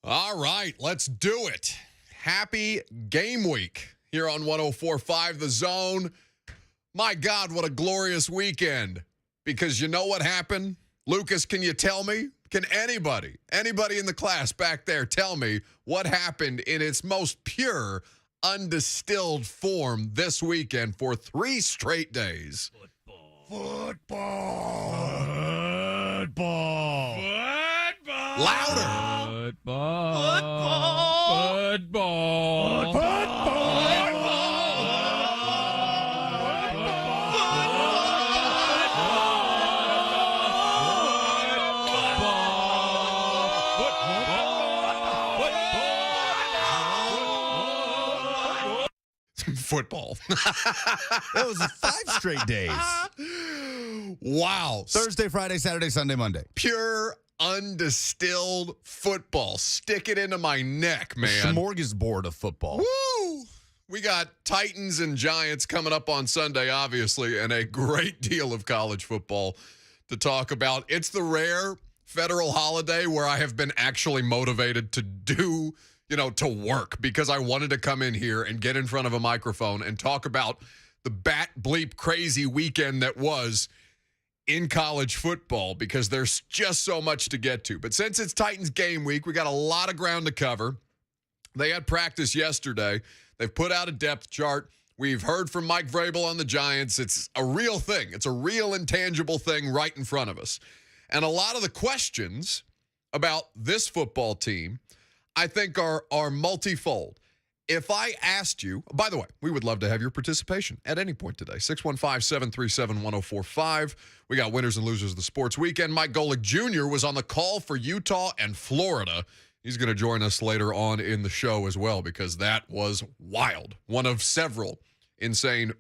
All right, let's do it. Happy game week here on 104.5 The Zone. My God, what a glorious weekend. Because you know what happened? Lucas, can you tell me? Can anybody in the class back there tell me what happened in its most pure, undistilled form this weekend for 3 straight days? Football. Louder. Football. That was 5 straight days. Wow. Thursday, Friday, Saturday, Sunday, Monday. Pure, undistilled football. Stick it into my neck, man. Smorgasbord of football. Woo! We got Titans and Giants coming up on Sunday, obviously, and a great deal of college football to talk about. It's the rare federal holiday where I have been actually motivated to do, to work, because I wanted to come in here and get in front of a microphone and talk about the bat bleep crazy weekend that was in college football, because there's just so much to get to. But since it's Titans game week, we got a lot of ground to cover. They had practice yesterday. They've put out a depth chart. We've heard from Mike Vrabel on the Giants. It's a real thing. It's a real intangible thing right in front of us. And a lot of the questions about this football team, I think, are multifold. If I asked you, by the way, we would love to have your participation at any point today. 615-737-1045. We got winners and losers of the sports weekend. Mike Golic Jr. was on the call for Utah and Florida. He's going to join us later on in the show as well, because that was wild. One of several insane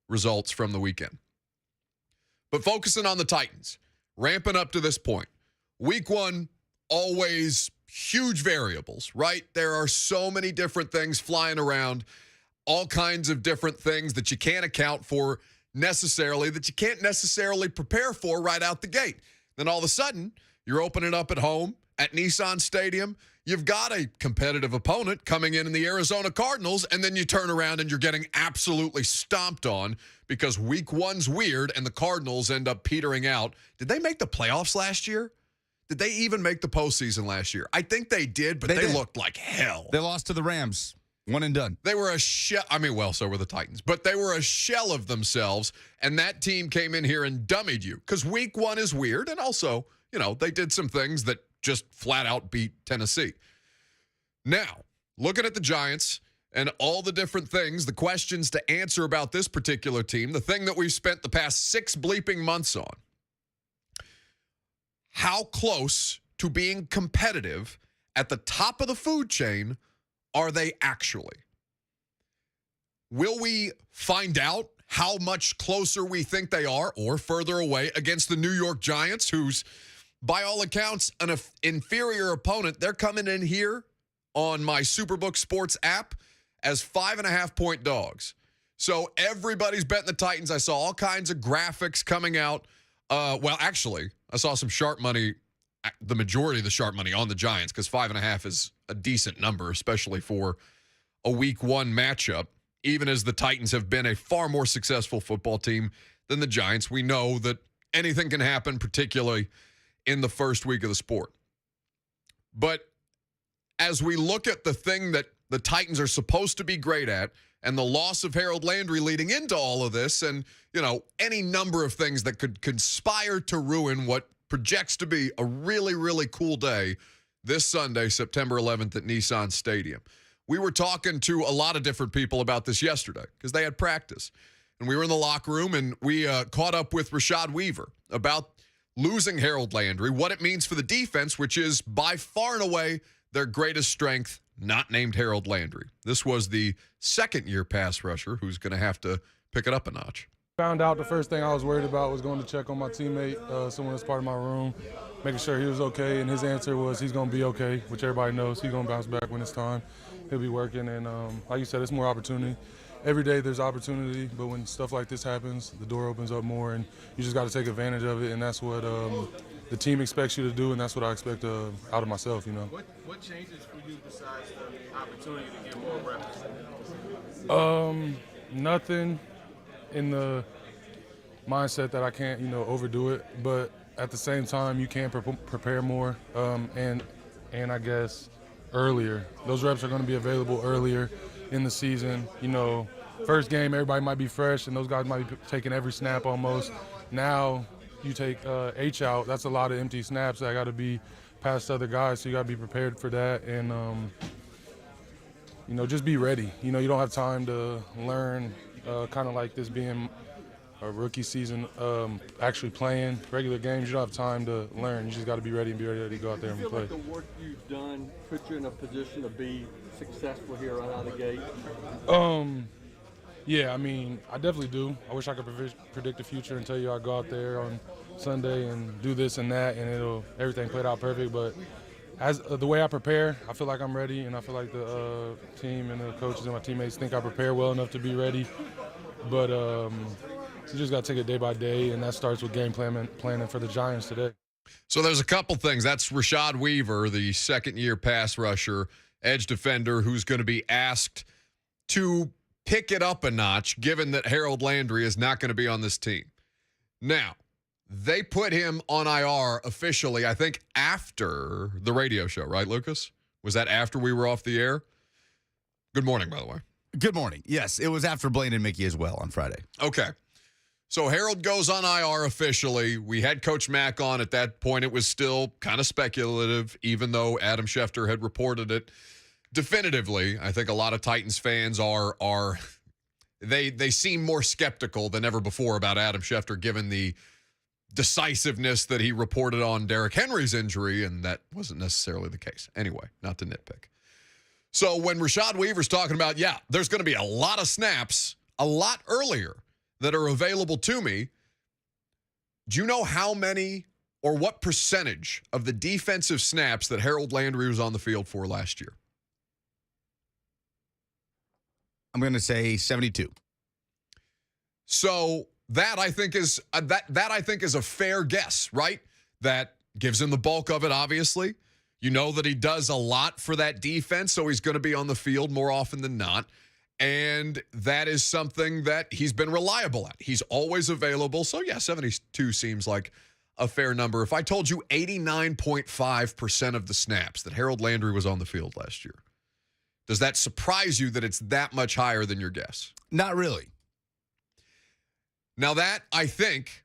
results from the weekend. But focusing on the Titans, ramping up to this point. Week 1, always huge variables, right? There are so many different things flying around, all kinds of different things that you can't account for necessarily, that you can't necessarily prepare for right out the gate. Then all of a sudden, you're opening up at home at Nissan Stadium. You've got a competitive opponent coming in the Arizona Cardinals, and then you turn around and you're getting absolutely stomped on because week 1's weird and the Cardinals end up petering out. Did they make the playoffs last year? Did they even make the postseason last year? I think they did, but they looked like hell. They lost to the Rams. One and done. They were a shell. I mean, well, so were the Titans. But they were a shell of themselves, and that team came in here and dummied you. Because week 1 is weird, and also, they did some things that just flat out beat Tennessee. Now, looking at the Giants and all the different things, the questions to answer about this particular team, the thing that we've spent the past 6 bleeping months on, how close to being competitive at the top of the food chain are they actually? Will we find out how much closer we think they are or further away against the New York Giants, who's, by all accounts, an inferior opponent? They're coming in here on my Superbook Sports app as 5.5-point dogs. So everybody's betting the Titans. I saw all kinds of graphics coming out. Well, actually, I saw some sharp money, the majority of the sharp money on the Giants, because 5.5 is a decent number, especially for a week 1 matchup. Even as the Titans have been a far more successful football team than the Giants, we know that anything can happen, particularly in the first week of the sport. But as we look at the thing that the Titans are supposed to be great at, and the loss of Harold Landry leading into all of this, and, any number of things that could conspire to ruin what projects to be a really, really cool day this Sunday, September 11th at Nissan Stadium. We were talking to a lot of different people about this yesterday because they had practice. And we were in the locker room, and we caught up with Rashad Weaver about losing Harold Landry, what it means for the defense, which is by far and away their greatest strength, not named Harold Landry. This was the second-year pass rusher who's going to have to pick it up a notch. Found out the first thing I was worried about was going to check on my teammate, someone that's part of my room, making sure he was okay, and his answer was he's going to be okay, which everybody knows. He's going to bounce back when it's time. He'll be working, and like you said, it's more opportunity. Every day there's opportunity, but when stuff like this happens, the door opens up more, and you just got to take advantage of it, and that's what the team expects you to do, and that's what I expect out of myself, you know. What changes for you besides the opportunity to get more reps? Nothing in the mindset that I can't, overdo it, but at the same time, you can prepare more, and I guess earlier. Those reps are going to be available earlier in the season. First game, everybody might be fresh, and those guys might be taking every snap almost. Now you take H out, that's a lot of empty snaps that got to be passed to other guys, so you got to be prepared for that, and just be ready. You don't have time to learn, kind of like this being a rookie season, actually playing regular games. You don't have time to learn. You just got to be ready and be ready to go out there and play. Do you feel like the work you've done puts you in a position to be successful here right out of the gate? Yeah, I definitely do. I wish I could predict the future and tell you I go out there on Sunday and do this and that, and everything played out perfect. But as the way I prepare, I feel like I'm ready, and I feel like the team and the coaches and my teammates think I prepare well enough to be ready. But you just got to take it day by day, and that starts with game planning for the Giants today. So there's a couple things. That's Rashad Weaver, the second-year pass rusher, edge defender, who's going to be asked to pick it up a notch, given that Harold Landry is not going to be on this team. Now, they put him on IR officially, I think, after the radio show, right, Lucas? Was that after we were off the air? Good morning, by the way. Good morning. Yes, it was after Blaine and Mickey as well on Friday. Okay. So Harold goes on IR officially. We had Coach Mack on. At that point, it was still kind of speculative, even though Adam Schefter had reported it definitively. I think a lot of Titans fans they seem more skeptical than ever before about Adam Schefter, given the decisiveness that he reported on Derrick Henry's injury, and that wasn't necessarily the case. Anyway, not to nitpick. So when Rashad Weaver's talking about, there's going to be a lot of snaps a lot earlier that are available to me, do you know how many or what percentage of the defensive snaps that Harold Landry was on the field for last year? I'm going to say 72. So that I think is a fair guess, right? That gives him the bulk of it, obviously. You know that he does a lot for that defense, so he's going to be on the field more often than not. And that is something that he's been reliable at. He's always available. So, 72 seems like a fair number. If I told you 89.5% of the snaps that Harold Landry was on the field last year, does that surprise you that it's that much higher than your guess? Not really. Now that, I think,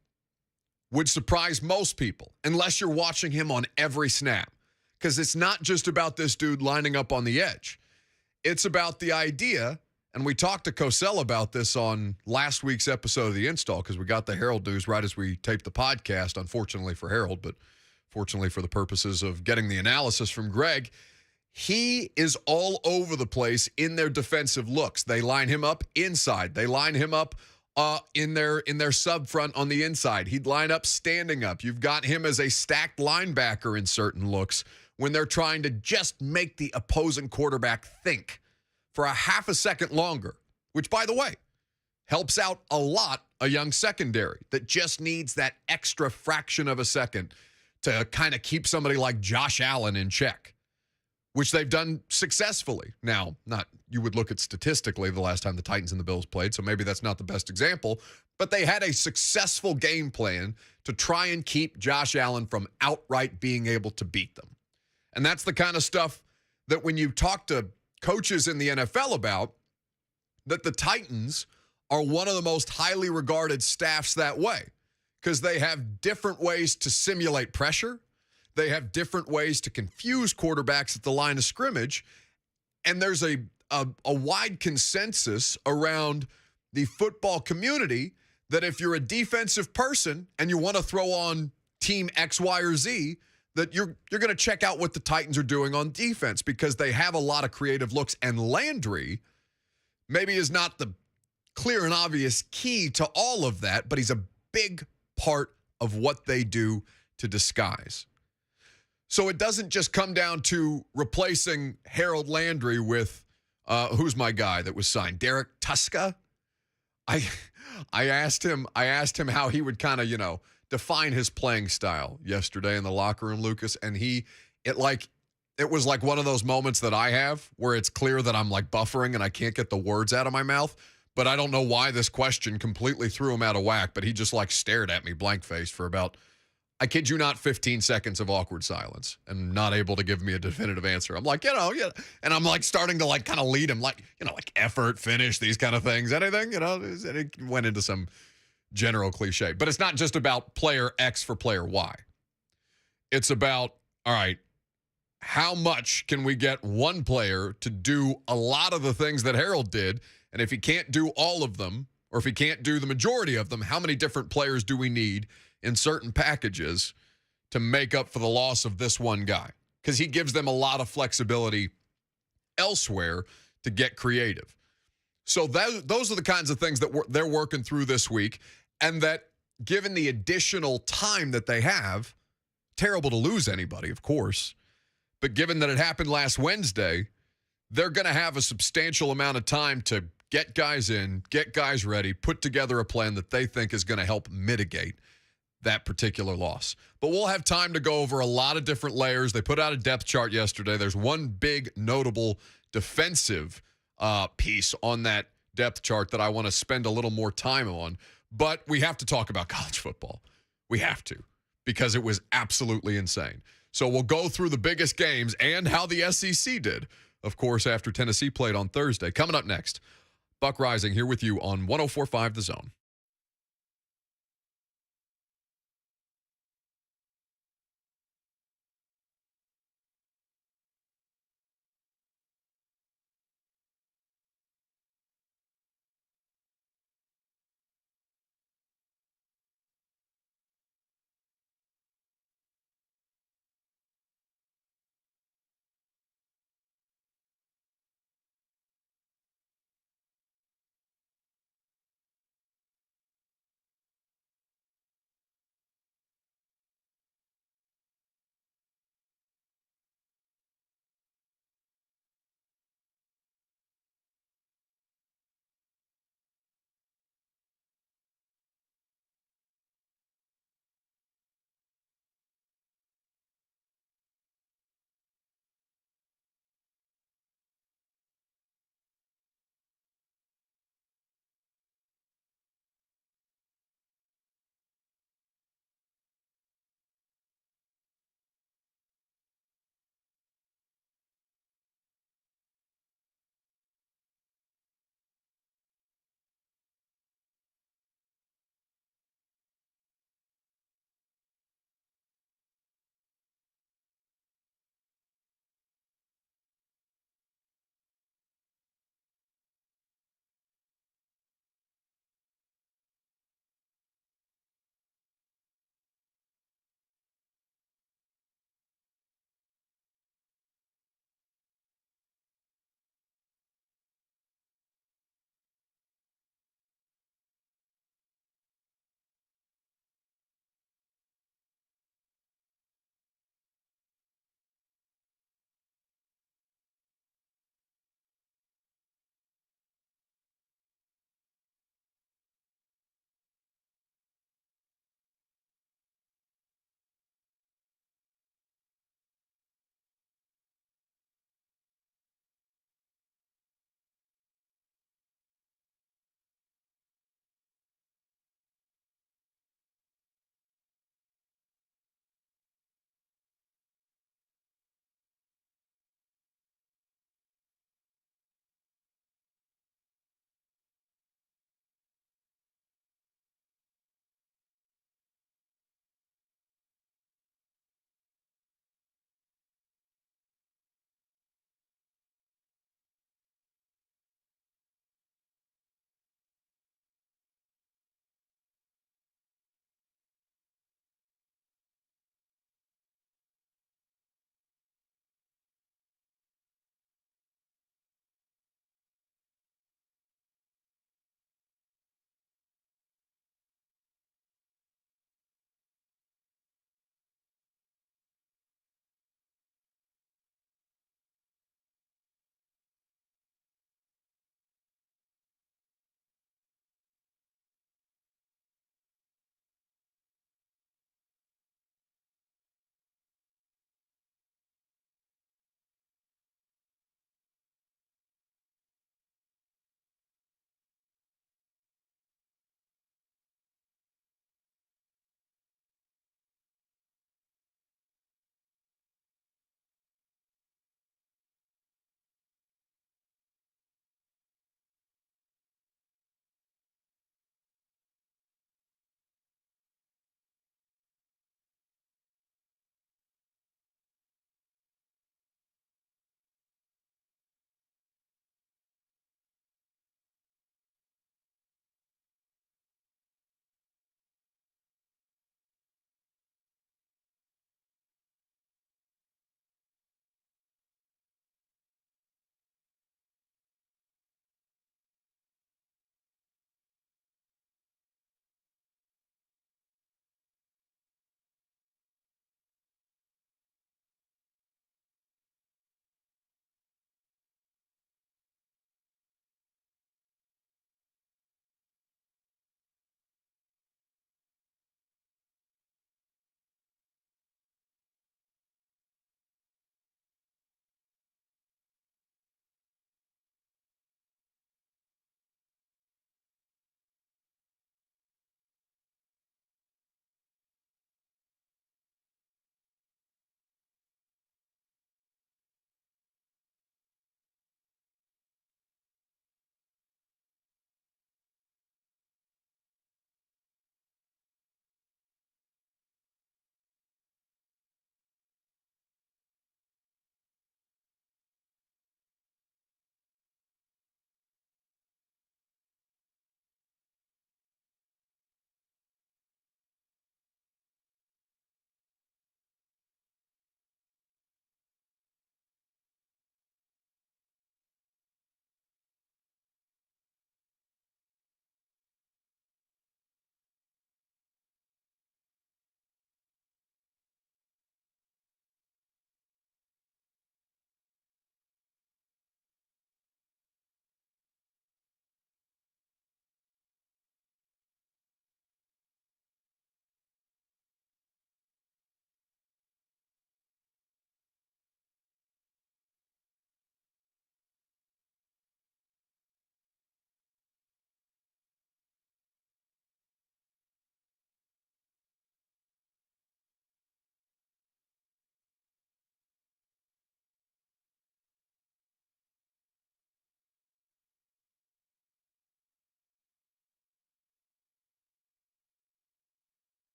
would surprise most people, unless you're watching him on every snap. Because it's not just about this dude lining up on the edge. It's about the idea, and we talked to Cosell about this on last week's episode of The Install, because we got the Harold news right as we taped the podcast, unfortunately for Harold, but fortunately for the purposes of getting the analysis from Greg. He is all over the place in their defensive looks. They line him up inside. They line him up in their sub front on the inside. He'd line up standing up. You've got him as a stacked linebacker in certain looks when they're trying to just make the opposing quarterback think for a half a second longer, which, by the way, helps out a lot a young secondary that just needs that extra fraction of a second to kind of keep somebody like Josh Allen in check, which they've done successfully. Now, you would look at statistically the last time the Titans and the Bills played, so maybe that's not the best example, but they had a successful game plan to try and keep Josh Allen from outright being able to beat them. And that's the kind of stuff that when you talk to coaches in the NFL about, that the Titans are one of the most highly regarded staffs that way, because they have different ways to simulate pressure. They have different ways to confuse quarterbacks at the line of scrimmage. And there's a wide consensus around the football community that if you're a defensive person and you want to throw on team X, Y, or Z, that you're going to check out what the Titans are doing on defense, because they have a lot of creative looks. And Landry maybe is not the clear and obvious key to all of that, but he's a big part of what they do to disguise. So it doesn't just come down to replacing Harold Landry with, who's my guy that was signed? Derek Tuska? I asked him how he would kind of, define his playing style yesterday in the locker room, Lucas, and it was like one of those moments that I have where it's clear that I'm like buffering and I can't get the words out of my mouth, but I don't know why this question completely threw him out of whack, but he just like stared at me blank-faced for about, I kid you not, 15 seconds of awkward silence and not able to give me a definitive answer. I'm like, yeah. And I'm like starting to like kind of lead him like, like effort, finish, these kind of things. Anything, and it went into some general cliche. But it's not just about player X for player Y. It's about, all right, how much can we get one player to do a lot of the things that Harold did? And if he can't do all of them, or if he can't do the majority of them, how many different players do we need in certain packages to make up for the loss of this one guy? Because he gives them a lot of flexibility elsewhere to get creative. So those are the kinds of things that they're working through this week, and that given the additional time that they have, terrible to lose anybody, of course, but given that it happened last Wednesday, they're going to have a substantial amount of time to get guys in, get guys ready, put together a plan that they think is going to help mitigate that particular loss. But we'll have time to go over a lot of different layers. They put out a depth chart yesterday. There's one big notable defensive piece on that depth chart that I want to spend a little more time on. But we have to talk about college football. We have to, because it was absolutely insane. So we'll go through the biggest games and how the SEC did, of course, after Tennessee played on Thursday. Coming up next, Buck Rising here with you on 104.5 The Zone.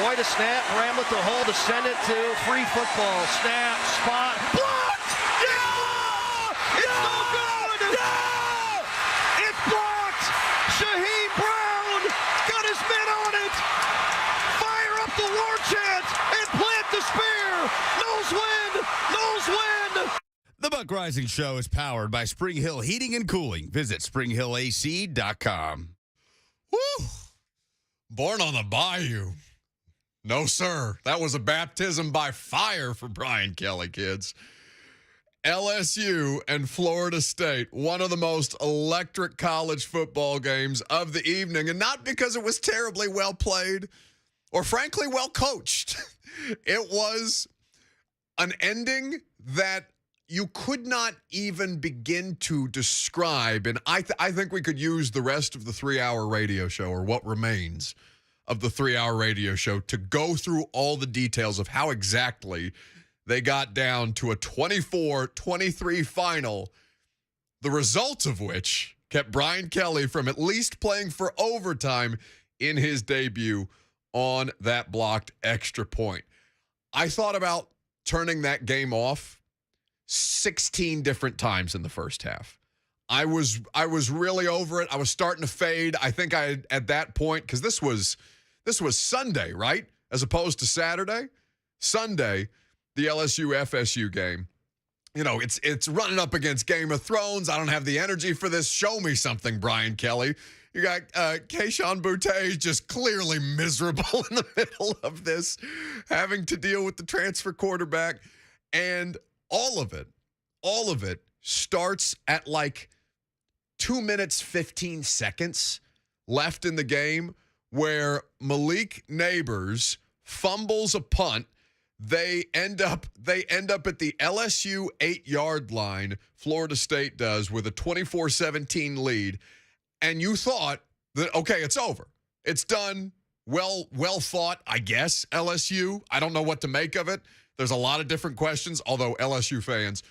Boy to snap, Bramlett to hold, to send it to free football. Snap, spot, blocked! Yeah! It's no good! Yeah! It's blocked! Shaheed Brown got his mitt on it! Fire up the war chant and plant the spear! Nose wind! Nose wind! The Buck Rising Show is powered by Spring Hill Heating and Cooling. Visit springhillac.com. Woo! Born on the bayou. No, sir. That was a baptism by fire for Brian Kelly, kids. LSU and Florida State, one of the most electric college football games of the evening, and not because it was terribly well played or frankly well coached. It was an ending that you could not even begin to describe, and I think we could use the rest of the 3-hour radio show, or what remains of the 3-hour radio show, to go through all the details of how exactly they got down to a 24-23 final, the results of which kept Brian Kelly from at least playing for overtime in his debut on that blocked extra point. I thought about turning that game off 16 different times in the first half. I was really over it. I was starting to fade. I think at that point, because this was Sunday, right? As opposed to Saturday. Sunday, the LSU-FSU game. You know, it's running up against Game of Thrones. I don't have the energy for this. Show me something, Brian Kelly. You got Kayshon Boutte just clearly miserable in the middle of this, having to deal with the transfer quarterback. And all of it starts at like 2 minutes, 15 seconds left in the game, where Malik Neighbors fumbles a punt. They end up at the LSU 8-yard line. Florida State does, with a 24-17 lead. And you thought that, okay, it's over. It's done. Well fought, I guess, LSU. I don't know what to make of it. There's a lot of different questions, although LSU fans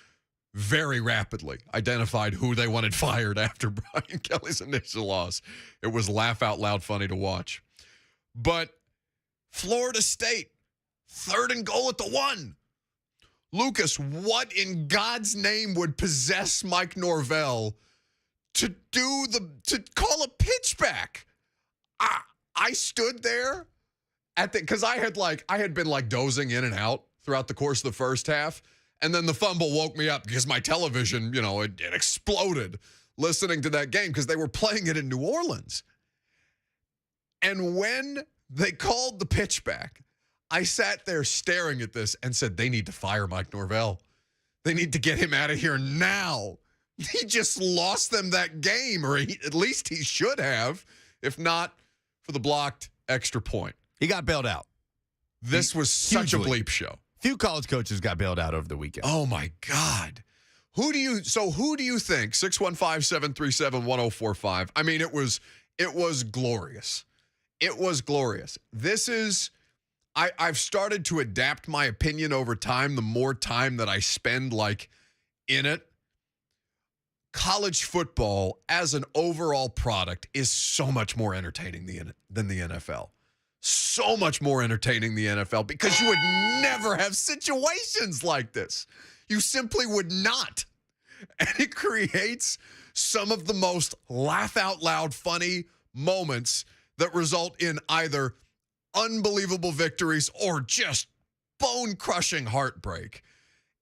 very rapidly identified who they wanted fired after Brian Kelly's initial loss. It was laugh out loud funny to watch. But Florida State, 3rd and goal at the 1. Lucas, what in God's name would possess Mike Norvell to call a pitch back? I stood there because I had been dozing in and out throughout the course of the first half. And then the fumble woke me up because my television, it exploded listening to that game because they were playing it in New Orleans. And when they called the pitch back, I sat there staring at this and said, they need to fire Mike Norvell. They need to get him out of here now. He just lost them that game, or at least he should have, if not for the blocked extra point. He got bailed out. This was such a bleep show. Few college coaches got bailed out over the weekend. Oh, my God. Who do you think? 615-737-1045. I mean, it was glorious. It was glorious. I've started to adapt my opinion over time, the more time that I spend in it. College football as an overall product is so much more entertaining than the NFL. So much more entertaining the NFL, because you would never have situations like this. You simply would not. And it creates some of the most laugh out loud funny moments that result in either unbelievable victories or just bone crushing heartbreak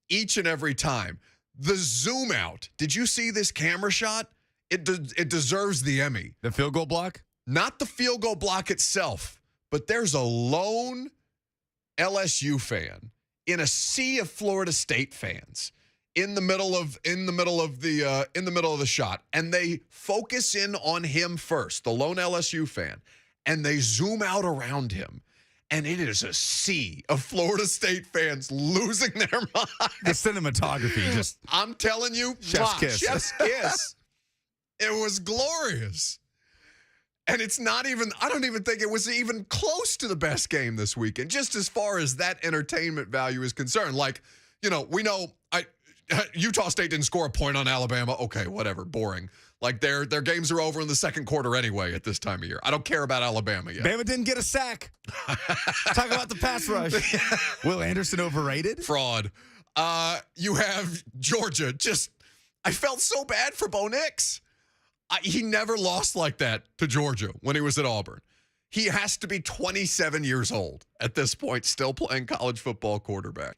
each and every time. The zoom out. Did you see this camera shot? It deserves the Emmy. The field goal block? Not the field goal block itself, but there's a lone LSU fan in a sea of Florida State fans in the middle of the shot, and they focus in on him first, the lone LSU fan, and they zoom out around him. And it is a sea of Florida State fans losing their mind. The cinematography just... I'm telling you, chef's kiss. Chef's kiss. It was glorious. And it's not even, I don't even think it was even close to the best game this weekend, just as far as that entertainment value is concerned. We know, Utah State didn't score a point on Alabama. Okay, whatever, boring. Like their games are over in the second quarter anyway at this time of year. I don't care about Alabama yet. Bama didn't get a sack. Talk about the pass rush. Will Anderson overrated? Fraud. You have Georgia. I felt so bad for Bo Nix. He never lost like that to Georgia when he was at Auburn. He has to be 27 years old at this point, still playing college football quarterback.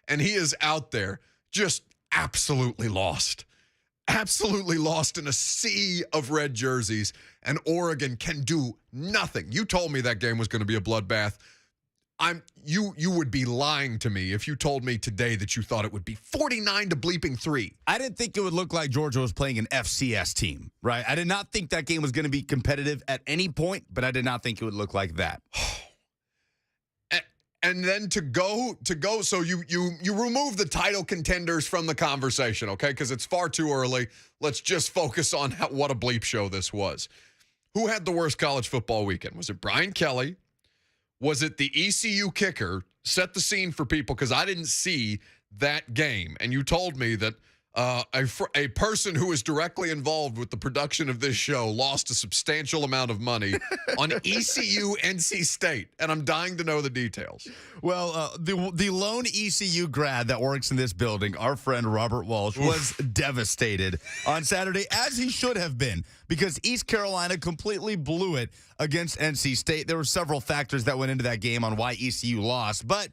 And he is out there just absolutely lost. Absolutely lost in a sea of red jerseys. And Oregon can do nothing. You told me that game was going to be a bloodbath. You would be lying to me if you told me today that you thought it would be 49-3. I didn't think it would look like Georgia was playing an FCS team, right? I did not think that game was going to be competitive at any point, but I did not think it would look like that. And then to go, so you remove the title contenders from the conversation, okay? Because it's far too early. Let's just focus on what a bleep show this was. Who had the worst college football weekend? Was it Brian Kelly? Was it the ECU kicker? Set the scene for people because I didn't see that game. And you told me that a person who is directly involved with the production of this show lost a substantial amount of money on ECU NC State. And I'm dying to know the details. Well, the lone ECU grad that works in this building, our friend Robert Walsh, was devastated on Saturday, as he should have been, because East Carolina completely blew it against NC State. There were several factors that went into that game on why ECU lost, but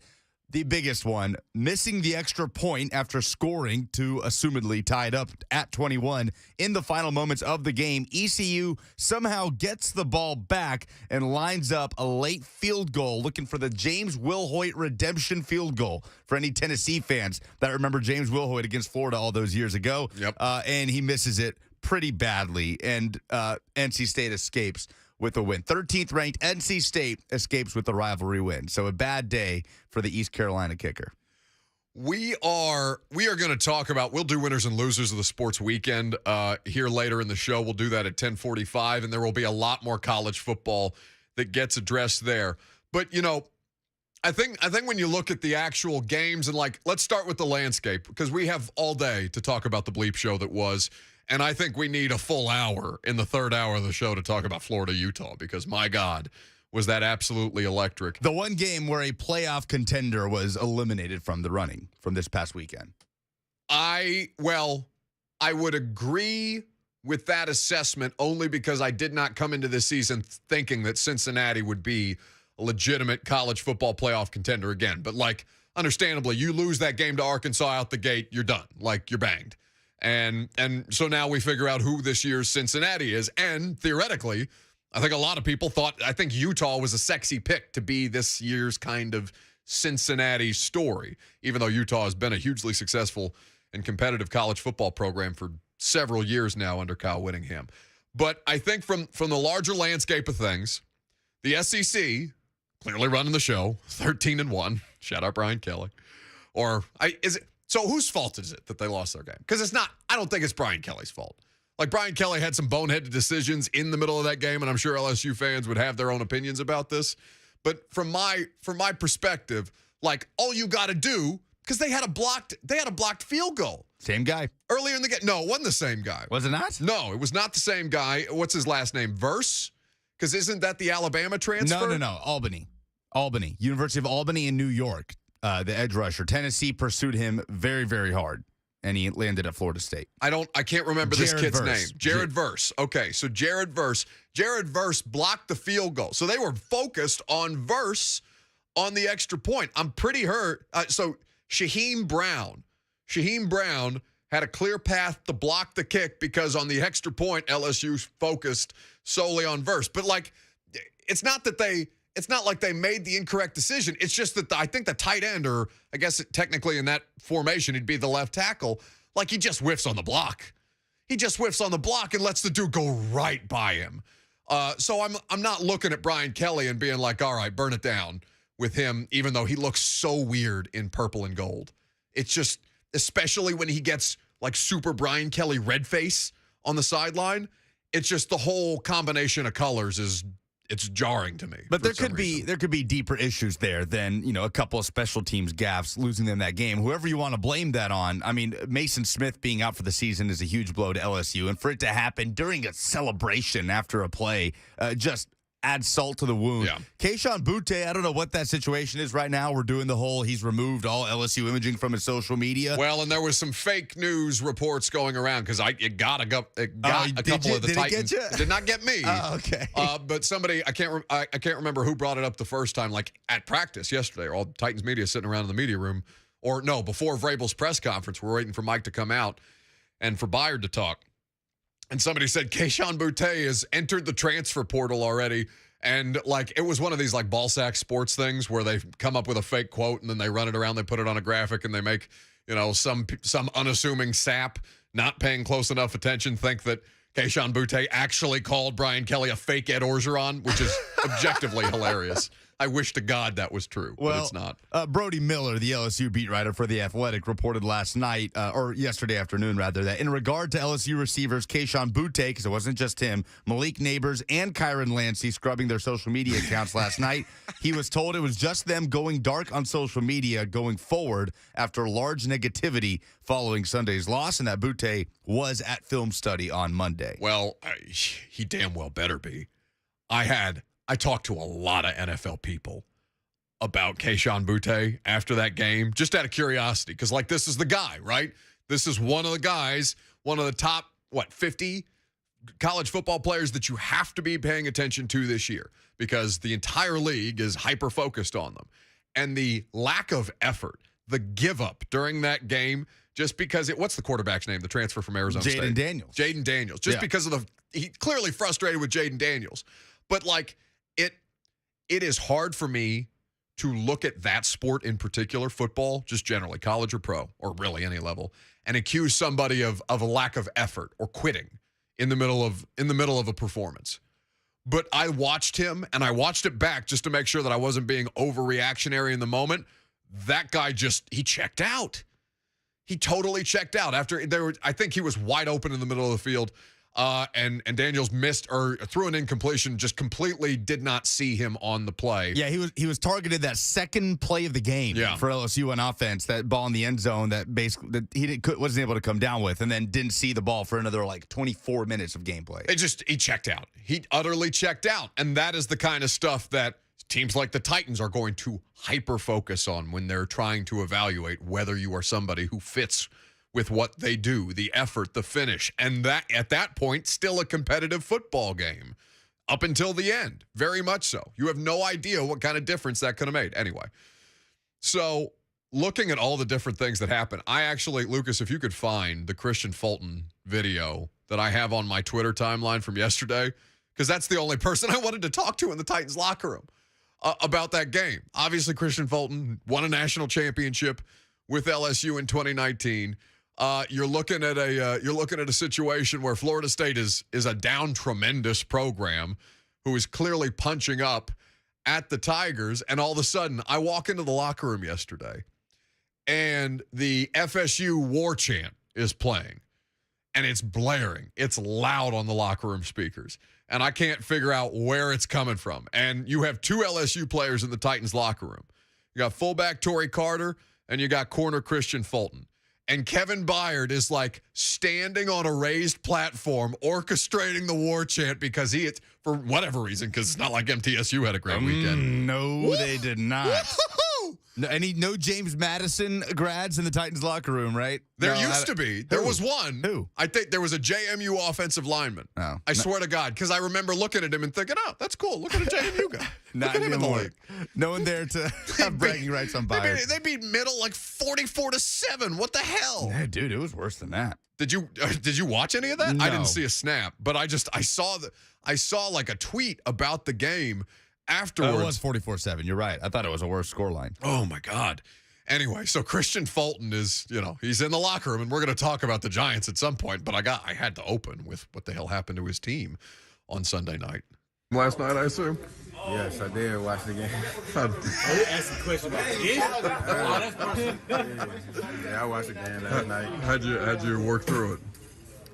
the biggest one, missing the extra point after scoring to assumedly tied up at 21 in the final moments of the game. ECU somehow gets the ball back and lines up a late field goal, looking for the James Wilhoit redemption field goal for any Tennessee fans that remember James Wilhoit against Florida all those years ago. Yep. And he misses it pretty badly, and NC State escapes with a win. 13th ranked NC State escapes with the rivalry win. So a bad day for the East Carolina kicker. We are going to talk about, we'll do winners and losers of the sports weekend here later in the show. We'll do that at 10:45, and there will be a lot more college football that gets addressed there. But, you know, I think when you look at the actual games and, like, let's start with the landscape because we have all day to talk about the bleep show that was. And I think we need a full hour in the third hour of the show to talk about Florida-Utah because, my God, was that absolutely electric. The one game where a playoff contender was eliminated from the running from this past weekend. I would agree with that assessment only because I did not come into this season thinking that Cincinnati would be a legitimate college football playoff contender again. But, like, understandably, you lose that game to Arkansas out the gate, you're done. Like, you're banged. And so now we figure out who this year's Cincinnati is. And theoretically, I think a lot of people I think Utah was a sexy pick to be this year's kind of Cincinnati story, even though Utah has been a hugely successful and competitive college football program for several years now under Kyle Whittingham. But I think from the larger landscape of things, the SEC clearly running the show, 13-1. Shout out Brian Kelly. So whose fault is it that they lost their game? Because I don't think it's Brian Kelly's fault. Like, Brian Kelly had some boneheaded decisions in the middle of that game, and I'm sure LSU fans would have their own opinions about this. But from my perspective, like, all you got to do, because they had a blocked field goal. Same guy. Earlier in the game. No, it wasn't the same guy. Was it not? No, it was not the same guy. What's his last name? Verse? Because isn't that the Alabama transfer? No. Albany. University of Albany in New York. The edge rusher. Tennessee pursued him very, very hard, and he landed at Florida State. I can't remember this kid's name. Jared Verse. Okay, so Jared Verse blocked the field goal. So they were focused on Verse on the extra point. I'm pretty hurt. So Shaheem Brown had a clear path to block the kick because on the extra point, LSU focused solely on Verse. But, like, it's not like they made the incorrect decision. It's just that I think the tight end, or I guess technically in that formation, he'd be the left tackle. Like, he just whiffs on the block. He just whiffs on the block and lets the dude go right by him. So I'm not looking at Brian Kelly and being like, all right, burn it down with him, even though he looks so weird in purple and gold. It's just, especially when he gets like super Brian Kelly red face on the sideline, it's just the whole combination of colors is it's jarring to me. But there could be deeper issues there than, a couple of special teams gaffes, losing them that game. Whoever you want to blame that on, I mean, Mason Smith being out for the season is a huge blow to LSU, and for it to happen during a celebration after a play, just add salt to the wound. Yeah. Kayshon Boutte, I don't know what that situation is right now. We're doing the whole he's removed all LSU imaging from his social media. Well, and there was some fake news reports going around because it got a couple of the Titans. It did not get me. Oh, okay. But somebody, I can't remember who brought it up the first time, like at practice yesterday, or all Titans media sitting around in the media room, or no, before Vrabel's press conference. We're waiting for Mike to come out and for Byard to talk. And somebody said Kayshon Boutte has entered the transfer portal already. And, like, it was one of these, like, ball sack sports things where they come up with a fake quote and then they run it around, they put it on a graphic, and they make, some unassuming sap not paying close enough attention think that Kayshon Boutte actually called Brian Kelly a fake Ed Orgeron, which is objectively hilarious. I wish to God that was true, but it's not. Brody Miller, the LSU beat writer for The Athletic, reported last night, or yesterday afternoon, rather, that in regard to LSU receivers Kayshon Boutte, because it wasn't just him, Malik Neighbors and Kyron Lancey scrubbing their social media accounts last night, he was told it was just them going dark on social media going forward after large negativity following Sunday's loss, and that Boutte was at film study on Monday. Well, he damn well better be. I talked to a lot of NFL people about Kayshon Boutte after that game, just out of curiosity, because, like, this is the guy, right? This is one of the guys, one of the top, 50 college football players that you have to be paying attention to this year because the entire league is hyper-focused on them. And the lack of effort, the give-up during that game, just because what's the quarterback's name, the transfer from Arizona State? Jaden Daniels. Just because of he clearly frustrated with Jaden Daniels. But, like, it is hard for me to look at that sport in particular, football, just generally, college or pro, or really any level, and accuse somebody of a lack of effort or quitting in the middle of a performance. But I watched him, and I watched it back just to make sure that I wasn't being overreactionary in the moment. That guy he checked out. He totally checked out. I think he was wide open in the middle of the field. And Daniels missed or threw an incompletion, just completely did not see him on the play. Yeah, he was targeted that second play of the game for LSU on offense, that ball in the end zone that basically wasn't able to come down with, and then didn't see the ball for another 24 minutes of gameplay. He checked out. He utterly checked out, and that is the kind of stuff that teams like the Titans are going to hyper focus on when they're trying to evaluate whether you are somebody who fits with what they do, the effort, the finish, and that at that point, still a competitive football game up until the end. Very much so. You have no idea what kind of difference that could have made. Anyway, so looking at all the different things that happened, I actually, Lucas, if you could find the Christian Fulton video that I have on my Twitter timeline from yesterday, because that's the only person I wanted to talk to in the Titans locker room about that game. Obviously, Christian Fulton won a national championship with LSU in 2019. You're looking at a situation where Florida State is a down tremendous program who is clearly punching up at the Tigers, and all of a sudden I walk into the locker room yesterday and the FSU war chant is playing and it's blaring. It's loud on the locker room speakers and I can't figure out where it's coming from. And you have two LSU players in the Titans locker room. You got fullback Torrey Carter and you got corner Christian Fulton. And Kevin Byard is standing on a raised platform orchestrating the war chant because for whatever reason, because it's not like MTSU had a great weekend. No, they did not. No James Madison grads in the Titans locker room, right? There used to be. There was one. Who? I think there was a JMU offensive lineman. Oh. I swear to God, because I remember looking at him and thinking, oh, that's cool. Look at a JMU guy. Not Look at him anymore. in the league. No one there to have bragging rights on Byard. They beat Middle 44-7. What the hell? Yeah, dude, it was worse than that. Did you watch any of that? No. I didn't see a snap, but I saw a tweet about the game afterwards. It was 44-7. You're right. I thought it was a worse scoreline. Oh my God. Anyway, so Christian Fulton is, he's in the locker room, and we're going to talk about the Giants at some point, but I had to open with what the hell happened to his team on Sunday night. Last night, I assume? Yes, I did watch the game. Ask a question about this. Yeah, I watched the game last night. How'd you work through it?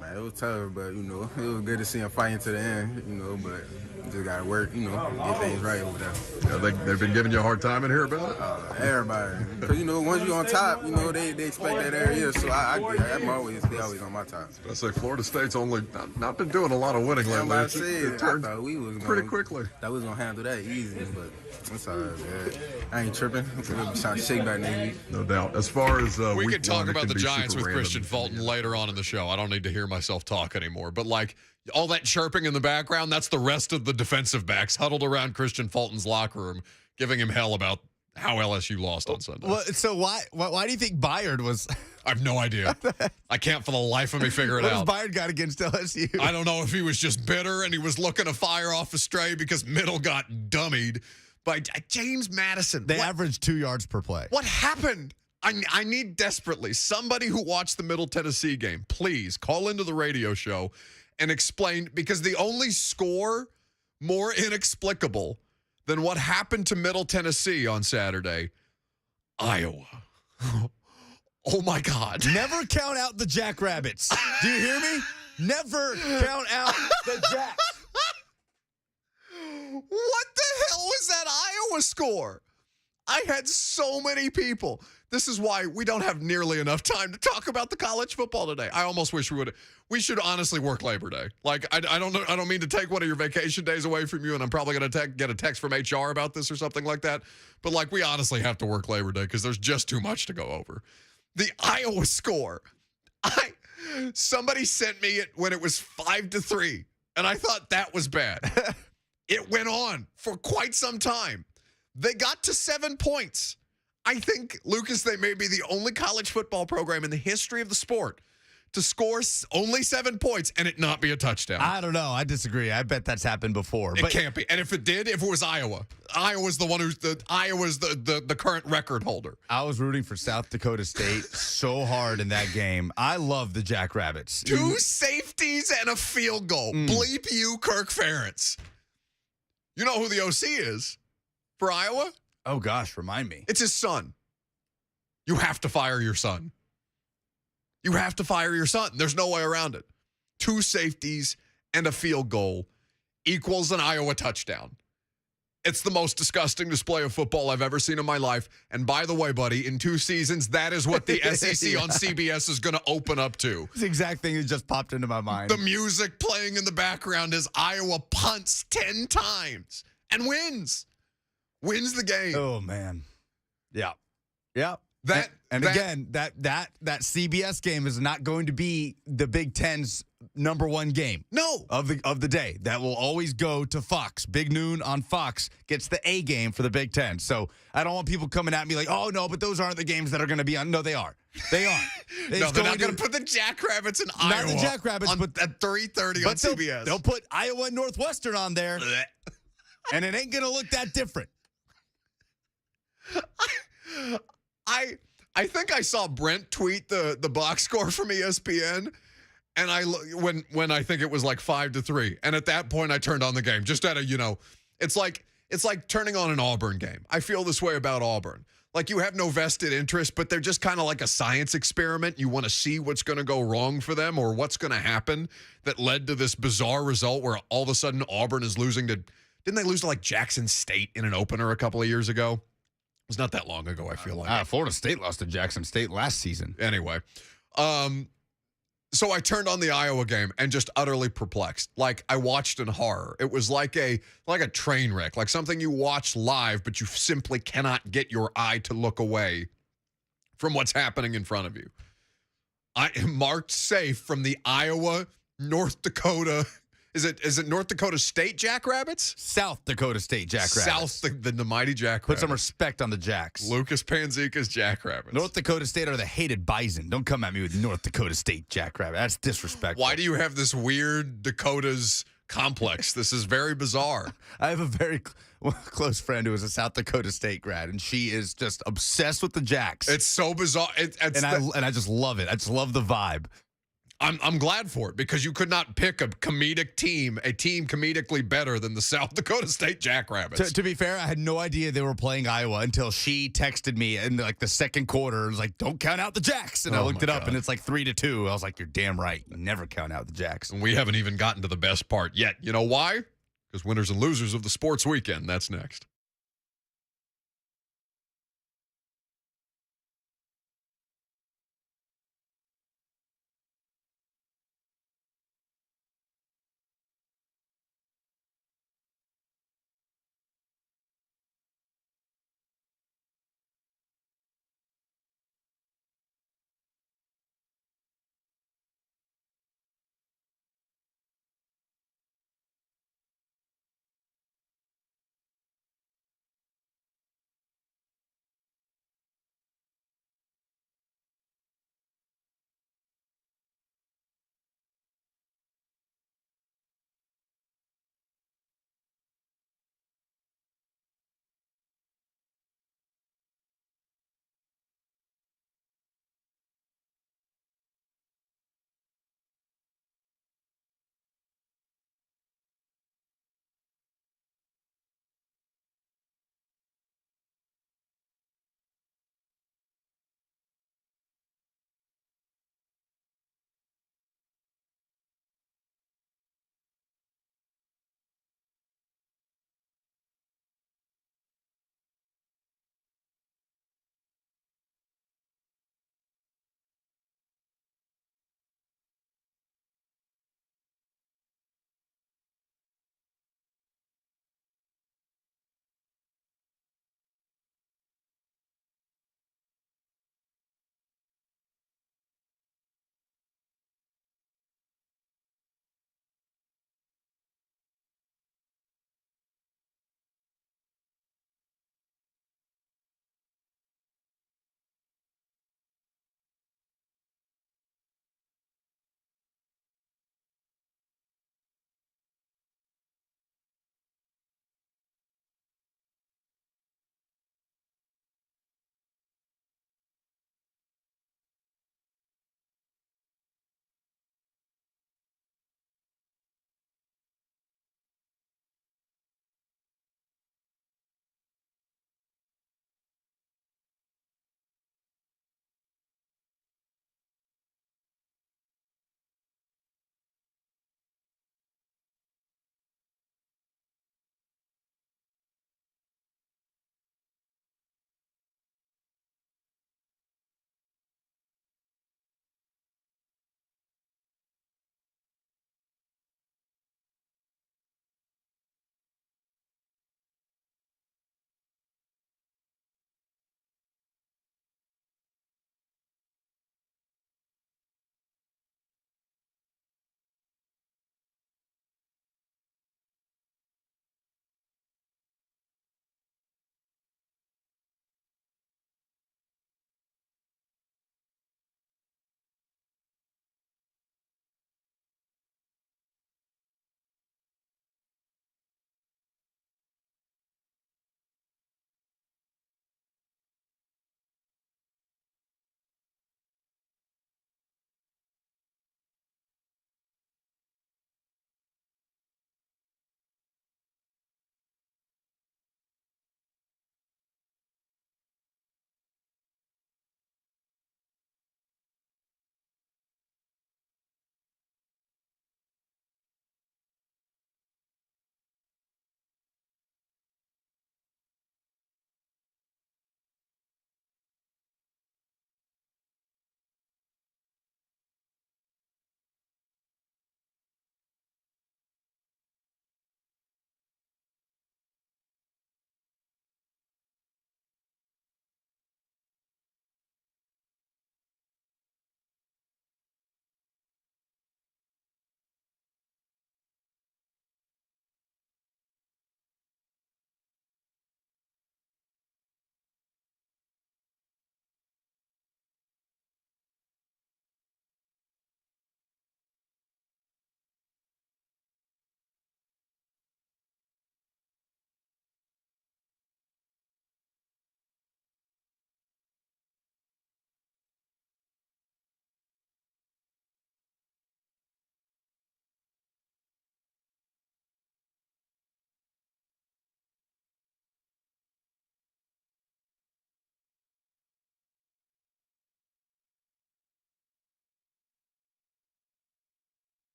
Man, It was tough, but, you know, it was good to see him fighting to the end, you know, but just got to work, you know, get things right over there. Yeah, they've been giving you a hard time in here about it? Everybody. Because, you know, once you're on top, you know, they expect that every year, so they always on my top. I say Florida State's only not been doing a lot of winning lately. It turned pretty quickly. That we was going to handle that easy, but it's all right, man. I ain't tripping. I'm trying to shake back nigga. No doubt. As far as we week could talk one, about the be Giants super with random. Christian Fulton later on in the show. I don't need to hear myself talk anymore. But, like, all that chirping in the background, that's the rest of the defensive backs huddled around Christian Fulton's locker room, giving him hell about how LSU lost on Sunday. Well, so why do you think Byard was? I have no idea. I can't for the life of me figure it What out. has Byard got against LSU? I don't know if he was just bitter and he was looking to fire off a stray because Middle got dummied by James Madison. They averaged 2 yards per play. What happened? I need desperately somebody who watched the Middle Tennessee game, please call into the radio show and explain, because the only score more inexplicable than what happened to Middle Tennessee on Saturday, Iowa. Oh, my God. Never count out the Jackrabbits. Do you hear me? Never count out the Jacks. What the hell was that Iowa score? I had so many people. This is why we don't have nearly enough time to talk about the college football today. I almost wish we would. We should honestly work Labor Day. Like, I don't know. I don't mean to take one of your vacation days away from you, and I'm probably going to get a text from HR about this or something like that. But, like, we honestly have to work Labor Day because there's just too much to go over. The Iowa score. Somebody sent me it when it was 5-3, and I thought that was bad. It went on for quite some time. They got to 7 points. I think, Lucas, they may be the only college football program in the history of the sport to score only 7 points and it not be a touchdown. I don't know. I disagree. I bet that's happened before. It can't be. And if it did, if it was Iowa, Iowa's the one who's Iowa's the current record holder. I was rooting for South Dakota State so hard in that game. I love the Jackrabbits. 2 safeties and a field goal. Bleep you, Kirk Ferentz. You know who the OC is for Iowa? Oh, gosh, remind me. It's his son. You have to fire your son. You have to fire your son. There's no way around it. 2 safeties and a field goal equals an Iowa touchdown. It's the most disgusting display of football I've ever seen in my life. And by the way, buddy, in 2 seasons, that is what the SEC on CBS is going to open up to. It's the exact thing that just popped into my mind. The music playing in the background is Iowa punts 10 times and wins. Wins the game. Oh, man. Yeah. Yeah. And that, again, that CBS game is not going to be the Big Ten's number 1 game. No. Of the day. That will always go to Fox. Big Noon on Fox gets the A game for the Big Ten. So I don't want people coming at me like, oh, no, but those aren't the games that are going to be on. No, they are. They are. No, they're not going to put the Jackrabbits in Iowa. Not the Jackrabbits, but at 3:30 on CBS. They'll put Iowa and Northwestern on there, and it ain't going to look that different. I think I saw Brent tweet the box score from ESPN, and when I think it was like 5-3, and at that point I turned on the game just out of, it's like turning on an Auburn game. I feel this way about Auburn. Like, you have no vested interest, but they're just kind of like a science experiment. You want to see what's going to go wrong for them or what's going to happen that led to this bizarre result where all of a sudden Auburn is losing to, didn't they lose to like Jackson State in an opener a couple of years ago? It was not that long ago, I feel like. Florida State lost to Jackson State last season. Anyway, so I turned on the Iowa game and just utterly perplexed. Like, I watched in horror. It was like a train wreck, like something you watch live, but you simply cannot get your eye to look away from what's happening in front of you. I am marked safe from the Iowa, North Dakota. Is it North Dakota State Jackrabbits? South Dakota State Jackrabbits. The mighty Jackrabbits. Put some respect on the Jacks. Lucas Panzica's Jackrabbits. North Dakota State are the hated Bison. Don't come at me with North Dakota State Jackrabbit. That's disrespectful. Why do you have this weird Dakotas complex? This is very bizarre. I have a very close friend who is a South Dakota State grad, and she is just obsessed with the Jacks. It's so bizarre. I just love it. I just love the vibe. I'm glad for it because you could not pick a comedic team, a team comedically better than the South Dakota State Jackrabbits. To be fair, I had no idea they were playing Iowa until she texted me in like the second quarter. It was like, "Don't count out the Jacks," and I looked it up, and it's like 3-2. I was like, "You're damn right. You never count out the Jacks." And we haven't even gotten to the best part yet. You know why? Because winners and losers of the sports weekend. That's next.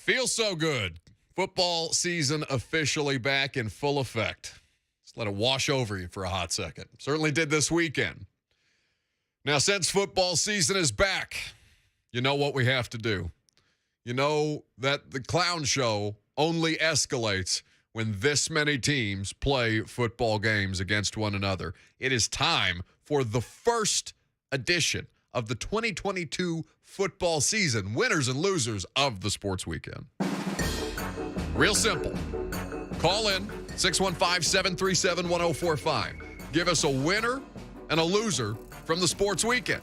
Feels so good. Football season officially back in full effect. Just let it wash over you for a hot second. Certainly did this weekend. Now, since football season is back, you know what we have to do. You know that the clown show only escalates when this many teams play football games against one another. It is time for the first edition of the 2022 football season, winners and losers of the sports weekend. Real simple. Call in 615-737-1045. Give us a winner and a loser from the sports weekend.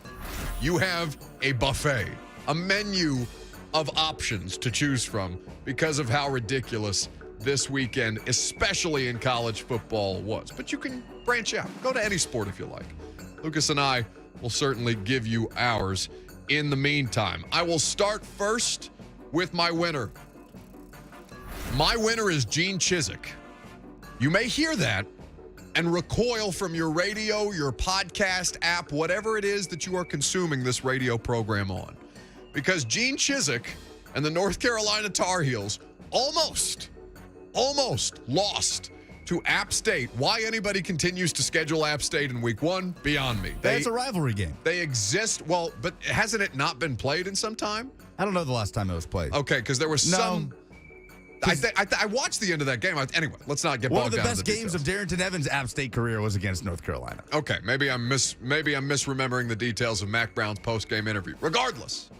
You have a buffet, a menu of options to choose from because of how ridiculous this weekend, especially in college football, was. But you can branch out. Go to any sport if you like. Lucas and I will certainly give you ours. In the meantime, I will start first with my winner. My winner is Gene Chizik. You may hear that and recoil from your radio, your podcast app, whatever it is that you are consuming this radio program on. Because Gene Chizik and the North Carolina Tar Heels almost lost to App State. Why anybody continues to schedule App State in week one, beyond me. It's a rivalry game. They exist. Well, but hasn't it not been played in some time? I don't know the last time it was played. Okay, because there was some... I watched the end of that game. Anyway, let's not get bogged down in the details. One of the best games of Darrington Evans' App State career was against North Carolina. Okay, maybe I'm misremembering the details of Mac Brown's post-game interview. Regardless,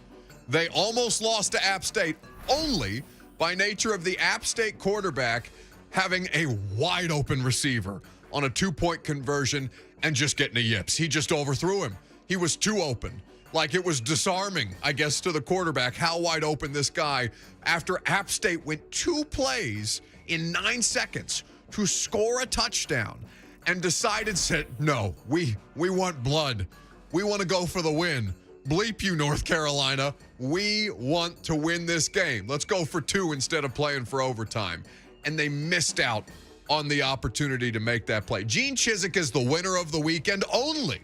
they almost lost to App State only by nature of the App State quarterback having a wide-open receiver on a two-point conversion and just getting a yips. He just overthrew him. He was too open. Like, it was disarming, I guess, to the quarterback how wide open this guy, after App State went 2 plays in 9 seconds to score a touchdown and said, no, we want blood. We want to go for the win. Bleep you, North Carolina. We want to win this game. Let's go for 2 instead of playing for overtime. And they missed out on the opportunity to make that play. Gene Chizik is the winner of the weekend only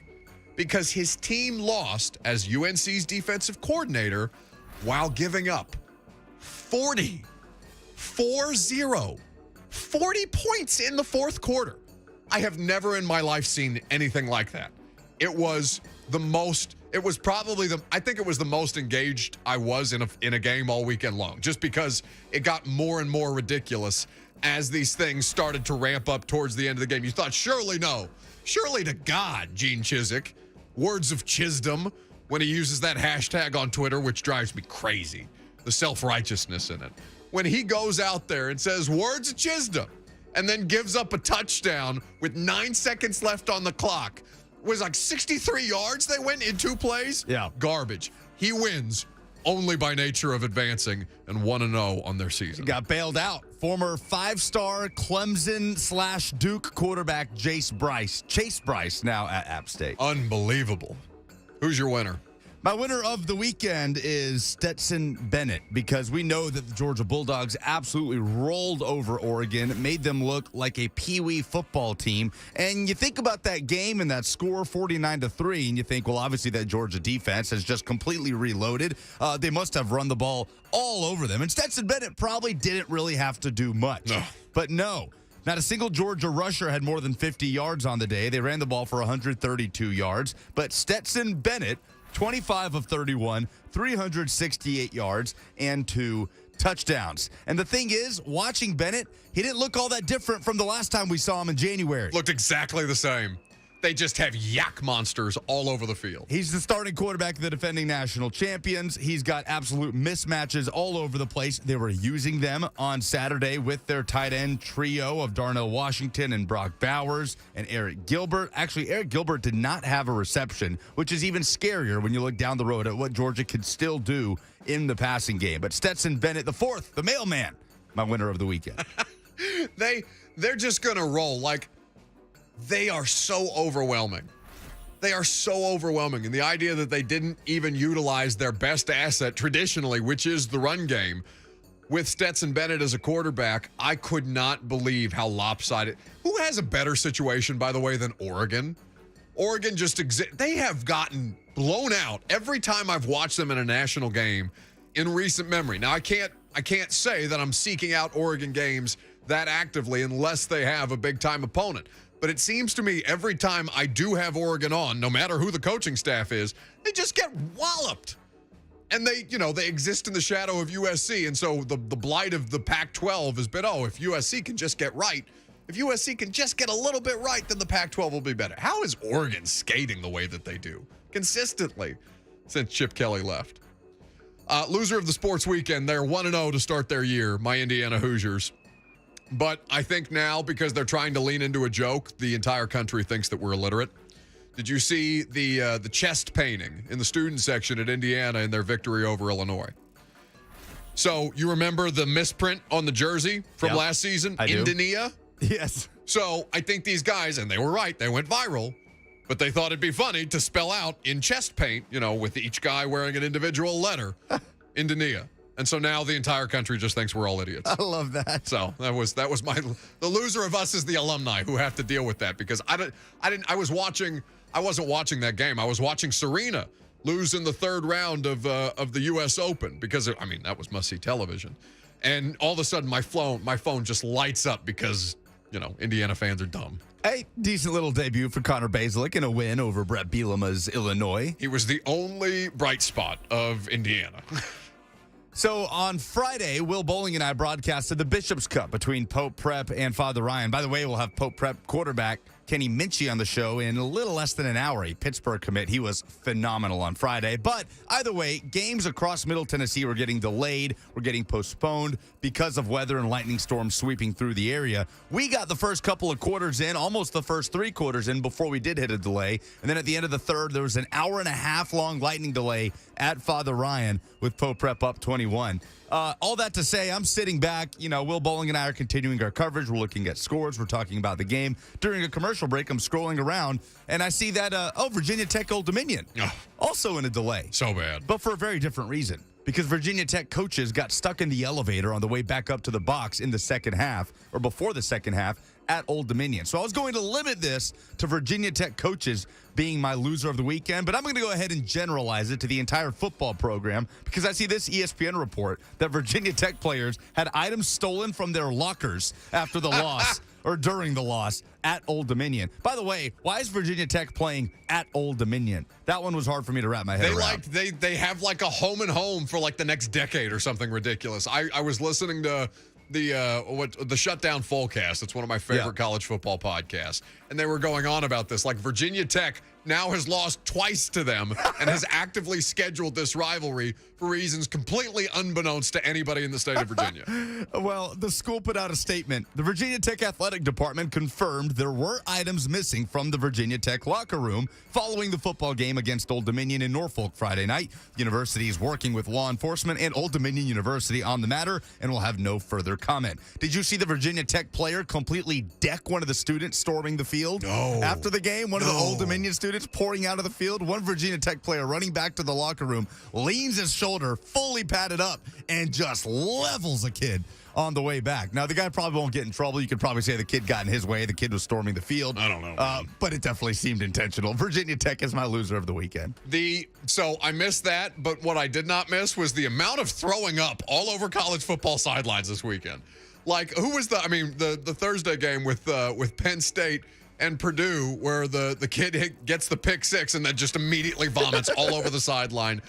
because his team lost as UNC's defensive coordinator while giving up 40 points in the fourth quarter. I have never in my life seen anything like that. It was probably the most engaged I was in a game all weekend long, just because it got more and more ridiculous as these things started to ramp up towards the end of the game. You thought, surely to God, Gene Chizik, words of chisdom, when he uses that hashtag on Twitter, which drives me crazy, the self-righteousness in it. When he goes out there and says words of chisdom and then gives up a touchdown with 9 seconds left on the clock, it was like 63 yards they went in 2 plays? Yeah. Garbage. He wins only by nature of advancing and 1-0 on their season. He got bailed out. Former 5-star Clemson/Duke quarterback Chase Bryce, now at App State. Unbelievable. Who's your winner? My winner of the weekend is Stetson Bennett, because we know that the Georgia Bulldogs absolutely rolled over Oregon, made them look like a peewee football team. And you think about that game and that score, 49-3, and you think, well, obviously that Georgia defense has just completely reloaded. They must have run the ball all over them. And Stetson Bennett probably didn't really have to do much. No. But no. Not a single Georgia rusher had more than 50 yards on the day. They ran the ball for 132 yards. But Stetson Bennett, 25 of 31, 368 yards, and 2 touchdowns. And the thing is, watching Bennett, he didn't look all that different from the last time we saw him in January. Looked exactly the same. They just have yak monsters all over the field. He's the starting quarterback of the defending national champions. He's got absolute mismatches all over the place. They were using them on Saturday with their tight end trio of Darnell Washington and Brock Bowers and Eric Gilbert. Actually, Eric Gilbert did not have a reception, which is even scarier when you look down the road at what Georgia could still do in the passing game. But Stetson Bennett, the fourth, the mailman, my winner of the weekend. They're just going to roll. Like, they are so overwhelming. They are so overwhelming. And the idea that they didn't even utilize their best asset traditionally, which is the run game, with Stetson Bennett as a quarterback, I could not believe how lopsided. Who has a better situation, by the way, than Oregon? Oregon they have gotten blown out every time I've watched them in a national game in recent memory. Now, I can't I can't say that I'm seeking out Oregon games that actively unless they have a big-time opponent. But it seems to me every time I do have Oregon on, no matter who the coaching staff is, they just get walloped. And they exist in the shadow of USC. And so the blight of the Pac-12 has been, if USC can just get right, if USC can just get a little bit right, then the Pac-12 will be better. How is Oregon skating the way that they do consistently since Chip Kelly left? Loser of the sports weekend, they're 1-0 to start their year, my Indiana Hoosiers. But I think now, because they're trying to lean into a joke, the entire country thinks that we're illiterate. Did you see the chest painting in the student section at Indiana in their victory over Illinois? So you remember the misprint on the jersey from last season? I do. Indiana? Yes. So I think these guys, and they were right, they went viral, but they thought it'd be funny to spell out in chest paint, with each guy wearing an individual letter, Indiana. And so now the entire country just thinks we're all idiots. I love that. So that was the loser of us is the alumni who have to deal with that, because I wasn't watching that game. I was watching Serena lose in the third round of the U.S. Open, because that was must-see television. And all of a sudden my phone just lights up because Indiana fans are dumb. A decent little debut for Connor Basilick in a win over Brett Bielema's Illinois. He was the only bright spot of Indiana. So on Friday, Will Bowling and I broadcasted the Bishop's Cup between Pope Prep and Father Ryan. By the way, we'll have Pope Prep quarterback Kenny Minchy on the show in a little less than an hour, a Pittsburgh commit. He was phenomenal on Friday. But either way, games across Middle Tennessee were getting delayed, were getting postponed because of weather and lightning storms sweeping through the area. We got the first couple of quarters in, almost the first 3 quarters in before we did hit a delay. And then at the end of the third, there was an hour-and-a-half long lightning delay at Father Ryan with Pope Prep up 21. All that to say, I'm sitting back. Will Bowling and I are continuing our coverage. We're looking at scores. We're talking about the game. During a commercial break, I'm scrolling around, and I see that, Virginia Tech Old Dominion. Also in a delay. So bad. But for a very different reason. Because Virginia Tech coaches got stuck in the elevator on the way back up to the box in the second half, or before the second half, at Old Dominion. So I was going to limit this to Virginia Tech coaches being my loser of the weekend, but I'm going to go ahead and generalize it to the entire football program, because I see this ESPN report that Virginia Tech players had items stolen from their lockers after the loss or during the loss at Old Dominion. By the way, why is Virginia Tech playing at Old Dominion? That one was hard for me to wrap my head around. They have like a home and home for like the next decade or something ridiculous. I was listening to the Shutdown Fullcast. It's one of my favorite college football podcasts. And they were going on about this. Like, Virginia Tech now has lost twice to them and has actively scheduled this rivalry for reasons completely unbeknownst to anybody in the state of Virginia. Well, the school put out a statement. The Virginia Tech Athletic Department confirmed there were items missing from the Virginia Tech locker room following the football game against Old Dominion in Norfolk Friday night. The university is working with law enforcement and Old Dominion University on the matter and will have no further comment. Did you see the Virginia Tech player completely deck one of the students storming the field? No. After the game, one of the Old Dominion students pouring out of the field, one Virginia Tech player running back to the locker room, leans his shoulder, fully padded up, and just levels a kid on the way back. Now, the guy probably won't get in trouble. You could probably say the kid got in his way. The kid was storming the field. I don't know. But it definitely seemed intentional. Virginia Tech is my loser of the weekend. So I missed that, but what I did not miss was the amount of throwing up all over college football sidelines this weekend. Like, who was the Thursday game with Penn State and Purdue, where the kid gets the pick six and then just immediately vomits all over the sideline.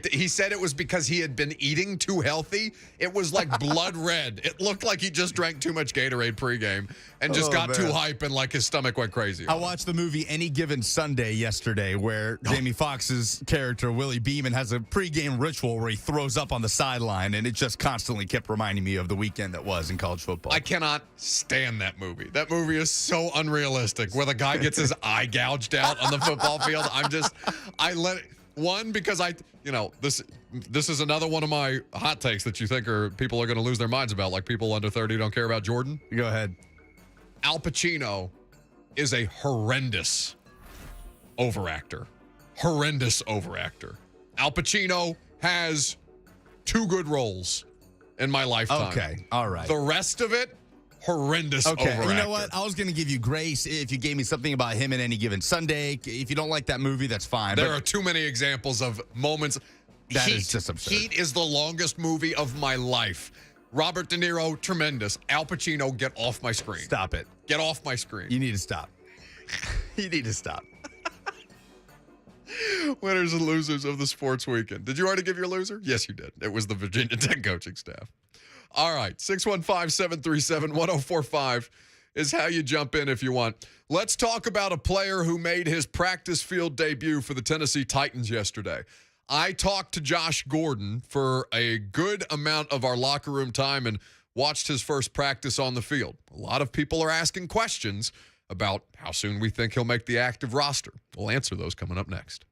He said it was because he had been eating too healthy. It was like blood red. It looked like he just drank too much Gatorade pregame and just got too hype and like his stomach went crazy. I watched the movie Any Given Sunday yesterday, where Jamie Foxx's character, Willie Beeman, has a pregame ritual where he throws up on the sideline, and it just constantly kept reminding me of the weekend that was in college football. I cannot stand that movie. That movie is so unrealistic, where the guy gets his eye gouged out on the football field. I let it. One, because this is another one of my hot takes that you think people are going to lose their minds about, like people under 30 don't care about Jordan. Go ahead. Al Pacino is a horrendous overactor. Al Pacino has 2 good roles in my lifetime. Okay, all right. The rest of it, horrendous overactor. You know what? I was going to give you grace if you gave me something about him in Any Given Sunday. If you don't like that movie, that's fine. There are too many examples of moments. That is just absurd. Heat is the longest movie of my life. Robert De Niro, tremendous. Al Pacino, get off my screen. Stop it. Get off my screen. You need to stop. You need to stop. Winners and losers of the sports weekend. Did you already give your loser? Yes, you did. It was the Virginia Tech coaching staff. All right, 615-737-1045 is how you jump in if you want. Let's talk about a player who made his practice field debut for the Tennessee Titans yesterday. I talked to Josh Gordon for a good amount of our locker room time and watched his first practice on the field. A lot of people are asking questions about how soon we think he'll make the active roster. We'll answer those coming up next.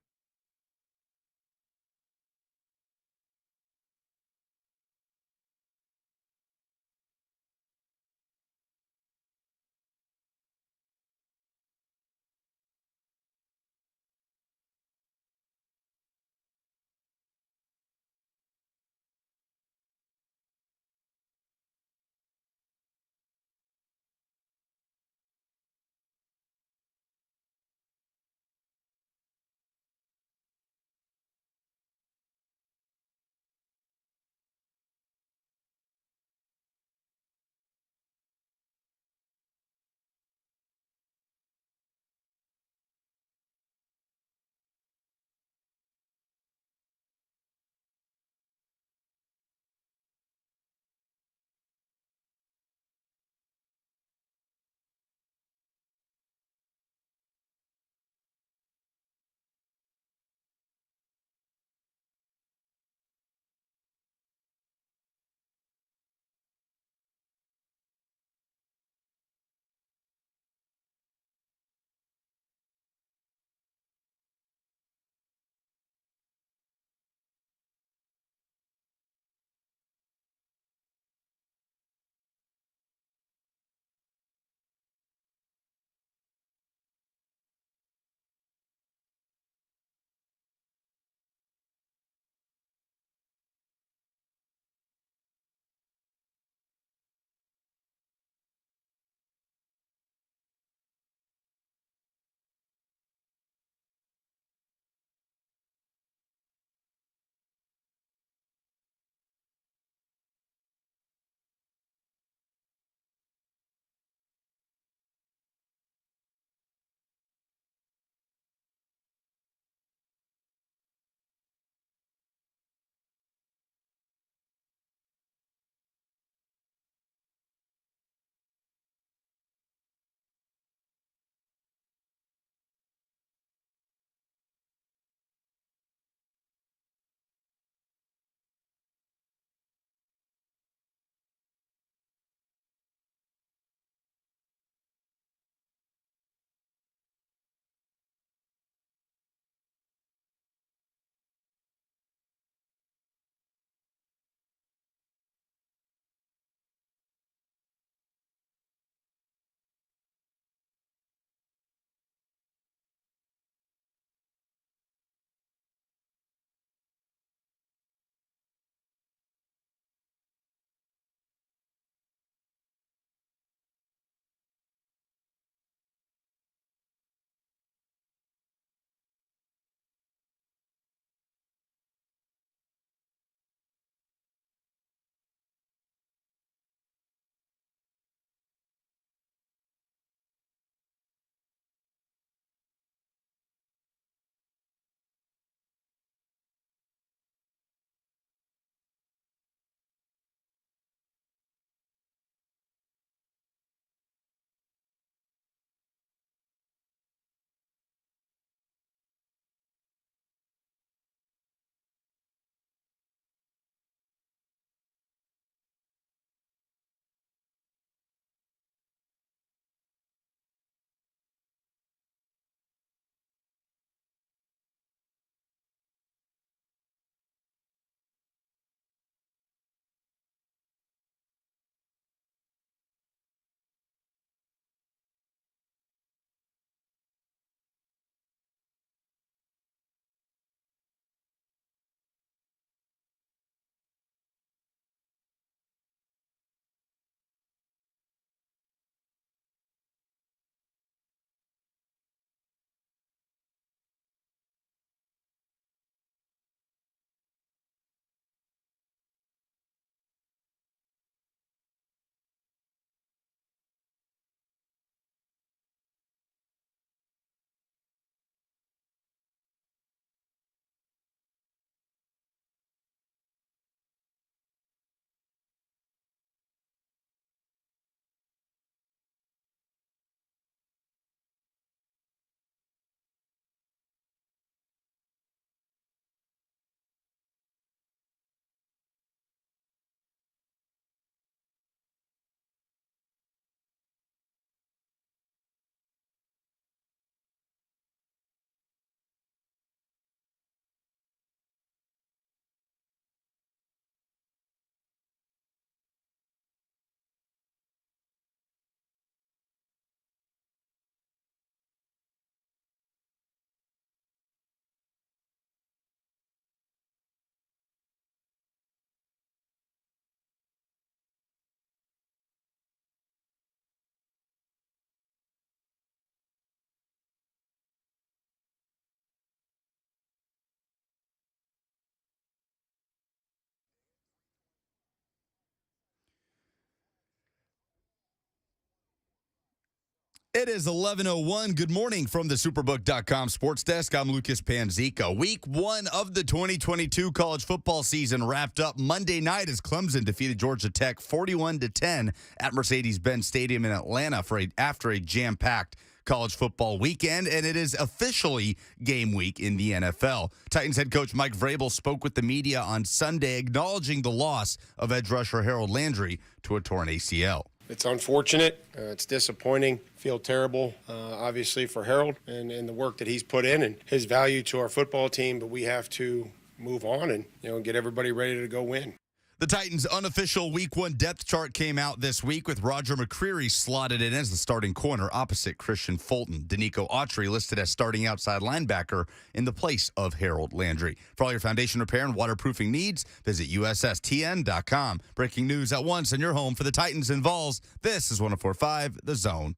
It is 11:01. Good morning from the Superbook.com sports desk. I'm Lucas Panzica. Week 1 of the 2022 college football season wrapped up Monday night as Clemson defeated Georgia Tech 41-10 at Mercedes-Benz Stadium in Atlanta after a jam-packed college football weekend, and it is officially game week in the NFL. Titans head coach Mike Vrabel spoke with the media on Sunday, acknowledging the loss of edge rusher Harold Landry to a torn ACL. It's unfortunate. It's disappointing. Feel terrible, obviously, for Harold and the work that he's put in and his value to our football team. But we have to move on and get everybody ready to go win. The Titans' unofficial Week 1 depth chart came out this week with Roger McCreary slotted in as the starting corner opposite Christian Fulton. Danico Autry listed as starting outside linebacker in the place of Harold Landry. For all your foundation repair and waterproofing needs, visit USSTN.com. Breaking news at once in your home for the Titans and Vols. This is 104.5 The Zone.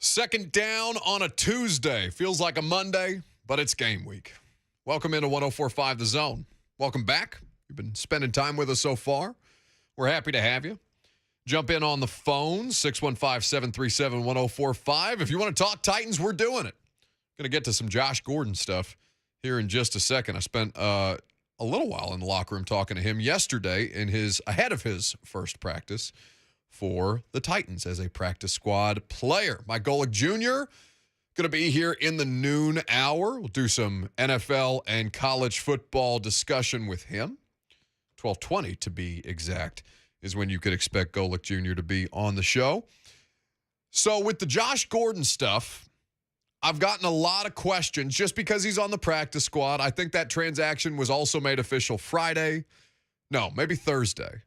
Second down on a Tuesday. Feels like a Monday, but it's game week. Welcome into 104.5 The Zone. Welcome back. You've been spending time with us so far. We're happy to have you. Jump in on the phone, 615-737-1045. If you want to talk Titans, we're doing it. Going to get to some Josh Gordon stuff here in just a second. I spent a little while in the locker room talking to him yesterday ahead of his first practice for the Titans as a practice squad player. Mike Golic Jr. going to be here in the noon hour. We'll do some NFL and college football discussion with him. 12:20 to be exact is when you could expect Golic Jr. to be on the show. So with the Josh Gordon stuff, I've gotten a lot of questions just because he's on the practice squad. I think that transaction was also made official Friday. No, maybe Thursday.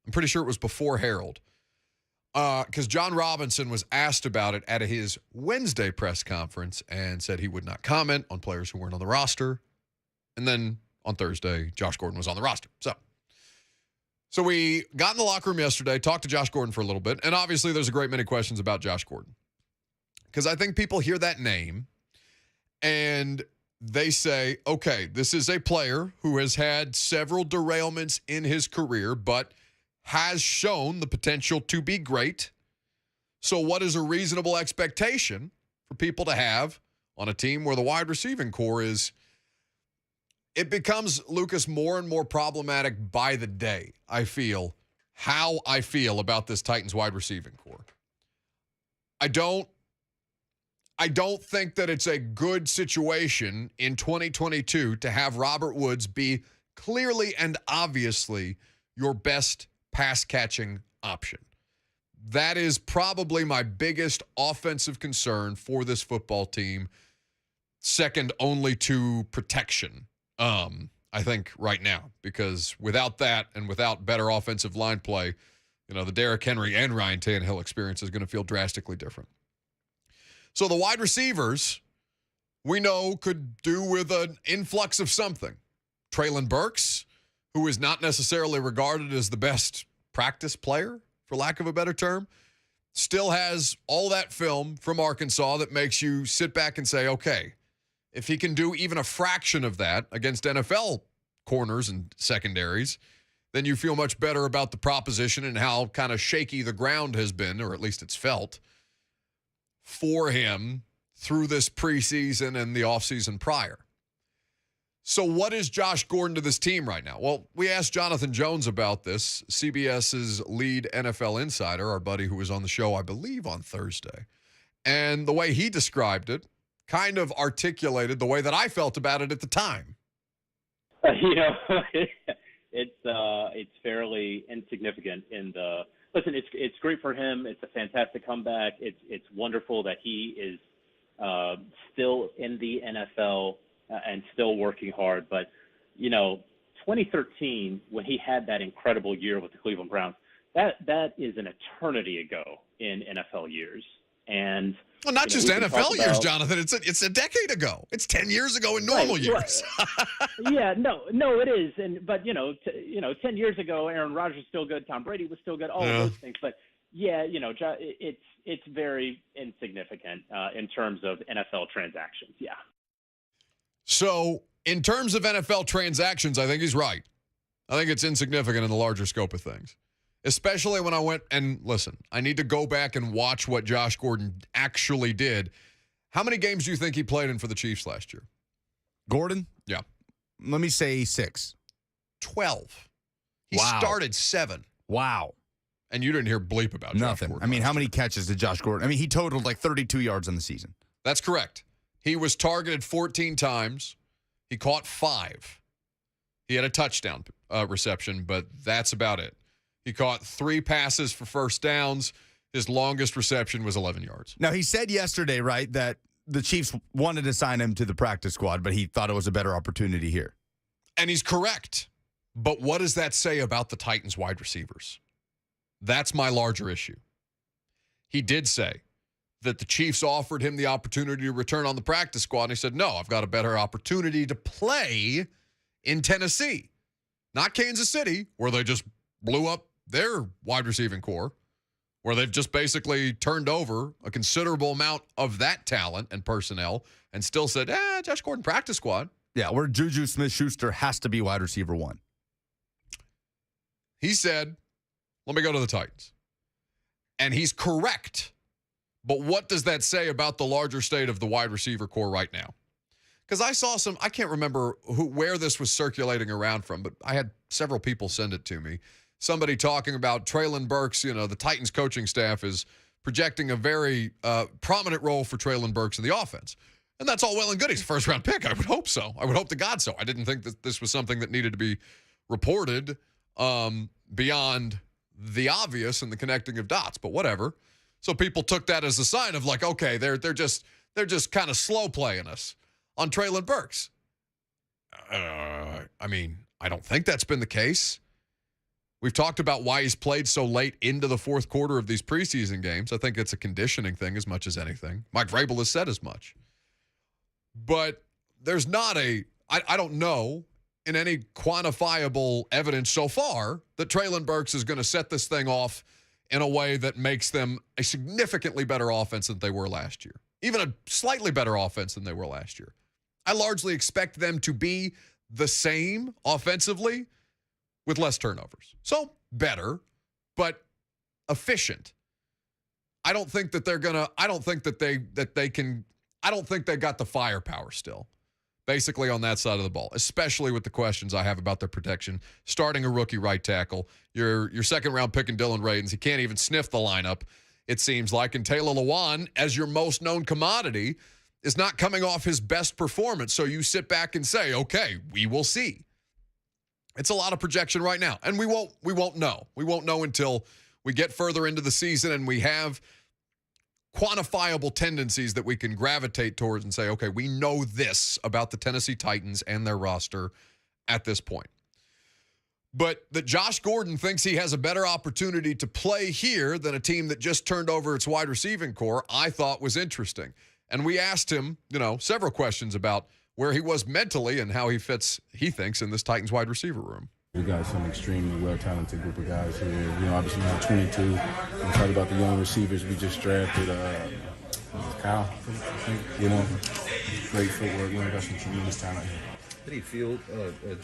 I'm pretty sure it was before Harold. Because John Robinson was asked about it at his Wednesday press conference and said he would not comment on players who weren't on the roster. And then on Thursday, Josh Gordon was on the roster. So we got in the locker room yesterday, talked to Josh Gordon for a little bit, and obviously there's a great many questions about Josh Gordon. Because I think people hear that name and they say, okay, this is a player who has had several derailments in his career, but has shown the potential to be great. So what is a reasonable expectation for people to have on a team where the wide receiving core is? It becomes, Lucas, more and more problematic by the day, I feel, how I feel about this Titans wide receiving core. I don't think that it's a good situation in 2022 to have Robert Woods be clearly and obviously your best pass-catching option. That is probably my biggest offensive concern for this football team, second only to protection, I think, right now. Because without that and without better offensive line play, the Derrick Henry and Ryan Tannehill experience is going to feel drastically different. So the wide receivers, we know, could do with an influx of something. Treylon Burks, who is not necessarily regarded as the best practice player, for lack of a better term, still has all that film from Arkansas that makes you sit back and say, okay, if he can do even a fraction of that against NFL corners and secondaries, then you feel much better about the proposition and how kind of shaky the ground has been, or at least it's felt, for him through this preseason and the offseason prior. So what is Josh Gordon to this team right now? Well, we asked Jonathan Jones about this, CBS's lead NFL insider, our buddy who was on the show, I believe, on Thursday. And the way he described it kind of articulated the way that I felt about it at the time. It's fairly insignificant in the – listen, it's great for him. It's a fantastic comeback. It's wonderful that he is still in the NFL and still working hard. But, 2013, when he had that incredible year with the Cleveland Browns, that is an eternity ago in NFL years. And well, not just we can NFL talk years, about- Jonathan. It's a decade ago. It's 10 years ago in normal Right, years. Yeah, no, it is. But 10 years ago, Aaron Rodgers was still good, Tom Brady was still good, all of those things. But yeah, it's very insignificant in terms of NFL transactions. Yeah. So, in terms of NFL transactions, I think he's right. I think it's insignificant in the larger scope of things. Especially when I went and listen, I need to go back and watch what Josh Gordon actually did. How many games do you think he played in for the Chiefs last year? Gordon? Yeah. Let me say 6. 12. He Wow. started 7. Wow. And you didn't hear bleep about Nothing. Josh Gordon. I mean, last how many year. catches did Josh Gordon? I mean, he totaled like 32 yards on the season. That's correct. He was targeted 14 times. He caught 5. He had a touchdown reception, but that's about it. He caught 3 passes for first downs. His longest reception was 11 yards. Now, he said yesterday, right, that the Chiefs wanted to sign him to the practice squad, but he thought it was a better opportunity here. And he's correct. But what does that say about the Titans wide receivers? That's my larger issue. He did say that the Chiefs offered him the opportunity to return on the practice squad, and he said, no, I've got a better opportunity to play in Tennessee. Not Kansas City, where they just blew up their wide receiving core, where they've just basically turned over a considerable amount of that talent and personnel and still said, Josh Gordon practice squad. Yeah, where Juju Smith-Schuster has to be wide receiver 1. He said, let me go to the Titans. And he's correct. But what does that say about the larger state of the wide receiver core right now? Because I saw I can't remember where this was circulating around from, but I had several people send it to me. Somebody talking about Treylon Burks, the Titans coaching staff is projecting a very prominent role for Treylon Burks in the offense. And that's all well and good. He's a first-round pick. I would hope so. I would hope to God so. I didn't think that this was something that needed to be reported beyond the obvious and the connecting of dots, but whatever. So people took that as a sign of like, okay, they're just kind of slow playing us on Treylon Burks. I mean, I don't think that's been the case. We've talked about why he's played so late into the fourth quarter of these preseason games. I think it's a conditioning thing as much as anything. Mike Vrabel has said as much. But there's not I don't know in any quantifiable evidence so far that Treylon Burks is going to set this thing off in a way that makes them a significantly better offense than they were last year. Even a slightly better offense than they were last year. I largely expect them to be the same offensively with less turnovers. So better, but efficient. I don't think that they're going to, I don't think that they can, I don't think they got the firepower still. Basically on that side of the ball, especially with the questions I have about their protection. Starting a rookie right tackle, your second-round pick in Dylan Radins, he can't even sniff the lineup, it seems like. And Taylor Lewan, as your most known commodity, is not coming off his best performance. So you sit back and say, okay, we will see. It's a lot of projection right now, and we won't know. We won't know until we get further into the season and we have quantifiable tendencies that we can gravitate towards and say, okay, we know this about the Tennessee Titans and their roster at this point. But that Josh Gordon thinks he has a better opportunity to play here than a team that just turned over its wide receiving core, I thought was interesting. And we asked him, several questions about where he was mentally and how he fits, he thinks, in this Titans wide receiver room. We got some extremely well-talented group of guys here. Obviously now 22. I'm excited about the young receivers we just drafted. Kyle, great footwork. Got some tremendous talent here. How do you feel,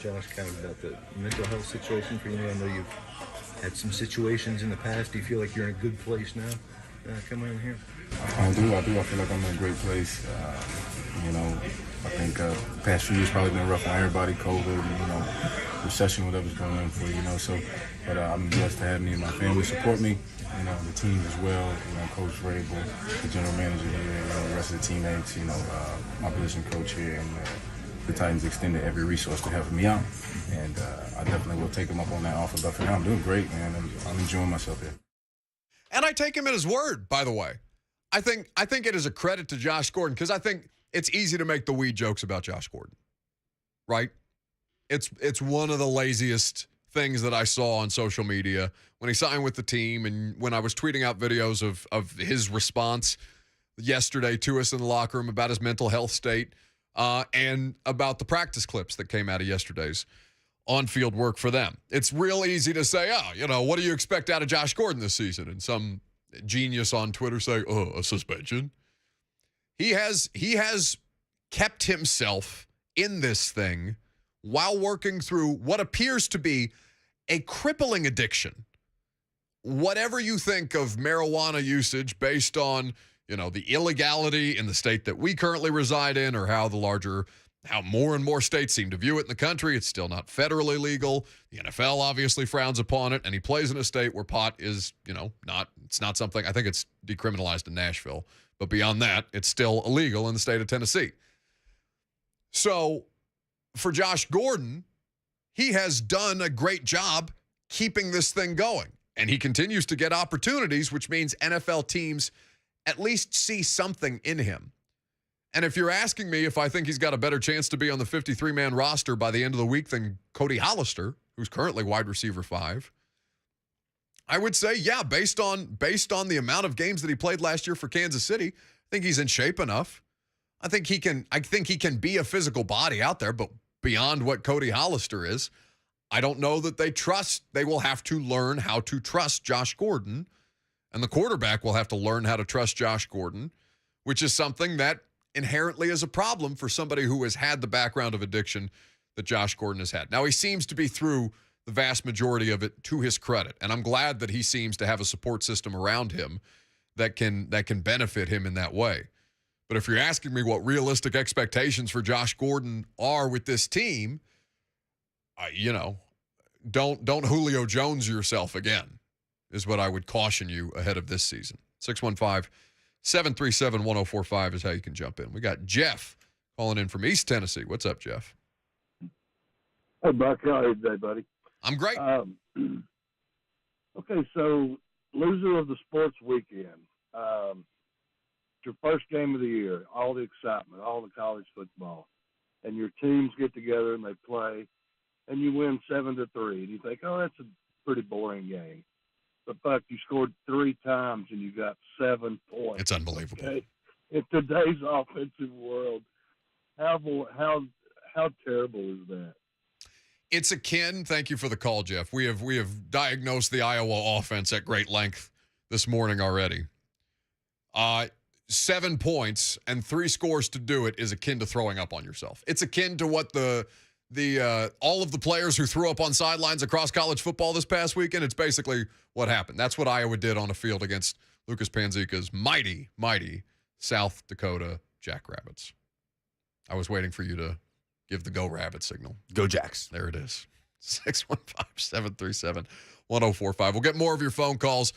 Josh, kind of about the mental health situation for you? I know you've had some situations in the past. Do you feel like you're in a good place now coming in here? I do. I feel like I'm in a great place. I think the past few years probably been rough on everybody, COVID, recession, whatever's going on for but I'm blessed to have me and my family support me, the team as well, Coach Vrabel, the general manager here, the rest of the teammates, my position coach here, and the Titans extended every resource to help me out, and I definitely will take them up on that offer, but for now I'm doing great, man. I'm enjoying myself here. And I take him at his word, by the way. I think it is a credit to Josh Gordon because I think it's easy to make the weed jokes about Josh Gordon, right? It's one of the laziest things that I saw on social media when he signed with the team and when I was tweeting out videos of his response yesterday to us in the locker room about his mental health state and about the practice clips that came out of yesterday's on-field work for them. It's real easy to say, what do you expect out of Josh Gordon this season? And some genius on Twitter say, a suspension. He has kept himself in this thing while working through what appears to be a crippling addiction. Whatever you think of marijuana usage based on, the illegality in the state that we currently reside in, or how more and more states seem to view it in the country, it's still not federally legal. The NFL obviously frowns upon it, and he plays in a state where pot is, it's not something, I think it's decriminalized in Nashville. But beyond that, it's still illegal in the state of Tennessee. So for Josh Gordon, he has done a great job keeping this thing going. And he continues to get opportunities, which means NFL teams at least see something in him. And if you're asking me if I think he's got a better chance to be on the 53-man roster by the end of the week than Cody Hollister, who's currently wide receiver 5, I would say, yeah, based on the amount of games that he played last year for Kansas City, I think he's in shape enough. I think he can be a physical body out there, but beyond what Cody Hollister is, I don't know that they will have to learn how to trust Josh Gordon, and the quarterback will have to learn how to trust Josh Gordon, which is something that inherently is a problem for somebody who has had the background of addiction that Josh Gordon has had. Now, he seems to be through the vast majority of it, to his credit, and I'm glad that he seems to have a support system around him that can benefit him in that way. But if you're asking me what realistic expectations for Josh Gordon are with this team, don't Julio Jones yourself again, is what I would caution you ahead of this season. 615-737-1045 is how you can jump in. We got Jeff calling in from East Tennessee. What's up, Jeff? Hey, Buck. How are you today, buddy? I'm great. Okay, so loser of the sports weekend. It's your first game of the year, all the excitement, all the college football, and your teams get together and they play, and you win 7-3, and you think, oh, that's a pretty boring game. But, Buck, you scored 3 times and you got 7 points. It's unbelievable. Okay? In today's offensive world, how terrible is that? It's akin. Thank you for the call, Jeff. We have diagnosed the Iowa offense at great length this morning already. 7 points and 3 scores to do it is akin to throwing up on yourself. It's akin to what the all of the players who threw up on sidelines across college football this past weekend. It's basically what happened. That's what Iowa did on a field against Lucas Panzica's mighty, mighty South Dakota Jackrabbits. I was waiting for you to give the Go Rabbit signal. Go Jacks. There it is. 615-737-1045. We'll get more of your phone calls.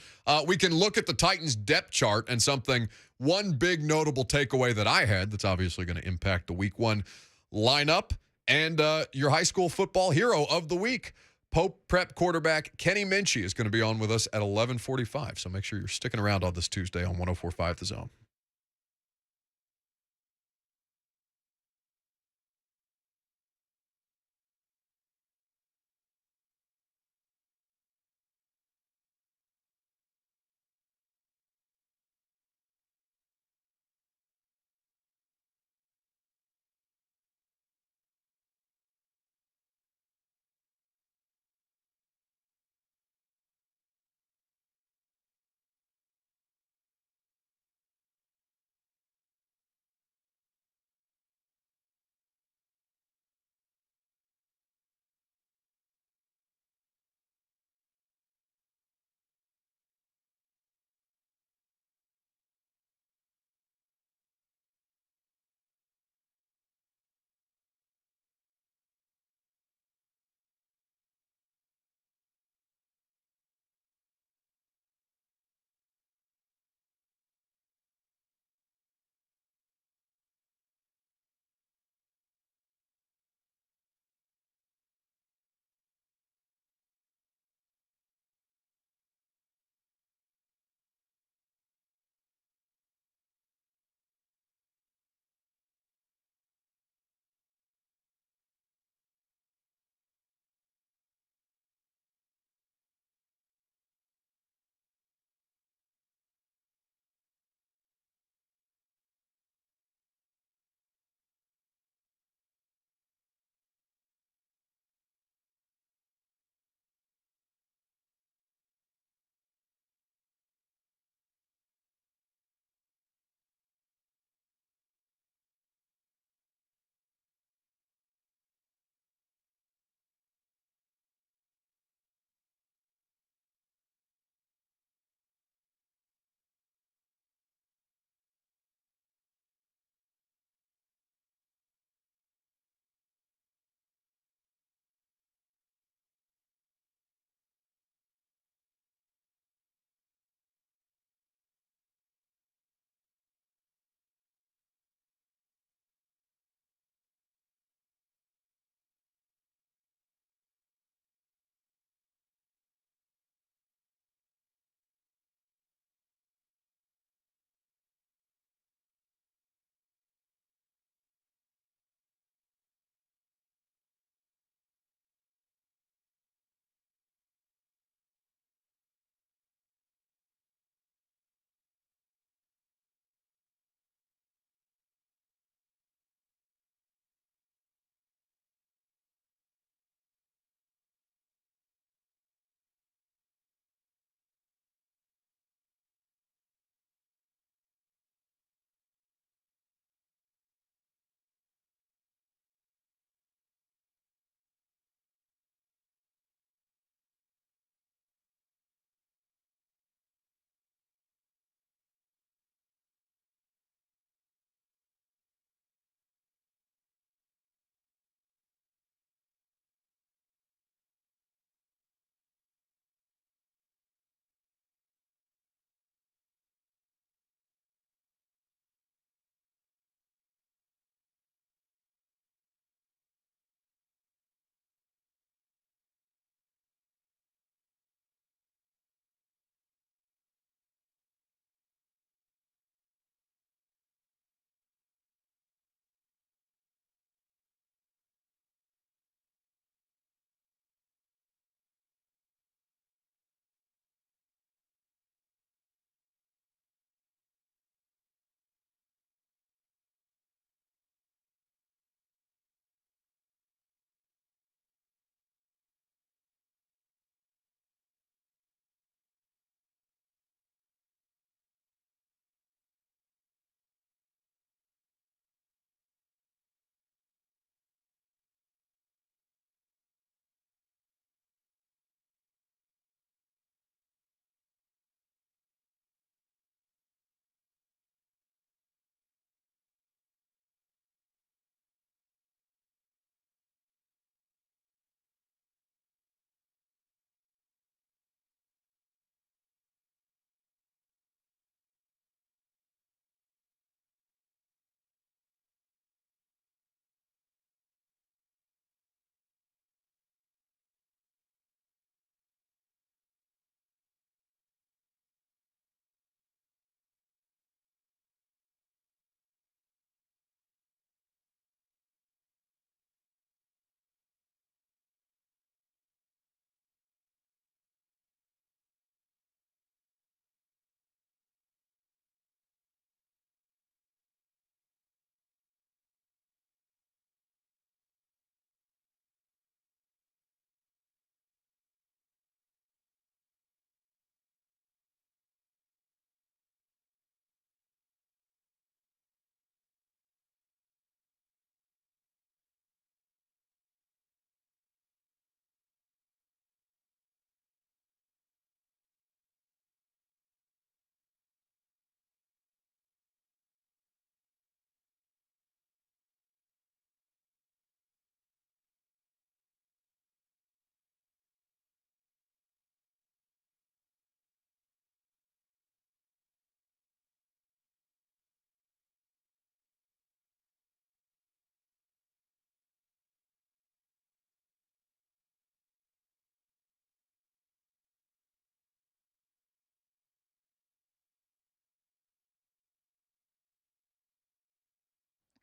We can look at the Titans depth chart and one big notable takeaway that I had that's obviously going to impact the week 1 lineup and your high school football hero of the week. Pope Prep quarterback Kenny Minchy is going to be on with us at 11:45. So make sure you're sticking around on this Tuesday on 104.5 The Zone.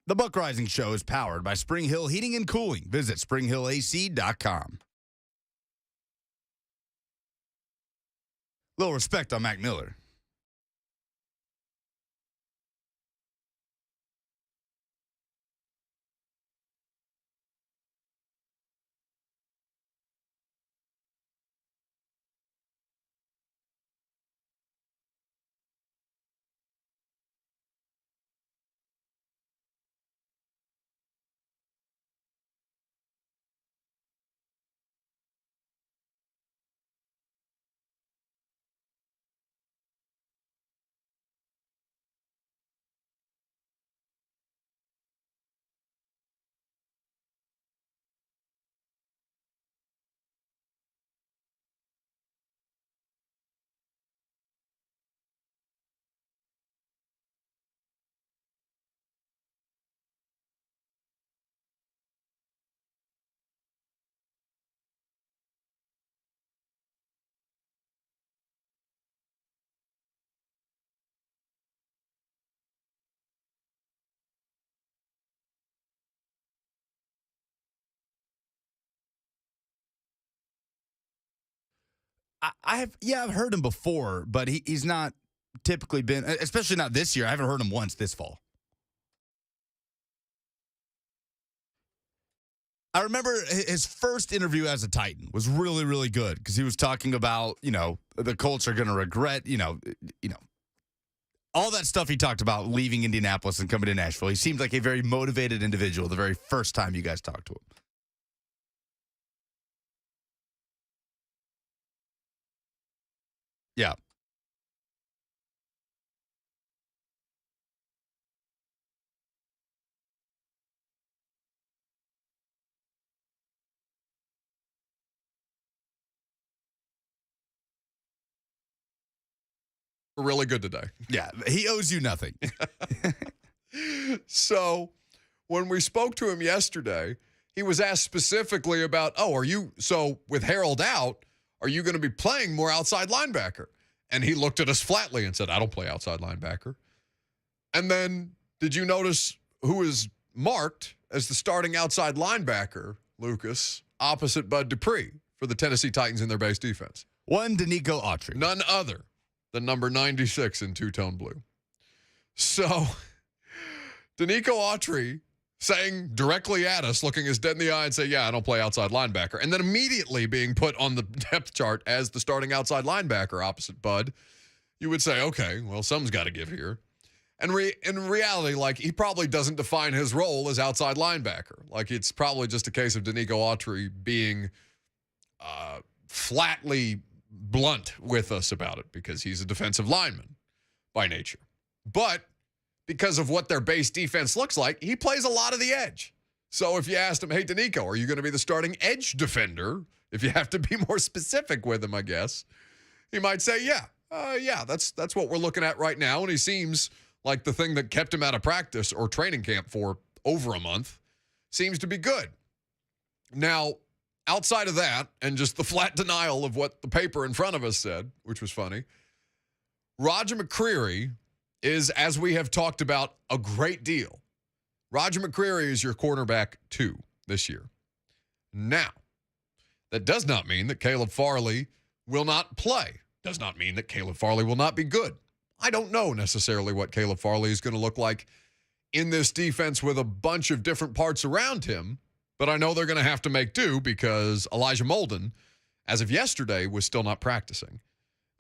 The Buck Rising Show is powered by Spring Hill Heating and Cooling. Visit springhillac.com. Little respect on Mac Miller. I've heard him before, but he's not typically been, especially not this year. I haven't heard him once this fall. I remember his first interview as a Titan was really, really good because he was talking about, the Colts are going to regret, all that stuff he talked about leaving Indianapolis and coming to Nashville. He seemed like a very motivated individual the very first time you guys talked to him. Yeah. We're really good today. Yeah, he owes you nothing. So when we spoke to him yesterday, he was asked specifically about, with Harold out, are you going to be playing more outside linebacker? And he looked at us flatly and said, I don't play outside linebacker. And then did you notice who is marked as the starting outside linebacker, Lucas, opposite Bud Dupree for the Tennessee Titans in their base defense? One, Danico Autry. None other than number 96 in two-tone blue. So Danico Autry saying directly at us, looking us dead in the eye and say, yeah, I don't play outside linebacker. And then immediately being put on the depth chart as the starting outside linebacker opposite Bud, you would say, okay, well, something's got to give here. And in reality, he probably doesn't define his role as outside linebacker. It's probably just a case of Danico Autry being flatly blunt with us about it because he's a defensive lineman by nature. But because of what their base defense looks like, he plays a lot of the edge. So if you asked him, hey, Danico, are you going to be the starting edge defender? If you have to be more specific with him, I guess, he might say, that's what we're looking at right now. And he seems like the thing that kept him out of practice or training camp for over a month seems to be good. Now, outside of that, and just the flat denial of what the paper in front of us said, which was funny, Roger McCreary is, as we have talked about a great deal, Roger McCreary is your cornerback 2 this year. Now, that does not mean that Caleb Farley will not play. Does not mean that Caleb Farley will not be good. I don't know necessarily what Caleb Farley is going to look like in this defense with a bunch of different parts around him, but I know they're going to have to make do because Elijah Molden, as of yesterday, was still not practicing.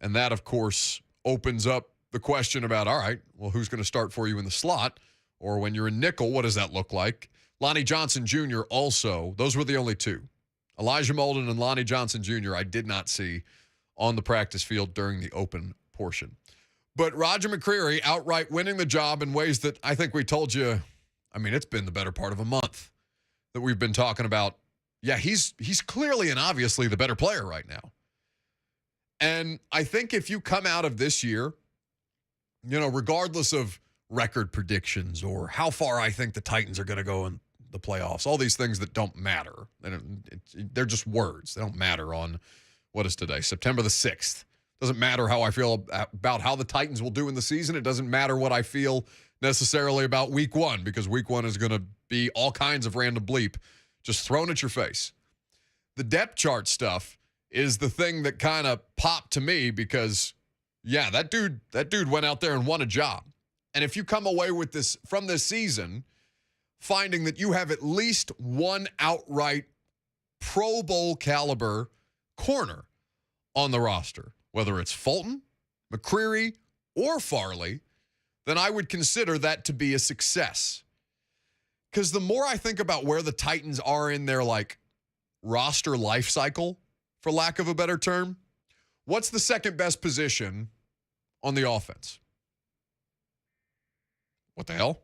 And that, of course, opens up the question about, all right, well, who's going to start for you in the slot? Or when you're in nickel, what does that look like? Lonnie Johnson Jr. also, those were the only two. Elijah Molden and Lonnie Johnson Jr. I did not see on the practice field during the open portion. But Roger McCreary outright winning the job in ways that I think we told you, it's been the better part of a month that we've been talking about. Yeah, he's clearly and obviously the better player right now. And I think if you come out of this year, regardless of record predictions or how far I think the Titans are going to go in the playoffs, all these things that don't matter, they're just words. They don't matter on, what is today, September the 6th. Doesn't matter how I feel about how the Titans will do in the season. It doesn't matter what I feel necessarily about week one, because week one is going to be all kinds of random bleep just thrown at your face. The depth chart stuff is the thing that kind of popped to me because, yeah, that dude went out there and won a job. And if you come away with this from this season, finding that you have at least one outright Pro Bowl caliber corner on the roster, whether it's Fulton, McCreary, or Farley, then I would consider that to be a success. Because the more I think about where the Titans are in their roster life cycle, for lack of a better term, what's the second best position on the offense? What the hell?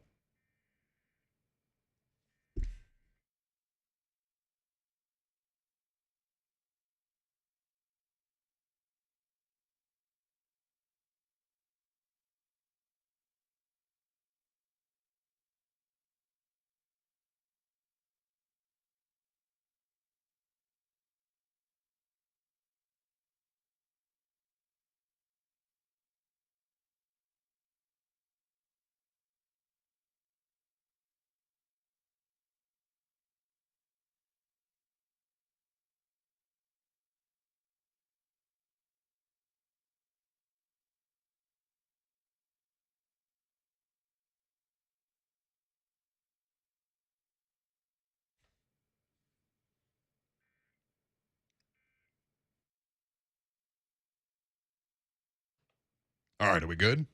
All right, are we good?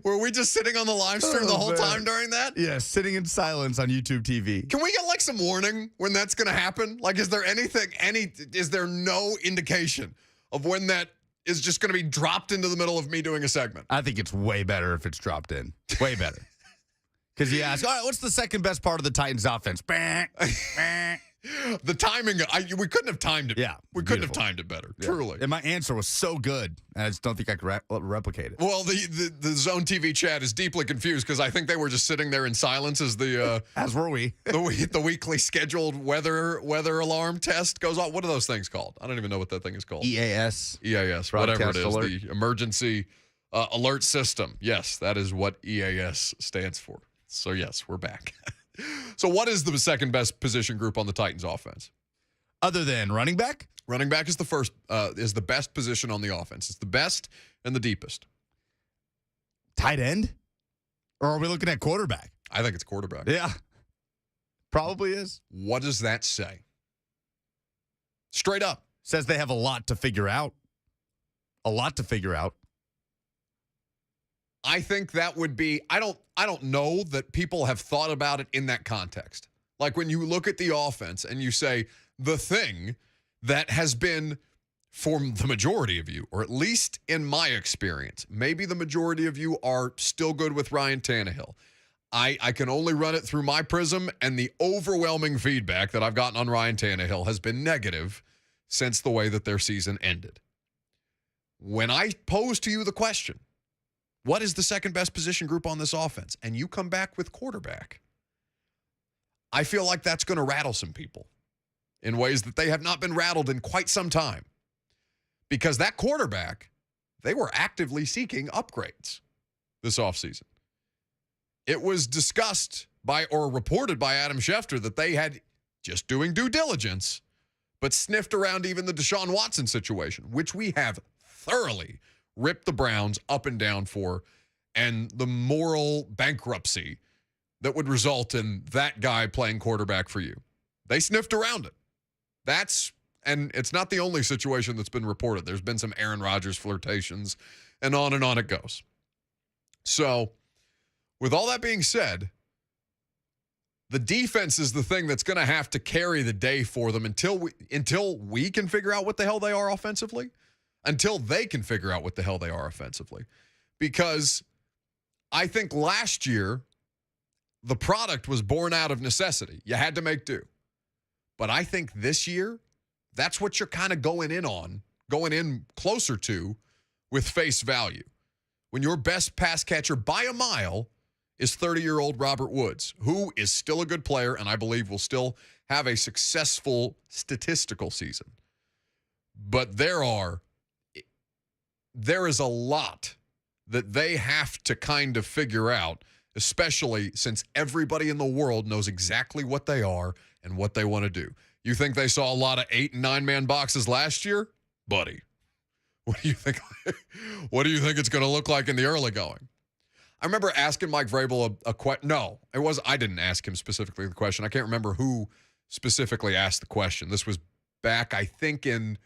Were we just sitting on the live stream the whole time during that? Yeah, sitting in silence on YouTube TV. Can we get some warning when that's going to happen? Is there is there no indication of when that is just going to be dropped into the middle of me doing a segment? I think it's way better if it's dropped in. Way better. Because you ask, all right, what's the second best part of the Titans offense? The timing, we couldn't have timed it. Yeah, we couldn't have timed it better, truly. And my answer was so good, I just don't think I could replicate it. Well, the Zone TV chat is deeply confused because I think they were just sitting there in silence as as were we. the weekly scheduled weather alarm test goes on. What are those things called? I don't even know what that thing is called. EAS. EAS, whatever it is. Alert. The emergency alert system. Yes, that is what EAS stands for. So yes, we're back. So what is the second best position group on the Titans offense? Other than running back? Running back is the best position on the offense. It's the best and the deepest. Tight end? Or are we looking at quarterback? I think it's quarterback. Yeah. Probably is. What does that say? Straight up. Says they have a lot to figure out. A lot to figure out. I think that would be, I don't know that people have thought about it in that context. Like when you look at the offense and you say the thing that has been, for the majority of you, or at least in my experience, maybe the majority of you are still good with Ryan Tannehill. I can only run it through my prism, and the overwhelming feedback that I've gotten on Ryan Tannehill has been negative since the way that their season ended. When I pose to you the question, what is the second best position group on this offense? And you come back with quarterback, I feel like that's going to rattle some people in ways that they have not been rattled in quite some time. Because that quarterback, they were actively seeking upgrades this offseason. It was discussed or reported by Adam Schefter that they had, just doing due diligence, but sniffed around even the Deshaun Watson situation, which we have thoroughly ripped the Browns up and down for, and the moral bankruptcy that would result in that guy playing quarterback for you. They sniffed around it. And it's not the only situation that's been reported. There's been some Aaron Rodgers flirtations, and on it goes. So, with all that being said, the defense is the thing that's going to have to carry the day for them until we can figure out what the hell they are offensively. Until they can figure out what the hell they are offensively. Because I think last year, the product was born out of necessity. You had to make do. But I think this year, that's what you're kind of going in closer to with face value. When your best pass catcher by a mile is 30-year-old Robert Woods, who is still a good player and I believe will still have a successful statistical season. But there are there is a lot that they have to kind of figure out, especially since everybody in the world knows exactly what they are and what they want to do. You think they saw a lot of 8- and 9-man boxes last year? Buddy, what do you think? What do you think it's going to look like in the early going? I remember asking Mike Vrabel a question. No, I didn't ask him specifically the question. I can't remember who specifically asked the question. This was back, I think, in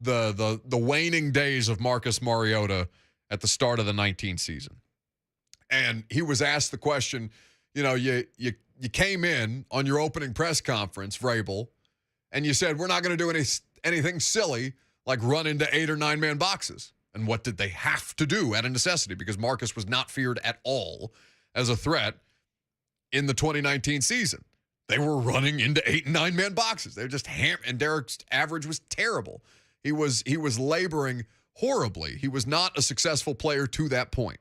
the waning days of Marcus Mariota at the start of the 19 season. And he was asked the question, you came in on your opening press conference, Vrabel, and you said, we're not going to do anything silly like run into 8- or 9-man boxes. And what did they have to do at a necessity? Because Marcus was not feared at all as a threat in the 2019 season. They were running into 8- and 9-man boxes. They were just and Derek's average was terrible. He was laboring horribly. He was not a successful player to that point.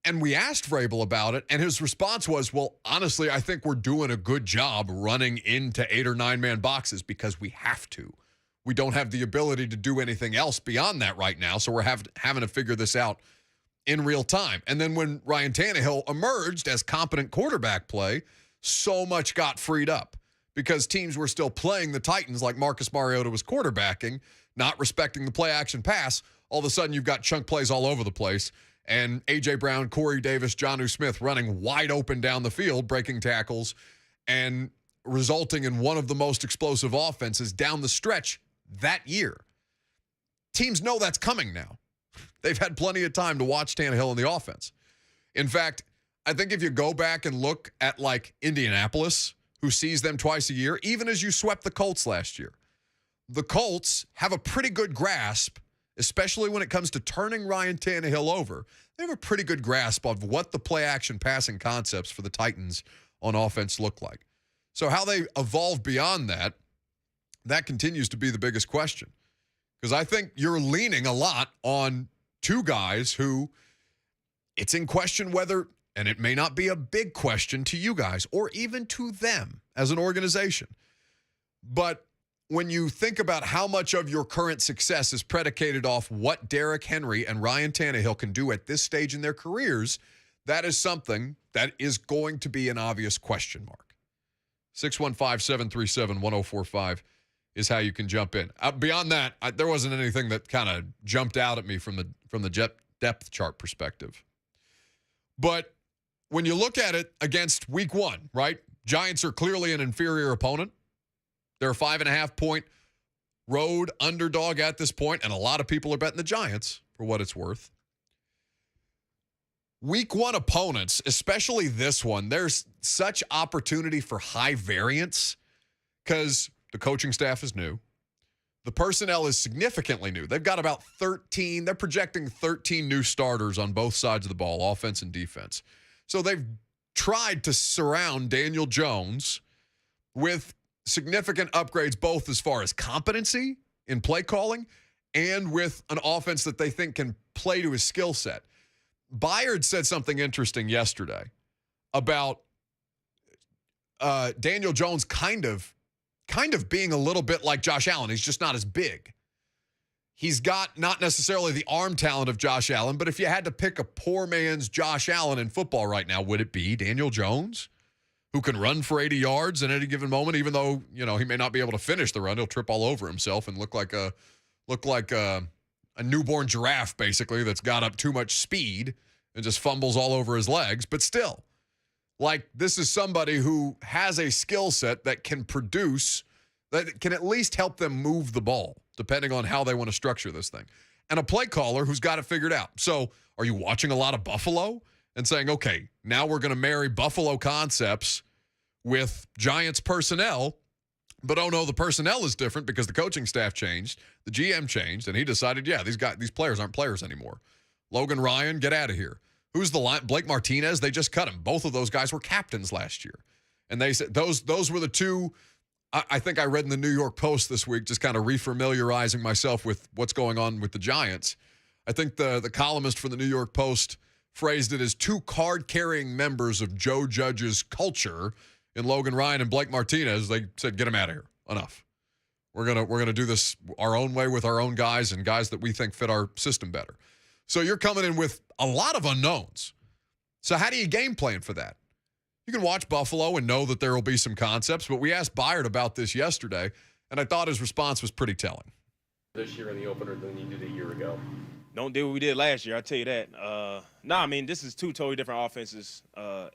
And we asked Vrabel about it, and his response was, well, honestly, I think we're doing a good job running into 8- or 9-man boxes because we have to. We don't have the ability to do anything else beyond that right now, so we're having to figure this out in real time. And then when Ryan Tannehill emerged as competent quarterback play, so much got freed up because teams were still playing the Titans like Marcus Mariota was quarterbacking, not respecting the play-action pass. All of a sudden, you've got chunk plays all over the place, and A.J. Brown, Corey Davis, Jonnu Smith running wide open down the field, breaking tackles, and resulting in one of the most explosive offenses down the stretch that year. Teams know that's coming now. They've had plenty of time to watch Tannehill in the offense. In fact, I think if you go back and look at like Indianapolis, who sees them twice a year, even as you swept the Colts last year, the Colts have a pretty good grasp, especially when it comes to turning Ryan Tannehill over. They have a pretty good grasp of what the play-action passing concepts for the Titans on offense look like. So how they evolve beyond that, that continues to be the biggest question. Because I think you're leaning a lot on two guys who it's in question whether, and it may not be a big question to you guys or even to them as an organization, but when you think about how much of your current success is predicated off what Derrick Henry and Ryan Tannehill can do at this stage in their careers, that is something that is going to be an obvious question mark. 615-737-1045 is how you can jump in. Beyond that, there wasn't anything that kind of jumped out at me from the depth chart perspective. But when you look at it against week one, right? Giants are clearly an inferior opponent. They're a 5.5-point road underdog at this point, and a lot of people are betting the Giants for what it's worth. Week one opponents, especially this one, there's such opportunity for high variance because the coaching staff is new. The personnel is significantly new. They've got about 13. They're projecting 13 new starters on both sides of the ball, offense and defense. So they've tried to surround Daniel Jones with significant upgrades, both as far as competency in play calling and with an offense that they think can play to his skill set. Byard said something interesting yesterday about Daniel Jones kind of being a little bit like Josh Allen. He's just not as big. He's got not necessarily the arm talent of Josh Allen, but if you had to pick a poor man's Josh Allen in football right now, would it be Daniel Jones, who can run for 80 yards at any given moment, even though, he may not be able to finish the run. He'll trip all over himself and look like a newborn giraffe, basically, that's got up too much speed and just fumbles all over his legs. But still, this is somebody who has a skill set that can produce, that can at least help them move the ball, depending on how they want to structure this thing. And a play caller who's got it figured out. So are you watching a lot of Buffalo and saying, okay, now we're going to marry Buffalo concepts with Giants personnel, but oh no, the personnel is different because the coaching staff changed, the GM changed, and he decided, these players aren't players anymore. Logan Ryan, get out of here. Who's the line? Blake Martinez, they just cut him. Both of those guys were captains last year. And they said those were the two. I think I read in the New York Post this week, just kind of refamiliarizing myself with what's going on with the Giants. I think the columnist for the New York Post phrased it as two card-carrying members of Joe Judge's culture in Logan Ryan and Blake Martinez. They said, get him out of here. Enough. We're gonna do this our own way with our own guys and guys that we think fit our system better. So you're coming in with a lot of unknowns. So how do you game plan for that? You can watch Buffalo and know that there will be some concepts, but we asked Byard about this yesterday, and I thought his response was pretty telling. This year in the opener than you did a year ago. Don't do what we did last year, I'll tell you that. I mean, this is two totally different offenses.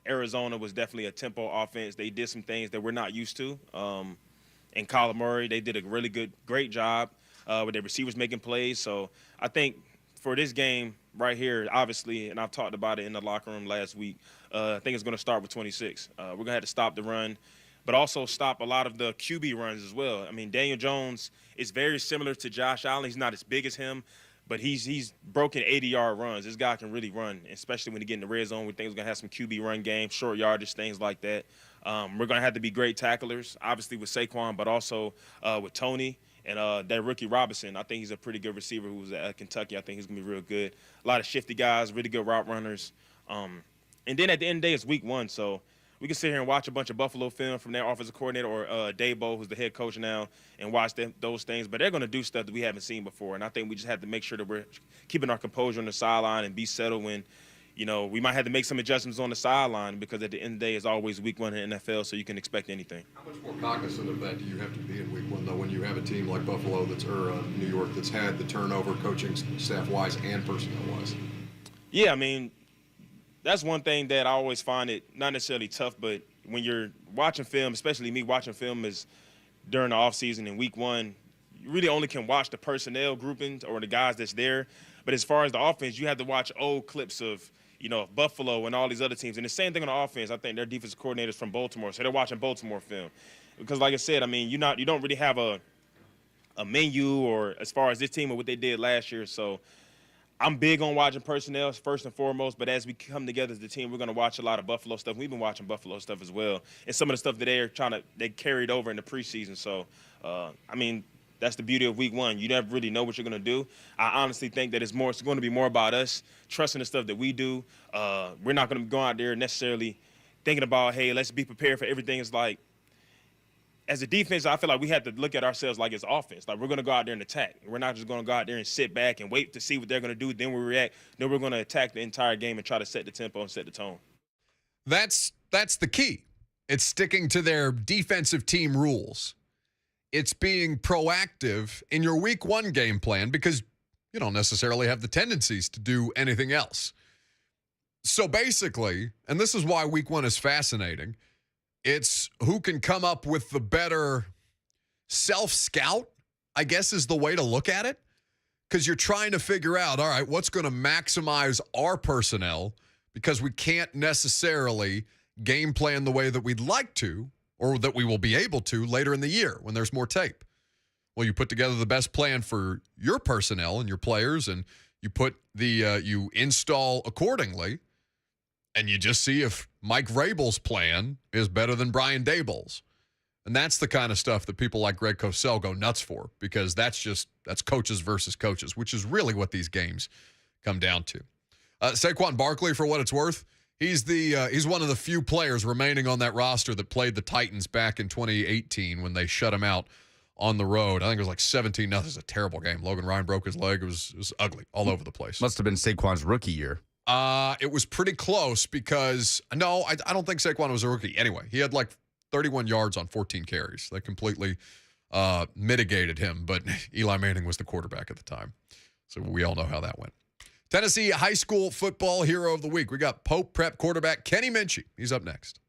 Arizona was definitely a tempo offense. They did some things that we're not used to. And Kyler Murray, they did a really great job with their receivers making plays. So I think for this game right here, obviously, and I've talked about it in the locker room last week, I think it's going to start with 26. We're going to have to stop the run, but also stop a lot of the QB runs as well. I mean, Daniel Jones is very similar to Josh Allen. He's not as big as him, but he's broken 80-yard runs. This guy can really run, especially when you get in the red zone. We think we're going to have some QB run game, short yardage, things like that. We're going to have to be great tacklers, obviously with Saquon, but also with Tony and that rookie Robinson. I think he's a pretty good receiver who was at Kentucky. I think he's going to be real good. A lot of shifty guys, really good route runners. And then at the end of the day, it's week one, so we can sit here and watch a bunch of Buffalo film from their offensive coordinator or Dabo, who's the head coach now, and watch those things. But they're going to do stuff that we haven't seen before, and I think we just have to make sure that we're keeping our composure on the sideline and be settled when, we might have to make some adjustments on the sideline because at the end of the day, it's always week one in the NFL, so you can expect anything. How much more cognizant of that do you have to be in week one, though, when you have a team like Buffalo or New York that's had the turnover coaching staff-wise and personnel-wise? Yeah, I mean, that's one thing that I always find it not necessarily tough, but when you're watching film, especially me watching film is during the offseason in week one, you really only can watch the personnel groupings or the guys that's there. But as far as the offense, you have to watch old clips of, Buffalo and all these other teams. And the same thing on the offense. I think their defensive coordinators from Baltimore, so they're watching Baltimore film. Because like I said, I mean, you don't really have a menu or as far as this team or what they did last year. So I'm big on watching personnel first and foremost, but as we come together as the team, we're going to watch a lot of Buffalo stuff. We've been watching Buffalo stuff as well, and some of the stuff that they carried over in the preseason. So, I mean, that's the beauty of week one. You never really know what you're going to do. I honestly think that it's going to be more about us trusting the stuff that we do. We're not going to go out there necessarily thinking about, hey, let's be prepared for everything. It's like, as a defense, I feel like we have to look at ourselves like it's offense. Like, we're going to go out there and attack. We're not just going to go out there and sit back and wait to see what they're going to do. Then we react. Then we're going to attack the entire game and try to set the tempo and set the tone. That's the key. It's sticking to their defensive team rules. It's being proactive in your week one game plan because you don't necessarily have the tendencies to do anything else. So basically, and this is why week one is fascinating, it's who can come up with the better self-scout, I guess is the way to look at it. Because you're trying to figure out, all right, what's going to maximize our personnel because we can't necessarily game plan the way that we'd like to or that we will be able to later in the year when there's more tape. Well, you put together the best plan for your personnel and your players, and you put you install accordingly, and you just see if Mike Vrabel's plan is better than Brian Daboll's. And that's the kind of stuff that people like Greg Cosell go nuts for because that's coaches versus coaches, which is really what these games come down to. Saquon Barkley, for what it's worth, he's one of the few players remaining on that roster that played the Titans back in 2018 when they shut him out on the road. I think it was like 17-0. It was a terrible game. Logan Ryan broke his leg. It was ugly all over the place. Must have been Saquon's rookie year. It was pretty close because, no, I don't think Saquon was a rookie. Anyway, he had like 31 yards on 14 carries. That completely mitigated him, but Eli Manning was the quarterback at the time. So we all know how that went. Tennessee high school football hero of the week. We got Pope Prep quarterback Kenny Minchy. He's up next.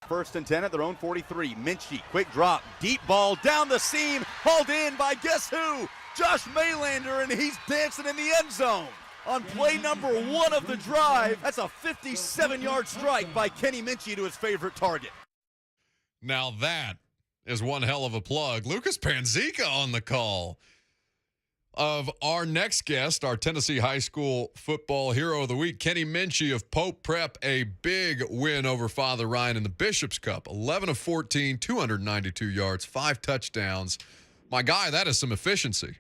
First and 10 at their own 43. Minchy, quick drop, deep ball down the seam, hauled in by guess who? Josh Maylander, and he's dancing in the end zone. On play number 1 of the drive, that's a 57-yard strike by Kenny Minchey to his favorite target. Now that is one hell of a plug. Lucas Panzica on the call of our next guest, our Tennessee High School Football Hero of the Week, Kenny Minchy of Pope Prep, a big win over Father Ryan in the Bishop's Cup. 11 of 14, 292 yards, 5 touchdowns. My guy, that is some efficiency.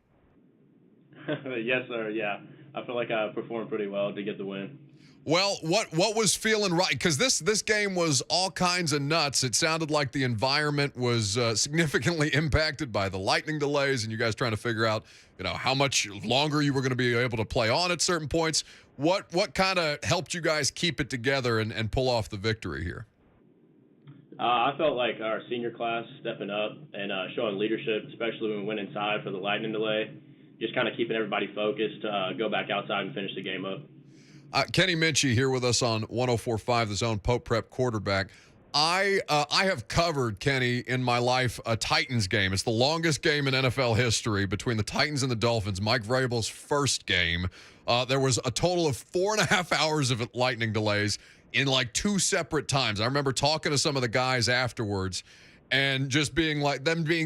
Yes, sir. Yeah, I feel like I performed pretty well to get the win. Well, what was feeling right? Because this game was all kinds of nuts. It sounded like the environment was significantly impacted by the lightning delays, and you guys trying to figure out, how much longer you were going to be able to play on at certain points. What kind of helped you guys keep it together and pull off the victory here? I felt like our senior class stepping up and showing leadership, especially when we went inside for the lightning delay, just kind of keeping everybody focused to go back outside and finish the game up. Kenny Minchy here with us on 104.5 The Zone, Pope Prep quarterback. I have covered, Kenny, in my life, a Titans game. It's the longest game in NFL history between the Titans and the Dolphins, Mike Vrabel's first game. There was a total of 4.5 hours of lightning delays in like 2 separate times. I remember talking to some of the guys afterwards and just being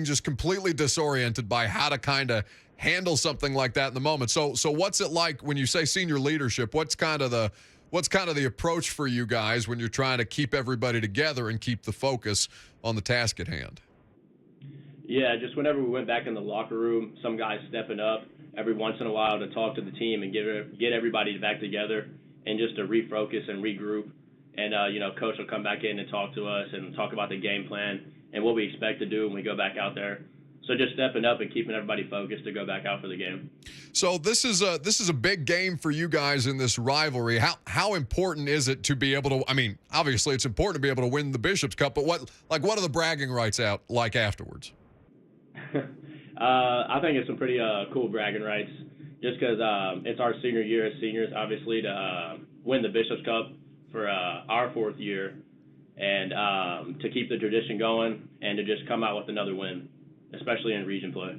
just completely disoriented by how to kind of handle something like that in the moment. So what's it like when you say senior leadership? What's kind of the approach for you guys when you're trying to keep everybody together and keep the focus on the task at hand? Yeah, just whenever we went back in the locker room, some guys stepping up every once in a while to talk to the team and get everybody back together and just to refocus and regroup. And coach will come back in and talk to us and talk about the game plan and what we expect to do when we go back out there. So just stepping up and keeping everybody focused to go back out for the game. So this is a big game for you guys in this rivalry. How important is it to be able to? I mean, obviously it's important to be able to win the Bishop's Cup, but what are the bragging rights like afterwards? I think it's some pretty cool bragging rights, just because it's our senior year as seniors, obviously, to win the Bishop's Cup for our 4th year, and to keep the tradition going and to just come out with another win, especially in region play.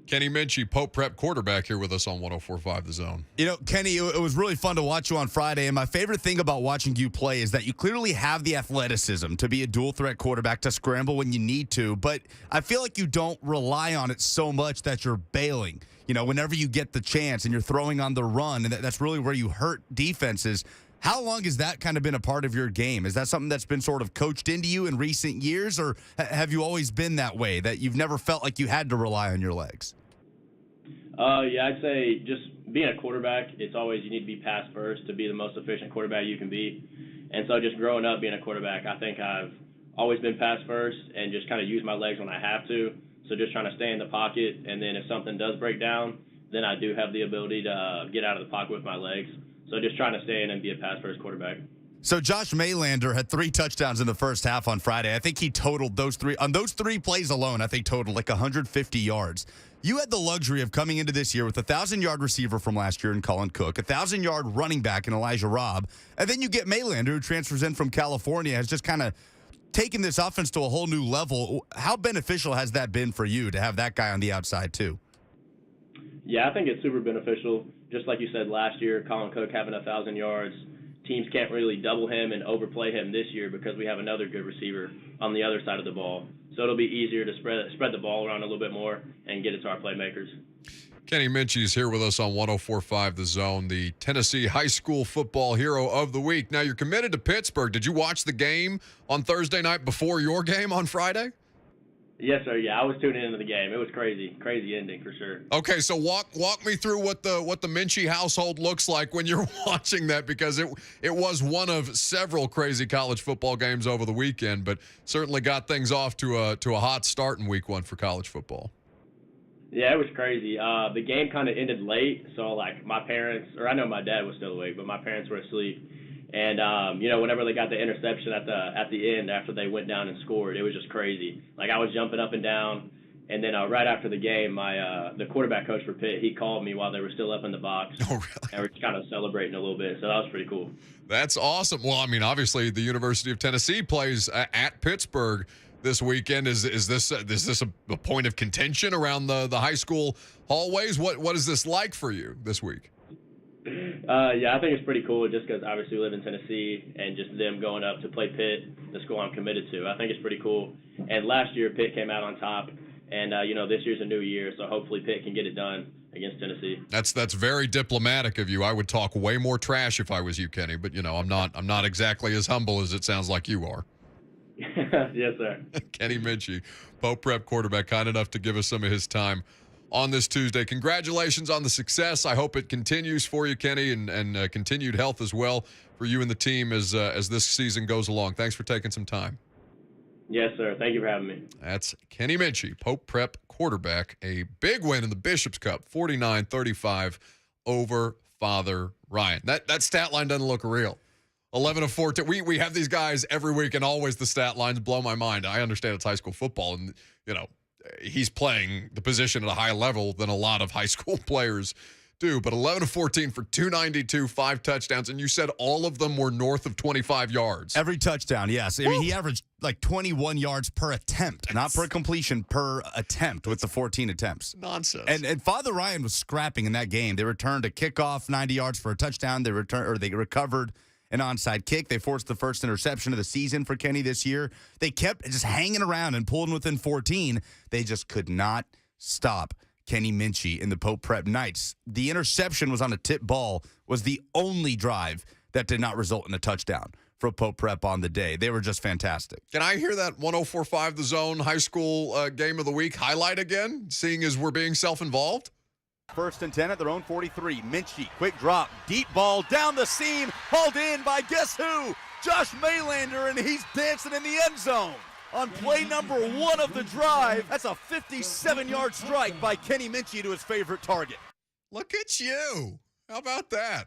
Kenny Minchy, Pope Prep quarterback, here with us on 104.5 The Zone. Kenny, it was really fun to watch you on Friday, and my favorite thing about watching you play is that you clearly have the athleticism to be a dual-threat quarterback, to scramble when you need to, but I feel like you don't rely on it so much that you're bailing. Whenever you get the chance and you're throwing on the run, and that's really where you hurt defenses. How long has that kind of been a part of your game? Is that something that's been sort of coached into you in recent years, or have you always been that way, that you've never felt like you had to rely on your legs? Yeah, I'd say just being a quarterback, it's always you need to be pass first to be the most efficient quarterback you can be. And so just growing up being a quarterback, I think I've always been pass first and just kind of use my legs when I have to. So just trying to stay in the pocket, and then if something does break down, then I do have the ability to get out of the pocket with my legs. So just trying to stay in and be a pass-first quarterback. So Josh Maylander had 3 touchdowns in the first half on Friday. I think he totaled those 3. On those 3 plays alone, I think totaled like 150 yards. You had the luxury of coming into this year with a 1,000-yard receiver from last year in Colin Cook, a 1,000-yard running back in Elijah Robb, and then you get Maylander, who transfers in from California, has just kind of taken this offense to a whole new level. How beneficial has that been for you to have that guy on the outside too? Yeah, I think it's super beneficial. Just like you said last year, Colin Cook having 1,000 yards, teams can't really double him and overplay him this year because we have another good receiver on the other side of the ball. So it'll be easier to spread the ball around a little bit more and get it to our playmakers. Kenny Minchy is here with us on 104.5 The Zone, the Tennessee High School Football Hero of the Week. Now, you're committed to Pittsburgh. Did you watch the game on Thursday night before your game on Friday? Yes, sir. Yeah, I was tuning into the game. It was crazy ending for sure. Okay, so walk me through what the Minchy household looks like when you're watching that, because it was one of several crazy college football games over the weekend, but certainly got things off to a hot start in week 1 for college football. Yeah, it was crazy. The game kind of ended late, so like my parents, or I know my dad was still awake, but my parents were asleep. And whenever they got the interception at the end after they went down and scored, it was just crazy. Like I was jumping up and down, And then right after the game, the quarterback coach for Pitt, he called me while they were still up in the box. Oh, really? And we're just kind of celebrating a little bit, so that was pretty cool. That's awesome. Well, I mean, obviously, the University of Tennessee plays at Pittsburgh this weekend. Is this a point of contention around the high school hallways? What is this like for you this week? Yeah, I think it's pretty cool just because obviously we live in Tennessee and just them going up to play Pitt, the school I'm committed to. I think it's pretty cool. And last year, Pitt came out on top. And, this year's a new year, so hopefully Pitt can get it done against Tennessee. That's very diplomatic of you. I would talk way more trash if I was you, Kenny, but, I'm not exactly as humble as it sounds like you are. Yes, sir. Kenny Minchy, Pope Prep quarterback, kind enough to give us some of his time on this Tuesday. Congratulations on the success. I hope it continues for you, Kenny, and continued health as well for you and the team as this season goes along. Thanks for taking some time. Yes, sir. Thank you for having me. That's Kenny Minchy, Pope Prep quarterback. A big win in the Bishop's Cup, 49-35 over Father Ryan. That stat line doesn't look real. 11 of 14. We have these guys every week, and always the stat lines blow my mind. I understand it's high school football, and, he's playing the position at a higher level than a lot of high school players do. But 11 of 14 for 292, 5 touchdowns, and you said all of them were north of 25 yards. Every touchdown, yes. I mean, he averaged like 21 yards per attempt, not per completion, per attempt with the 14 attempts. Nonsense. And Father Ryan was scrapping in that game. They returned a kickoff, 90 yards for a touchdown. They recovered an onside kick. They forced the first interception of the season for Kenny this year. They kept just hanging around and pulling within 14. They just could not stop Kenny Minchy in the Pope Prep Knights. The interception was on a tip ball, was the only drive that did not result in a touchdown for Pope Prep on the day. They were just fantastic. Can I hear that 104.5 The Zone high school game of the week highlight again, seeing as we're being self-involved? 1st and 10 at their own 43. Minchy, quick drop, deep ball down the seam, hauled in by guess who? Josh Maylander, and he's dancing in the end zone. On play number 1 of the drive, that's a 57-yard strike by Kenny Minchy to his favorite target. Look at you. How about that?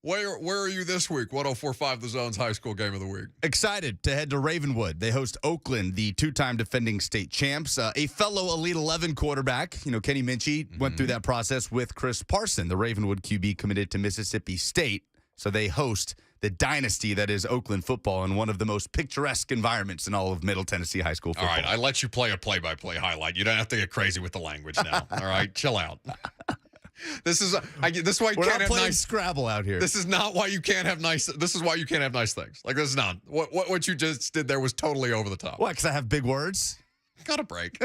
Where are you this week? 104.5 The Zone's high school game of the week. Excited to head to Ravenwood. They host Oakland, the 2-time defending state champs. A fellow Elite 11 quarterback, Kenny Minchy, went through that process with Chris Parson, the Ravenwood QB committed to Mississippi State. So they host the dynasty that is Oakland football in one of the most picturesque environments in all of Middle Tennessee high school football. All right, I let you play a play-by-play highlight. You don't have to get crazy with the language now. All right, chill out. This is why you We're can't not have playing nice Scrabble out here. This is not why you can't have nice. This is why you can't have nice things. Like, this is not what you just did there was totally over the top. What? Because I have big words. Got a break.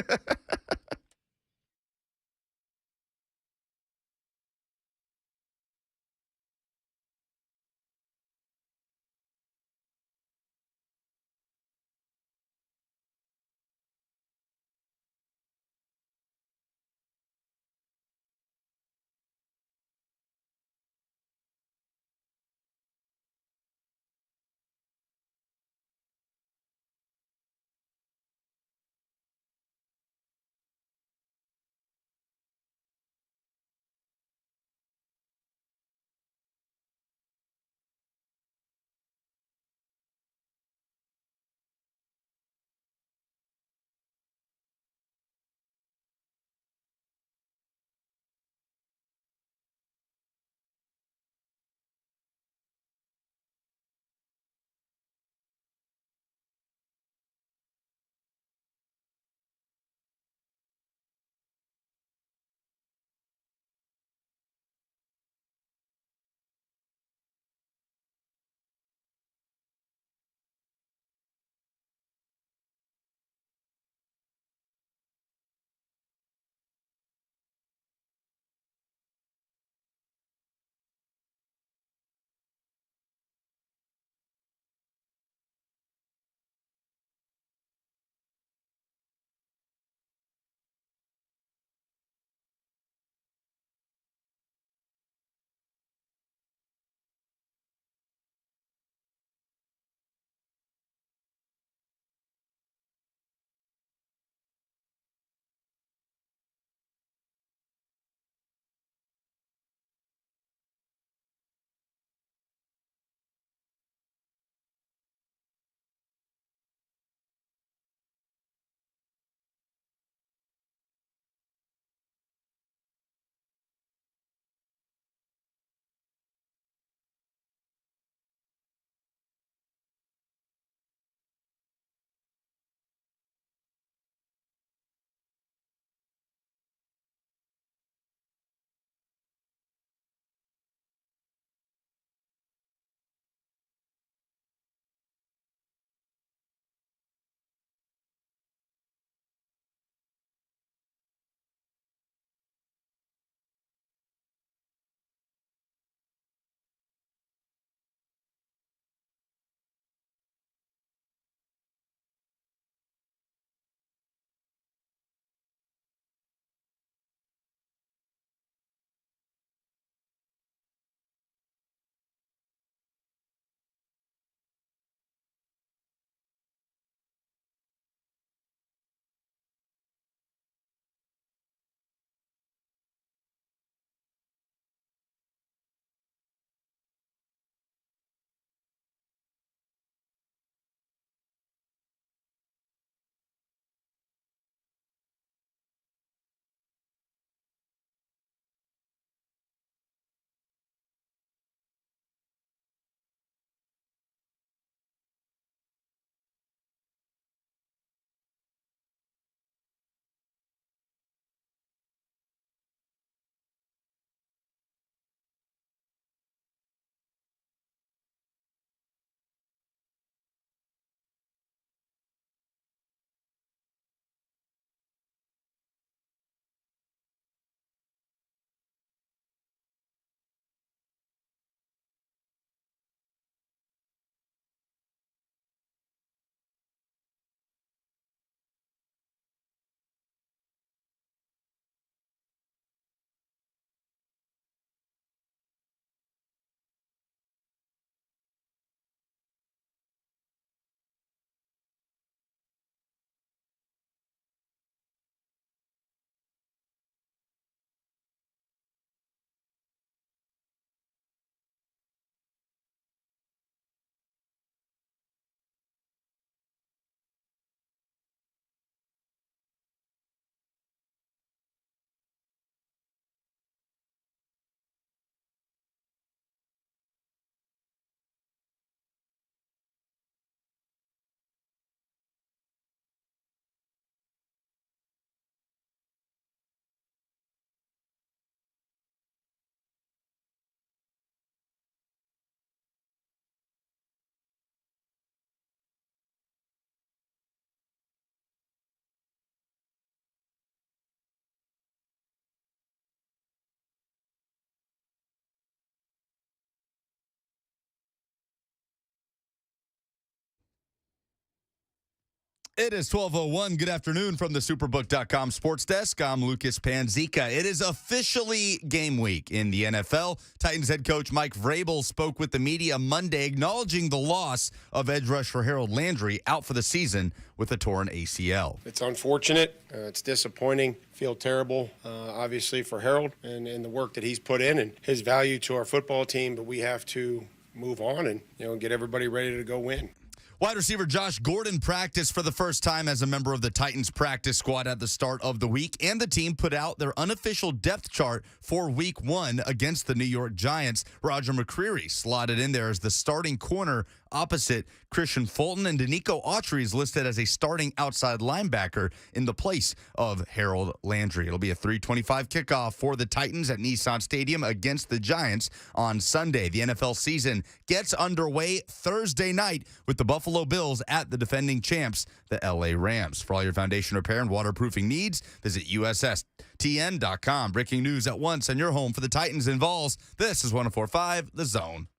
It is 12:01. Good afternoon from the Superbook.com sports desk. I'm Lucas Panzica. It is officially game week in the NFL. Titans head coach Mike Vrabel spoke with the media Monday, acknowledging the loss of edge rusher Harold Landry out for the season with a torn ACL. It's unfortunate. It's disappointing. Feel terrible, obviously, for Harold and the work that he's put in and his value to our football team. But we have to move on and get everybody ready to go win. Wide receiver Josh Gordon practiced for the first time as a member of the Titans practice squad at the start of the week, and the team put out their unofficial depth chart for Week 1 against the New York Giants. Roger McCreary slotted in there as the starting corner opposite Christian Fulton, and Danico Autry is listed as a starting outside linebacker in the place of Harold Landry. It'll be a 3:25 kickoff for the Titans at Nissan Stadium against the Giants on Sunday. The NFL season gets underway Thursday night with the Buffalo Bills at the defending champs, the LA Rams. For all your foundation repair and waterproofing needs, visit USSTN.com. Breaking news at once and your home for the Titans and Vols. This is 104.5 The Zone.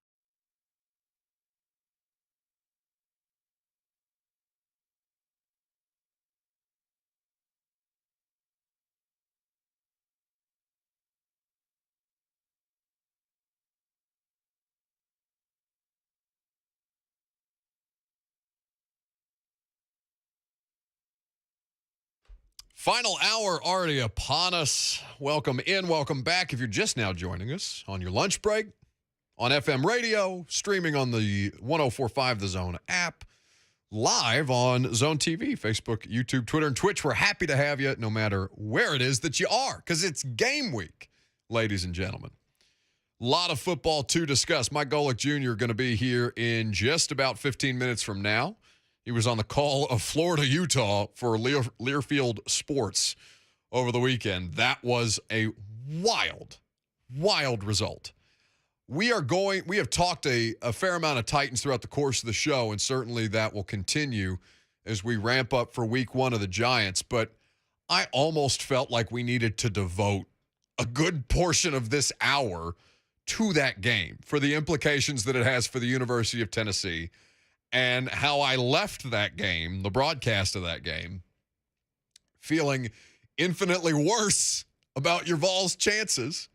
Final hour already upon us. Welcome in, welcome back. If you're just now joining us on your lunch break, on FM radio, streaming on the 104.5 The Zone app, live on Zone TV, Facebook, YouTube, Twitter, and Twitch. We're happy to have you no matter where it is that you are, because it's game week, ladies and gentlemen. A lot of football to discuss. Mike Golic Jr. going to be here in just about 15 minutes from now. He was on the call of Florida-Utah for Learfield Sports over the weekend. That was a wild, wild result. We have talked a fair amount of Titans throughout the course of the show, and certainly that will continue as we ramp up for week 1 of the Giants. But I almost felt like we needed to devote a good portion of this hour to that game for the implications that it has for the University of Tennessee, and how I left that game, the broadcast of that game, feeling infinitely worse about your Vols' chances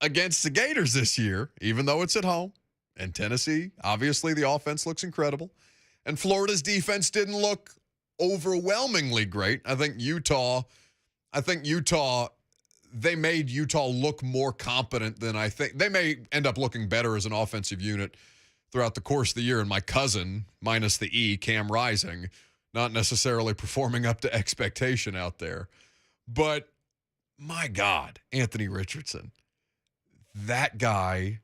against the Gators this year, even though it's at home. And Tennessee, obviously the offense looks incredible. And Florida's defense didn't look overwhelmingly great. I think Utah, they made Utah look more competent than I think. They may end up looking better as an offensive unit throughout the course of the year. And my cousin, minus the E, Cam Rising, not necessarily performing up to expectation out there. But my God, Anthony Richardson, that guy,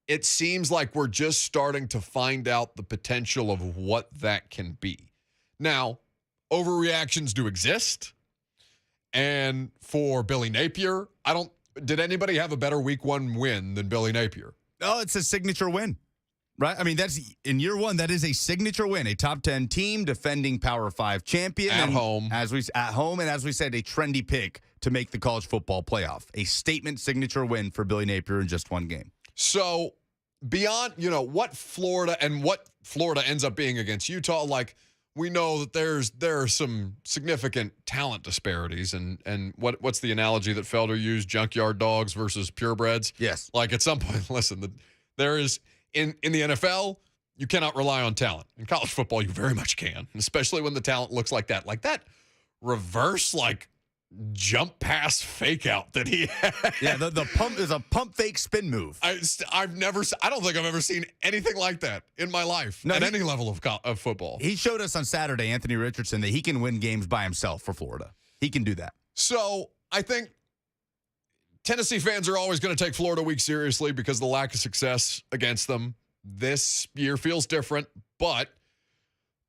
it seems like we're just starting to find out the potential of what that can be. Now, overreactions do exist. And for Billy Napier, did anybody have a better week 1 win than Billy Napier? Oh, it's a signature win. Right? I mean, that's in year 1, that is a signature win. A top 10 team, defending Power 5 champion. At home. And as we said, a trendy pick to make the college football playoff. A statement signature win for Billy Napier in just 1 game. So beyond, what Florida ends up being against Utah, like, we know that there are some significant talent disparities, and what's the analogy that Felder used? Junkyard dogs versus purebreds? Yes. Like, at some point, listen, there is in the NFL, you cannot rely on talent. In college football, you very much can, especially when the talent looks like that. Like that reverse, jump pass fake out that he had. Yeah, the pump is a pump fake spin move. I don't think I've ever seen anything like that in my life at any level of football. He showed us on Saturday, Anthony Richardson, that he can win games by himself for Florida. He can do that. So I think Tennessee fans are always going to take Florida week seriously because of the lack of success against them. This year feels different, but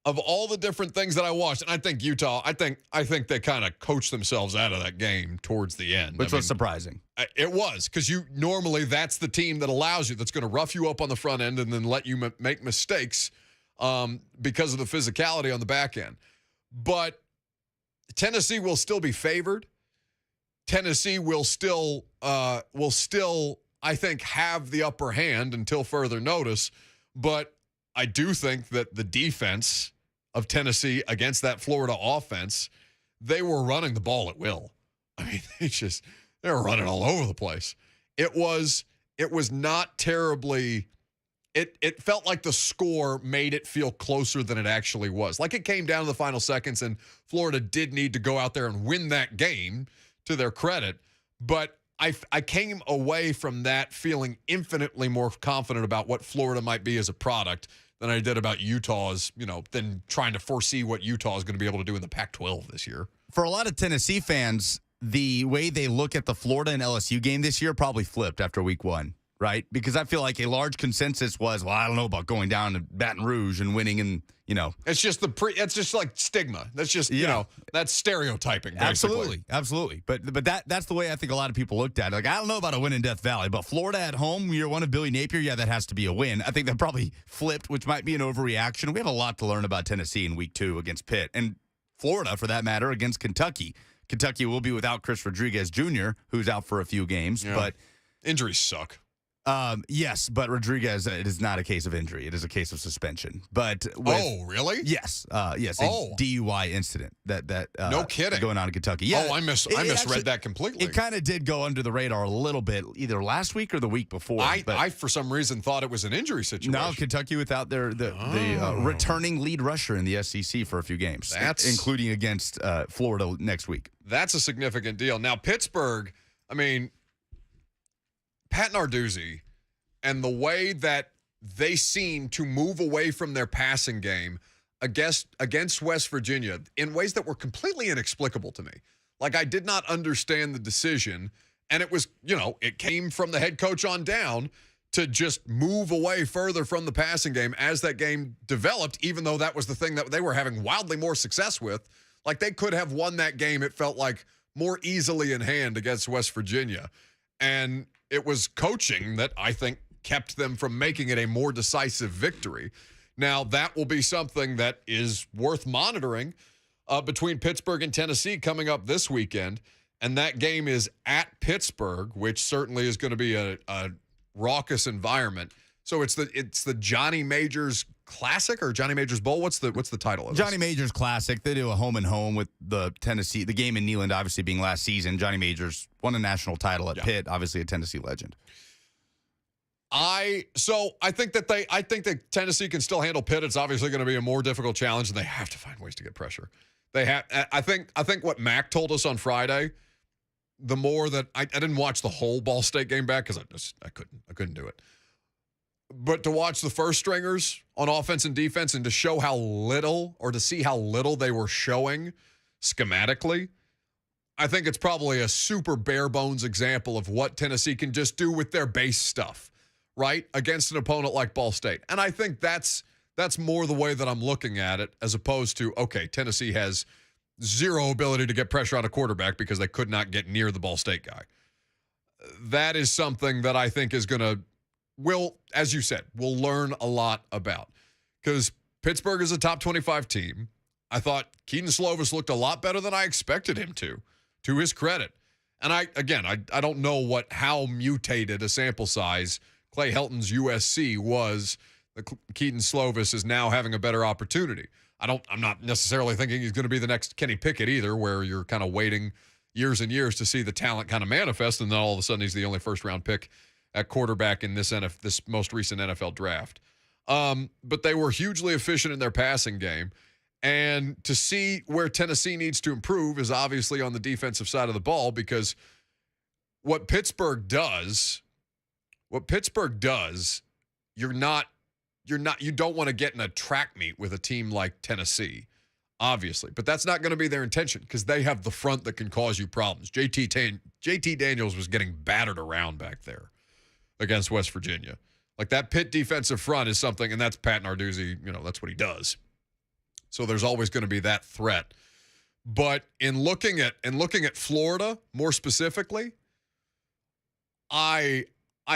of all the different things that I watched, and I think Utah, I think they kind of coached themselves out of that game towards the end. Which was surprising. It was, because normally that's the team that allows you, that's going to rough you up on the front end and then let you make mistakes because of the physicality on the back end. But Tennessee will still be favored. Tennessee will still, I think, have the upper hand until further notice. But I do think that the defense of Tennessee against that Florida offense, they were running the ball at will. I mean, they were running all over the place. It was not terribly. It felt like the score made it feel closer than it actually was. Like it came down to the final seconds, and Florida did need to go out there and win that game, to their credit. But I came away from that feeling infinitely more confident about what Florida might be as a product than I did about Utah's, than trying to foresee what Utah is going to be able to do in the Pac-12 this year. For a lot of Tennessee fans, the way they look at the Florida and LSU game this year probably flipped after week one, right? Because I feel like a large consensus was, well, I don't know about going down to Baton Rouge and winning and, It's just it's just like stigma. That's just, that's stereotyping, basically. Absolutely. But that's the way I think a lot of people looked at it. Like, I don't know about a win in Death Valley, but Florida at home, year one of Billy Napier, yeah, that has to be a win. I think that probably flipped, which might be an overreaction. We have a lot to learn about Tennessee in week 2 against Pitt, and Florida, for that matter, against Kentucky. Kentucky will be without Chris Rodriguez Jr., who's out for a few games, but injuries suck. Yes, but Rodriguez, it is not a case of injury. It is a case of suspension. But really? Yes. Yes. A DUI incident that no kidding going on in Kentucky. Yeah. I misread that completely. It kind of did go under the radar a little bit, either last week or the week before. I for some reason thought it was an injury situation. No, Kentucky without the returning lead rusher in the SEC for a few games, including against Florida next week. That's a significant deal. Now Pittsburgh, I mean, Pat Narduzzi and the way that they seem to move away from their passing game against West Virginia in ways that were completely inexplicable to me. Like, I did not understand the decision, and it was, it came from the head coach on down to just move away further from the passing game as that game developed, even though that was the thing that they were having wildly more success with. Like, they could have won that game, it felt like, more easily in hand against West Virginia. And it was coaching that I think kept them from making it a more decisive victory. Now, that will be something that is worth monitoring between Pittsburgh and Tennessee coming up this weekend. And that game is at Pittsburgh, which certainly is going to be a raucous environment. So it's the Johnny Majors Classic or Johnny Majors Bowl. What's the title of it? Johnny Majors Classic. They do a home and home with the Tennessee. The game in Neyland obviously being last season. Johnny Majors won a national title at Pitt. Obviously a Tennessee legend. I think that Tennessee can still handle Pitt. It's obviously going to be a more difficult challenge, and they have to find ways to get pressure. I think what Mac told us on Friday. The more that I didn't watch the whole Ball State game back because I couldn't do it. But to watch the first stringers on offense and defense and to show how little or to see how little they were showing schematically, I think it's probably a super bare bones example of what Tennessee can just do with their base stuff, right? Against an opponent like Ball State. And I think that's more the way that I'm looking at it as opposed to, okay, Tennessee has zero ability to get pressure on a quarterback because they could not get near the Ball State guy. That is something that I think is going to, as you said, we'll learn a lot about. Because Pittsburgh is a top 25 team. I thought Keaton Slovis looked a lot better than I expected him to his credit. And I don't know how mutated a sample size Clay Helton's USC was. Keaton Slovis is now having a better opportunity. I'm not necessarily thinking he's going to be the next Kenny Pickett either, where you're kind of waiting years and years to see the talent kind of manifest, and then all of a sudden he's the only first-round pick at quarterback in this most recent NFL draft. But they were hugely efficient in their passing game. And to see where Tennessee needs to improve is obviously on the defensive side of the ball, because what Pittsburgh does, you don't want to get in a track meet with a team like Tennessee, obviously. But that's not going to be their intention because they have the front that can cause you problems. JT Daniels was getting battered around back there against West Virginia. Like, that Pitt defensive front is something, and that's Pat Narduzzi, that's what he does. So there's always going to be that threat. But in looking at Florida more specifically, I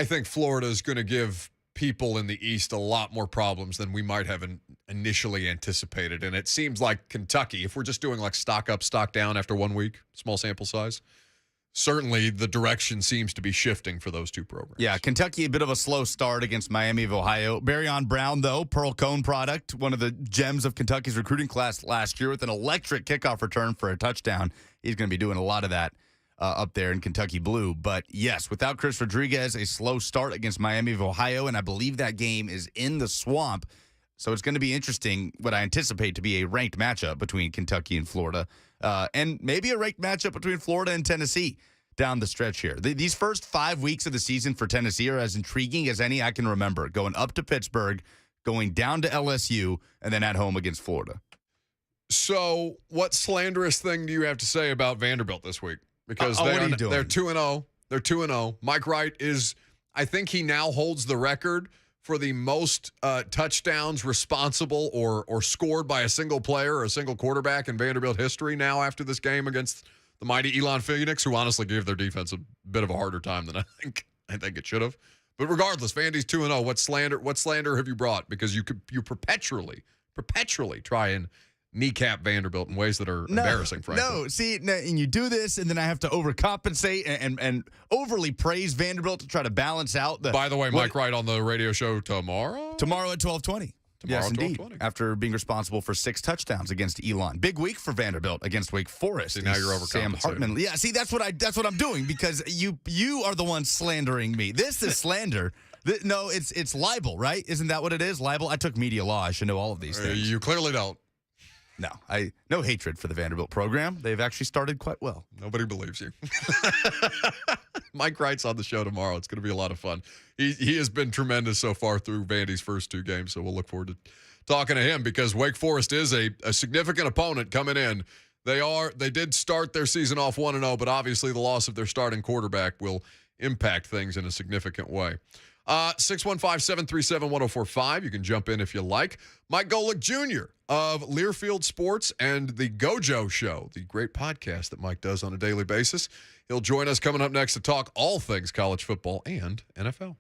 think Florida is going to give people in the East a lot more problems than we might have initially anticipated. And it seems like Kentucky, if we're just doing like stock up, stock down after 1 week, small sample size, certainly the direction seems to be shifting for those two programs. Yeah, Kentucky, a bit of a slow start against Miami of Ohio. Barryon Brown, though, Pearl Cone product, one of the gems of Kentucky's recruiting class last year with an electric kickoff return for a touchdown. He's going to be doing a lot of that up there in Kentucky Blue. But, yes, without Chris Rodriguez, a slow start against Miami of Ohio, and I believe that game is in the Swamp. So it's going to be interesting, what I anticipate to be a ranked matchup between Kentucky and Florida, and maybe a ranked matchup between Florida and Tennessee down the stretch here. These first 5 weeks of the season for Tennessee are as intriguing as any I can remember, going up to Pittsburgh, going down to LSU, and then at home against Florida. So what slanderous thing do you have to say about Vanderbilt this week? Because what are you doing? They're 2-0. They're 2-0. Mike Wright is, I think he now holds the record for the most touchdowns responsible or scored by a single player or a single quarterback in Vanderbilt history now after this game against the mighty Elon Phoenix, who honestly gave their defense a bit of a harder time than I think it should have. But regardless, Vandy's 2-0. What slander have you brought? Because you perpetually try and kneecap Vanderbilt in ways that are embarrassing, frankly. No, see, and you do this, and then I have to overcompensate and overly praise Vanderbilt to try to balance out the. By the way, Mike Wright on the radio show tomorrow? Tomorrow at 12:20. Tomorrow yes, at indeed. 12:20. After being responsible for 6 touchdowns against Elon. Big week for Vanderbilt against Wake Forest. See, now you're overcompensating. Sam Hartman. Yeah, see, that's what I'm doing because you are the one slandering me. This is slander. No, it's libel, right? Isn't that what it is? Libel? I took media law. I should know all of these things. You clearly don't. No hatred for the Vanderbilt program. They've actually started quite well. Nobody believes you. Mike Wright's on the show tomorrow. It's going to be a lot of fun. He has been tremendous so far through Vandy's first 2 games, so we'll look forward to talking to him because Wake Forest is a significant opponent coming in. They did start their season off 1-0, but obviously the loss of their starting quarterback will impact things in a significant way. 615-737-1045. You can jump in if you like. Mike Golic Jr. of Learfield Sports and the Gojo Show, the great podcast that Mike does on a daily basis. He'll join us coming up next to talk all things college football and NFL.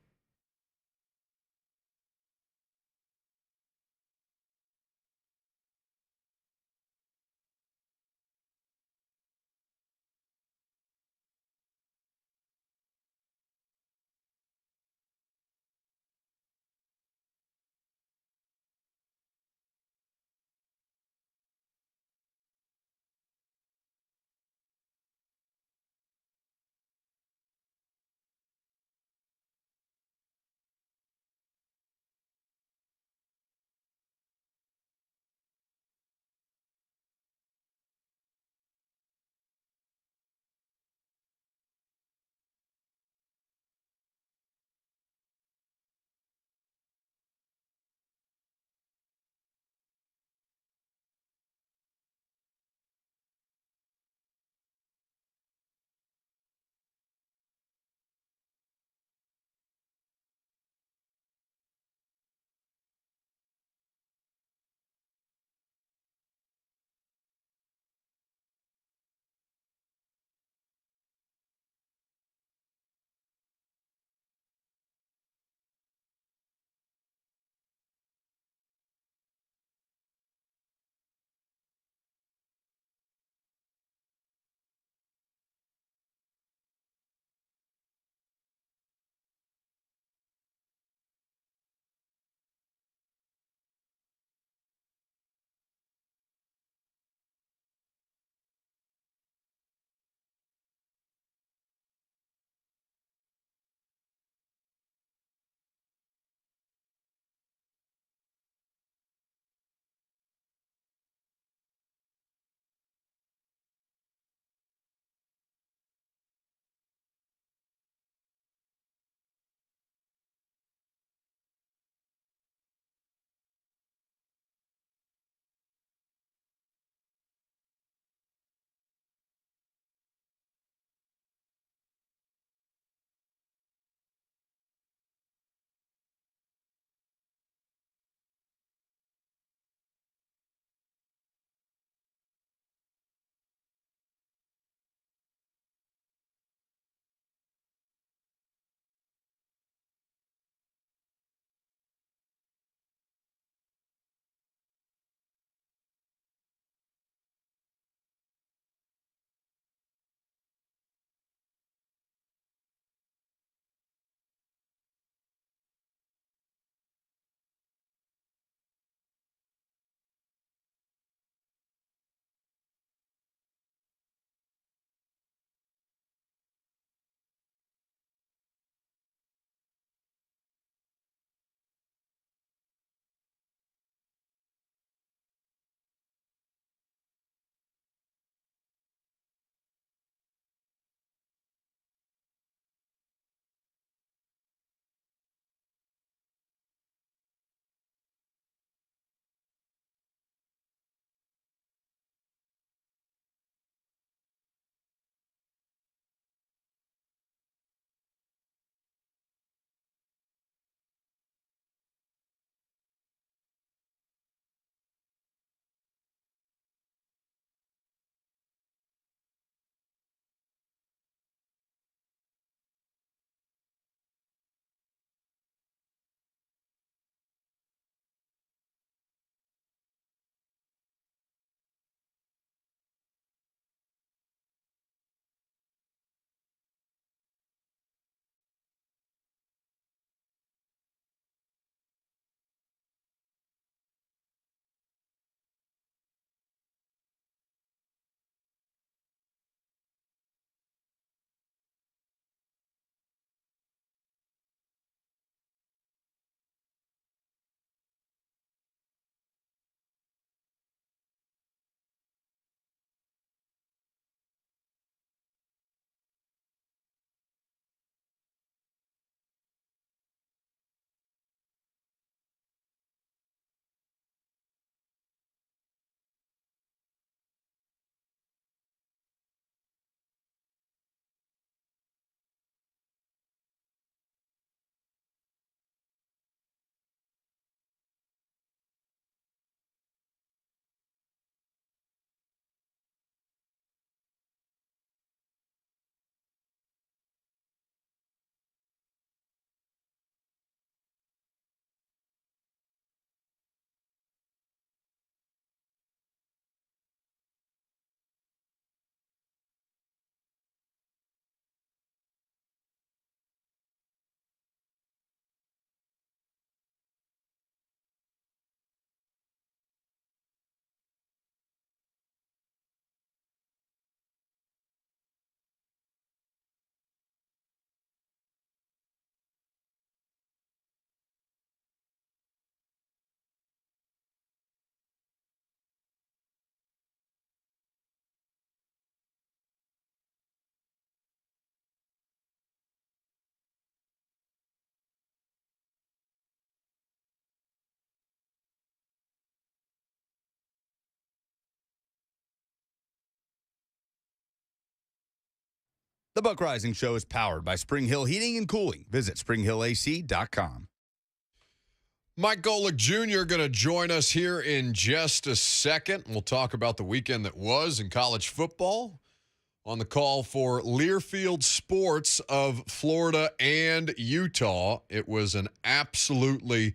The Buck Rising Show is powered by Spring Hill Heating and Cooling. Visit springhillac.com. Mike Golic Jr. going to join us here in just a second. We'll talk about the weekend that was in college football. On the call for Learfield Sports of Florida and Utah. It was an absolutely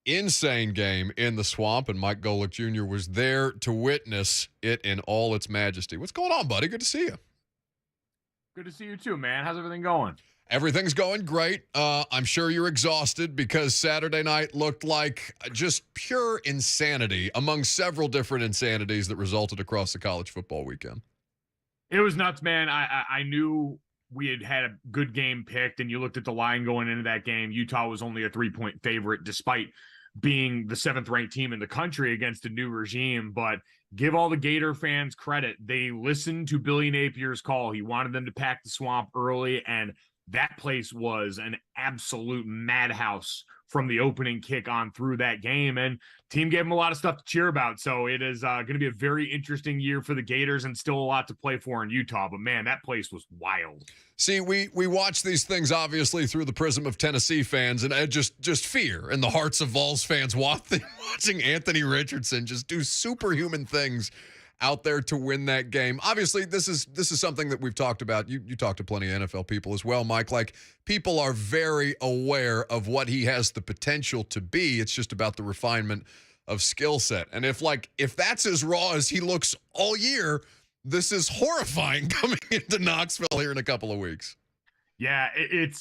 insane game in the Swamp, and Mike Golic Jr. was there to witness it in all its majesty. What's going on, buddy? Good to see you. Good to see you too, man. How's everything going? Everything's going great. I'm sure you're exhausted because Saturday night looked like just pure insanity among several different insanities that resulted across the college football weekend. It was nuts, man. I knew we had a good game picked, and you looked at the line going into that game. Utah was only a 3-point favorite despite being the 7th-ranked team in the country against a new regime. But give all the Gator fans credit. They listened to Billy Napier's call. He wanted them to pack the Swamp early, and that place was an absolute madhouse from the opening kick on through that game, and team gave them a lot of stuff to cheer about. So it is going to be a very interesting year for the Gators and still a lot to play for in Utah. But man, that place was wild. See, we watch these things obviously through the prism of Tennessee fans, and just fear in the hearts of Vols fans watching Anthony Richardson just do superhuman things out there to win that game. Obviously, this is something that we've talked about. You talk to plenty of NFL people as well, Mike. Like, people are very aware of what he has the potential to be. It's just about the refinement of skill set. And if that's as raw as he looks all year, this is horrifying coming into Knoxville here in a couple of weeks. Yeah, it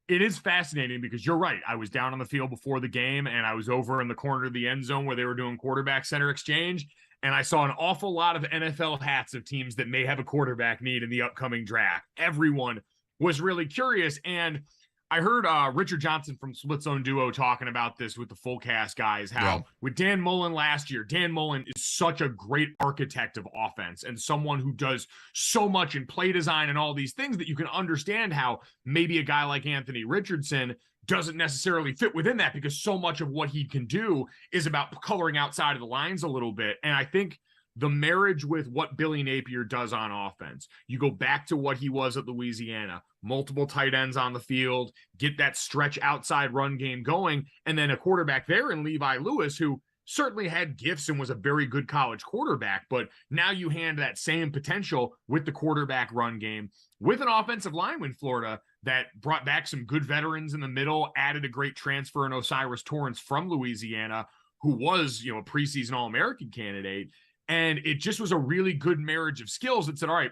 is fascinating because you're right. I was down on the field before the game, and I was over in the corner of the end zone where they were doing quarterback center exchange. And I saw an awful lot of NFL hats of teams that may have a quarterback need in the upcoming draft. Everyone was really curious. And I heard Richard Johnson from Split Zone Duo talking about this with the full cast guys, how with Dan Mullen last year, Dan Mullen is such a great architect of offense and someone who does so much in play design and all these things that you can understand how maybe a guy like Anthony Richardson doesn't necessarily fit within that, because so much of what he can do is about coloring outside of the lines a little bit. And I think the marriage with what Billy Napier does on offense, you go back to what he was at Louisiana, multiple tight ends on the field, get that stretch outside run game going, and then a quarterback there in Levi Lewis, who certainly had gifts and was a very good college quarterback, but now you hand that same potential with the quarterback run game, with an offensive line in Florida that brought back some good veterans in the middle, added a great transfer in Osiris Torrance from Louisiana, who was, a preseason All-American candidate. And it just was a really good marriage of skills that said, all right,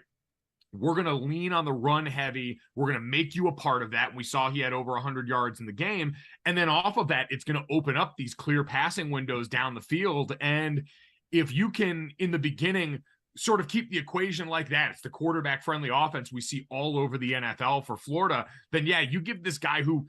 we're going to lean on the run heavy. We're going to make you a part of that. And we saw he had over 100 yards in the game. And then off of that, it's going to open up these clear passing windows down the field. And if you can, in the beginning, sort of keep the equation like that, it's the quarterback-friendly offense we see all over the NFL for Florida, then yeah, you give this guy who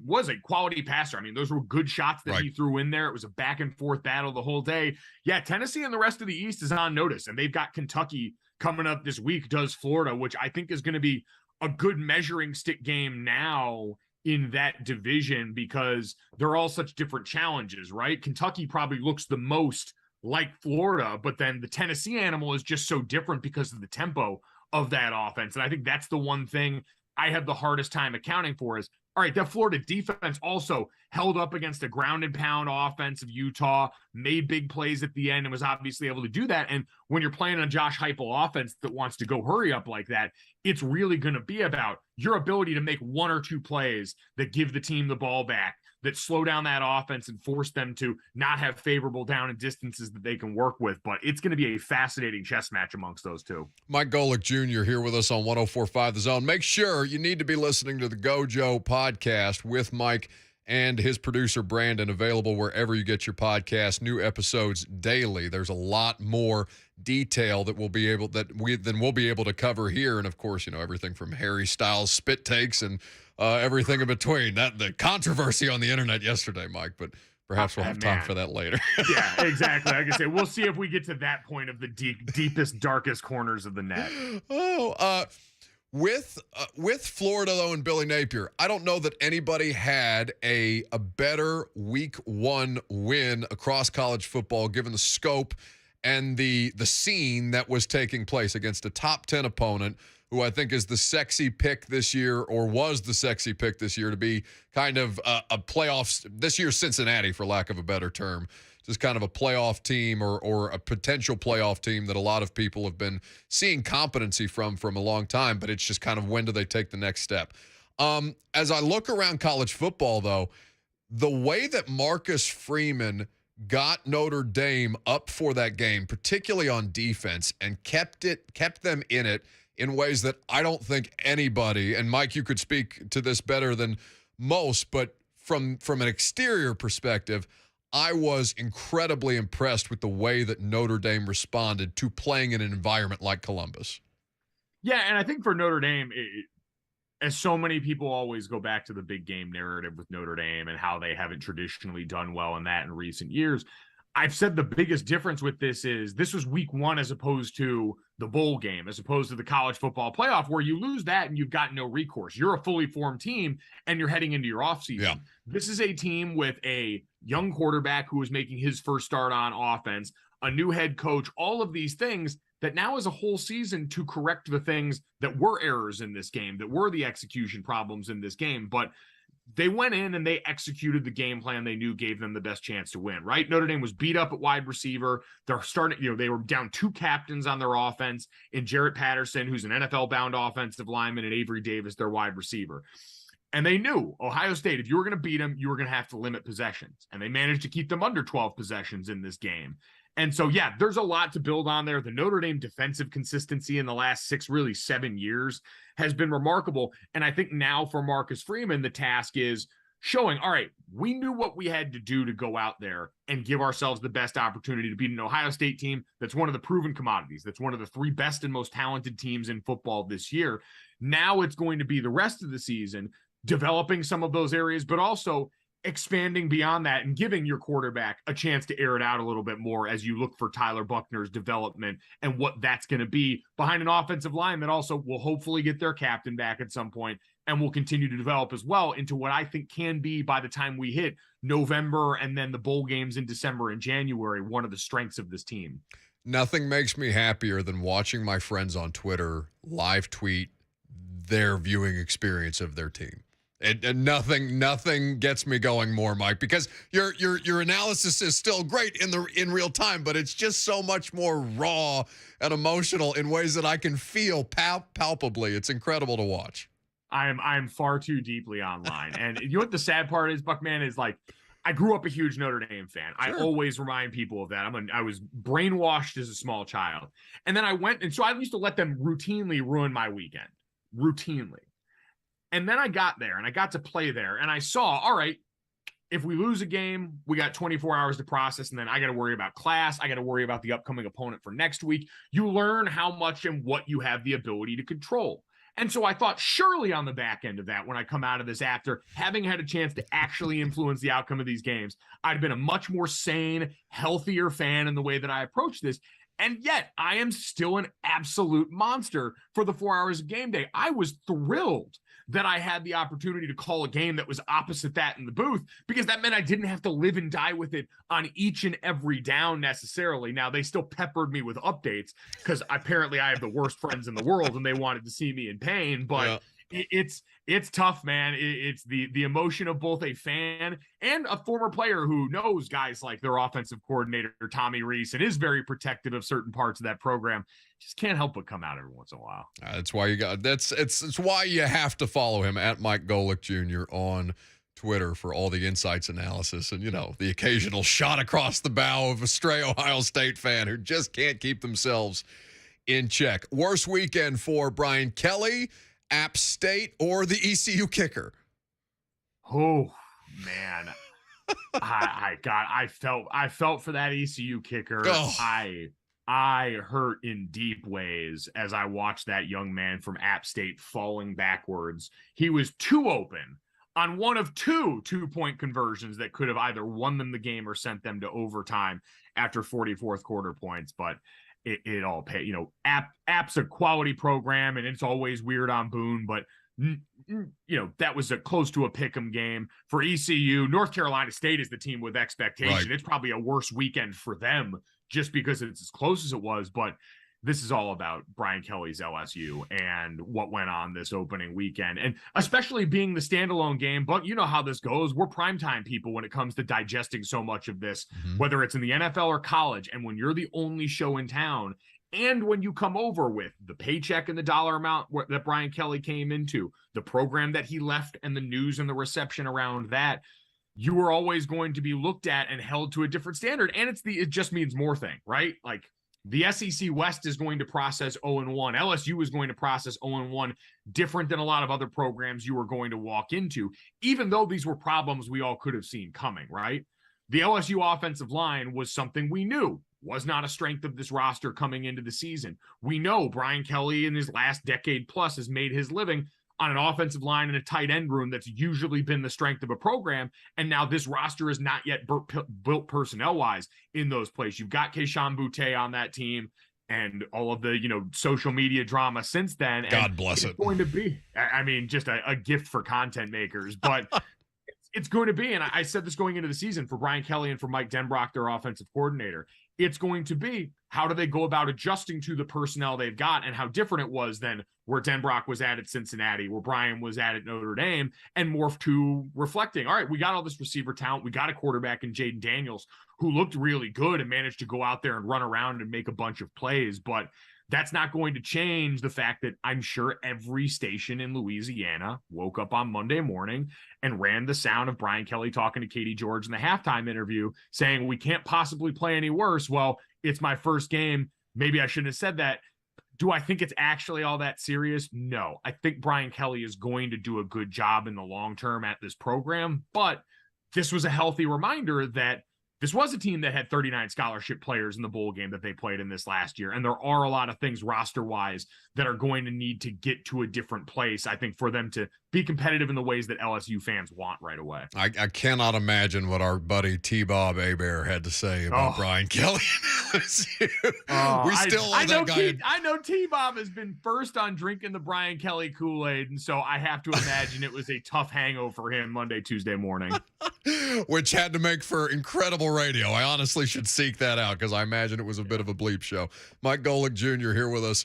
was a quality passer. I mean, those were good shots that he threw in there. It was a back-and-forth battle the whole day. Yeah, Tennessee and the rest of the East is on notice, and they've got Kentucky coming up this week, does Florida, which I think is going to be a good measuring stick game now in that division, because they're all such different challenges, right? Kentucky probably looks the most like Florida, but then the Tennessee animal is just so different because of the tempo of that offense. And I think that's the one thing I have the hardest time accounting for is, all right, that Florida defense also held up against a ground and pound offense of Utah, made big plays at the end, and was obviously able to do that. And when you're playing a Josh Heupel offense that wants to go hurry up like that, it's really going to be about your ability to make one or two plays that give the team the ball back, that slow down that offense and force them to not have favorable down and distances that they can work with. But it's going to be a fascinating chess match amongst those two. Mike Golic Jr. here with us on 104.5 The Zone. Make sure you need to be listening to the Gojo podcast with Mike and his producer, Brandon, available wherever you get your podcast. New episodes daily. There's a lot more detail that we'll be able to cover here. And, of course, everything from Harry Styles spit takes and everything in between. The controversy on the internet yesterday, Mike, but perhaps we'll have time for that later. Yeah, exactly. Like I say, we'll see if we get to that point of the deepest, darkest corners of the net. With Florida, though, and Billy Napier, I don't know that anybody had a better week one win across college football, given the scope and the scene that was taking place against a top 10 opponent who I think is the sexy pick this year, or was the sexy pick this year, to be kind of a playoffs this year's Cincinnati, for lack of a better term. Just kind of a playoff team or a potential playoff team that a lot of people have been seeing competency from a long time, but it's just kind of when do they take the next step. As I look around college football, though, the way that Marcus Freeman got Notre Dame up for that game, particularly on defense, and kept them in it in ways that I don't think anybody, and Mike, you could speak to this better than most, but from an exterior perspective, I was incredibly impressed with the way that Notre Dame responded to playing in an environment like Columbus. Yeah, and I think for Notre Dame, as so many people always go back to the big game narrative with Notre Dame and how they haven't traditionally done well in that in recent years, I've said the biggest difference with this was week one as opposed to the bowl game, as opposed to the college football playoff, where you lose that and you've got no recourse. You're a fully formed team and you're heading into your offseason. Yeah. This is a team with a young quarterback who is making his first start on offense, a new head coach, all of these things that now is a whole season to correct the things that were errors in this game, that were the execution problems in this game. But they went in and they executed the game plan they knew gave them the best chance to win, right? Notre Dame was beat up at wide receiver. They're starting, they were down two captains on their offense in Jarrett Patterson, who's an NFL-bound offensive lineman, and Avery Davis, their wide receiver. And they knew Ohio State, if you were going to beat them, you were going to have to limit possessions. And they managed to keep them under 12 possessions in this game. And so, yeah, there's a lot to build on there. The Notre Dame defensive consistency in the last 6, really 7 years has been remarkable. And I think now for Marcus Freeman, the task is showing, all right, we knew what we had to do to go out there and give ourselves the best opportunity to beat an Ohio State team that's one of the proven commodities. That's one of the 3 best and most talented teams in football this year. Now it's going to be the rest of the season developing some of those areas, but also expanding beyond that and giving your quarterback a chance to air it out a little bit more as you look for Tyler Buckner's development and what that's going to be behind an offensive line that also will hopefully get their captain back at some point and will continue to develop as well into what I think can be, by the time we hit November and then the bowl games in December and January, one of the strengths of this team. Nothing makes me happier than watching my friends on Twitter live tweet their viewing experience of their team. And nothing gets me going more, Mike, because your analysis is still great in real time, but it's just so much more raw and emotional in ways that I can feel palpably. It's incredible to watch. I'm far too deeply online, and you know what the sad part is, Buckman, is like I grew up a huge Notre Dame fan. Sure. I always remind people of that. I was brainwashed as a small child, and then I went, and so I used to let them routinely ruin my weekend, routinely. And then I got there and I got to play there and I saw, all right, if we lose a game, we got 24 hours to process, and then I got to worry about class. I got to worry about the upcoming opponent for next week. You learn how much and what you have the ability to control. And so I thought, surely on the back end of that, when I come out of this after having had a chance to actually influence the outcome of these games, I'd have been a much more sane, healthier fan in the way that I approach this. And yet I am still an absolute monster for the 4 hours of game day. I was thrilled that I had the opportunity to call a game that was opposite that in the booth, because that meant I didn't have to live and die with it on each and every down necessarily. Now, they still peppered me with updates because apparently I have the worst friends in the world and they wanted to see me in pain, but it's tough, man. It's the emotion of both a fan and a former player who knows guys like their offensive coordinator, Tommy Rees, and is very protective of certain parts of that program. Just can't help but come out every once in a while. That's why it's why you have to follow him at Mike Golic Jr. on Twitter for all the insights, analysis, and, the occasional shot across the bow of a stray Ohio State fan who just can't keep themselves in check. Worst weekend for Brian Kelly, App State, or the ECU kicker? Oh, man. I felt for that ECU kicker. Oh. I hurt in deep ways as I watched that young man from App State falling backwards. He was too open on one of 2 two-point conversions that could have either won them the game or sent them to overtime after 44th quarter points. But it all paid. App's a quality program, and it's always weird on Boone, but that was close to a pick'em game for ECU. North Carolina State is the team with expectation. Right. It's probably a worse weekend for them just because it's as close as it was. But this is all about Brian Kelly's LSU and what went on this opening weekend, and especially being the standalone game. But you know how this goes. We're primetime people when it comes to digesting so much of this, whether it's in the NFL or college. And when you're the only show in town, and when you come over with the paycheck and the dollar amount that Brian Kelly came into, the program that he left, and the news and the reception around that, you are always going to be looked at and held to a different standard. And it just means more thing, right? Like, the SEC West is going to process 0-1. LSU is going to process 0-1, different than a lot of other programs you were going to walk into, even though these were problems we all could have seen coming, right? The LSU offensive line was something we knew was not a strength of this roster coming into the season. We know Brian Kelly in his last decade plus has made his living on an offensive line and a tight end room that's usually been the strength of a program. And now this roster is not yet built personnel-wise in those places. You've got Keyshawn Boutte on that team and all of the, social media drama since then. God bless it. It's going to be, just a gift for content makers. But it's going to be, and I said this going into the season for Brian Kelly and for Mike Denbrock, their offensive coordinator, it's going to be, how do they go about adjusting to the personnel they've got, and how different it was than where Denbrock was at Cincinnati, where Brian was at Notre Dame, and morph to reflecting, all right, we got all this receiver talent. We got a quarterback in Jaden Daniels who looked really good and managed to go out there and run around and make a bunch of plays. But that's not going to change the fact that I'm sure every station in Louisiana woke up on Monday morning and ran the sound of Brian Kelly talking to Katie George in the halftime interview saying, we can't possibly play any worse. Well, it's my first game. Maybe I shouldn't have said that. Do I think it's actually all that serious? No. I think Brian Kelly is going to do a good job in the long term at this program, but this was a healthy reminder that this was a team that had 39 scholarship players in the bowl game that they played in this last year. And there are a lot of things roster-wise that are going to need to get to a different place, I think, for them to be competitive in the ways that LSU fans want right away. I cannot imagine what our buddy T-Bob Hebert had to say about Brian Kelly and LSU. I know T-Bob has been first on drinking the Brian Kelly Kool-Aid, and so I have to imagine it was a tough hangover for him Monday, Tuesday morning. Which had to make for incredible radio. I honestly should seek that out because I imagine it was a bit of a bleep show. Mike Golic Jr. here with us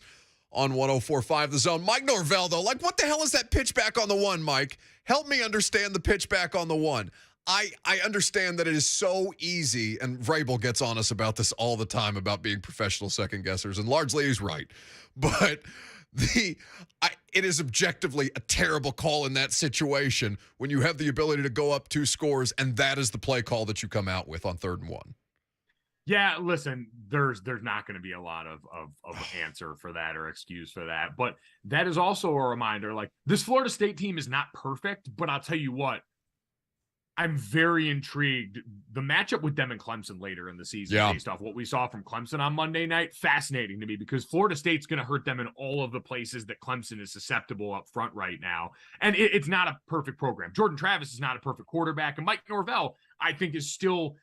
on 104.5 The Zone. Mike Norvell, though, what the hell is that pitch back on the one, Mike? Help me understand the pitch back on the one. I understand that it is so easy, and Vrabel gets on us about this all the time about being professional second guessers, and largely he's right. But it is objectively a terrible call in that situation when you have the ability to go up 2 scores, and that is the play call that you come out with on 3rd and 1. Yeah, listen, there's not going to be a lot of answer for that or excuse for that. But that is also a reminder, this Florida State team is not perfect, but I'll tell you what, I'm very intrigued. The matchup with them and Clemson later in the season, based off what we saw from Clemson on Monday night, fascinating to me because Florida State's going to hurt them in all of the places that Clemson is susceptible up front right now. And it's not a perfect program. Jordan Travis is not a perfect quarterback. And Mike Norvell, I think, is still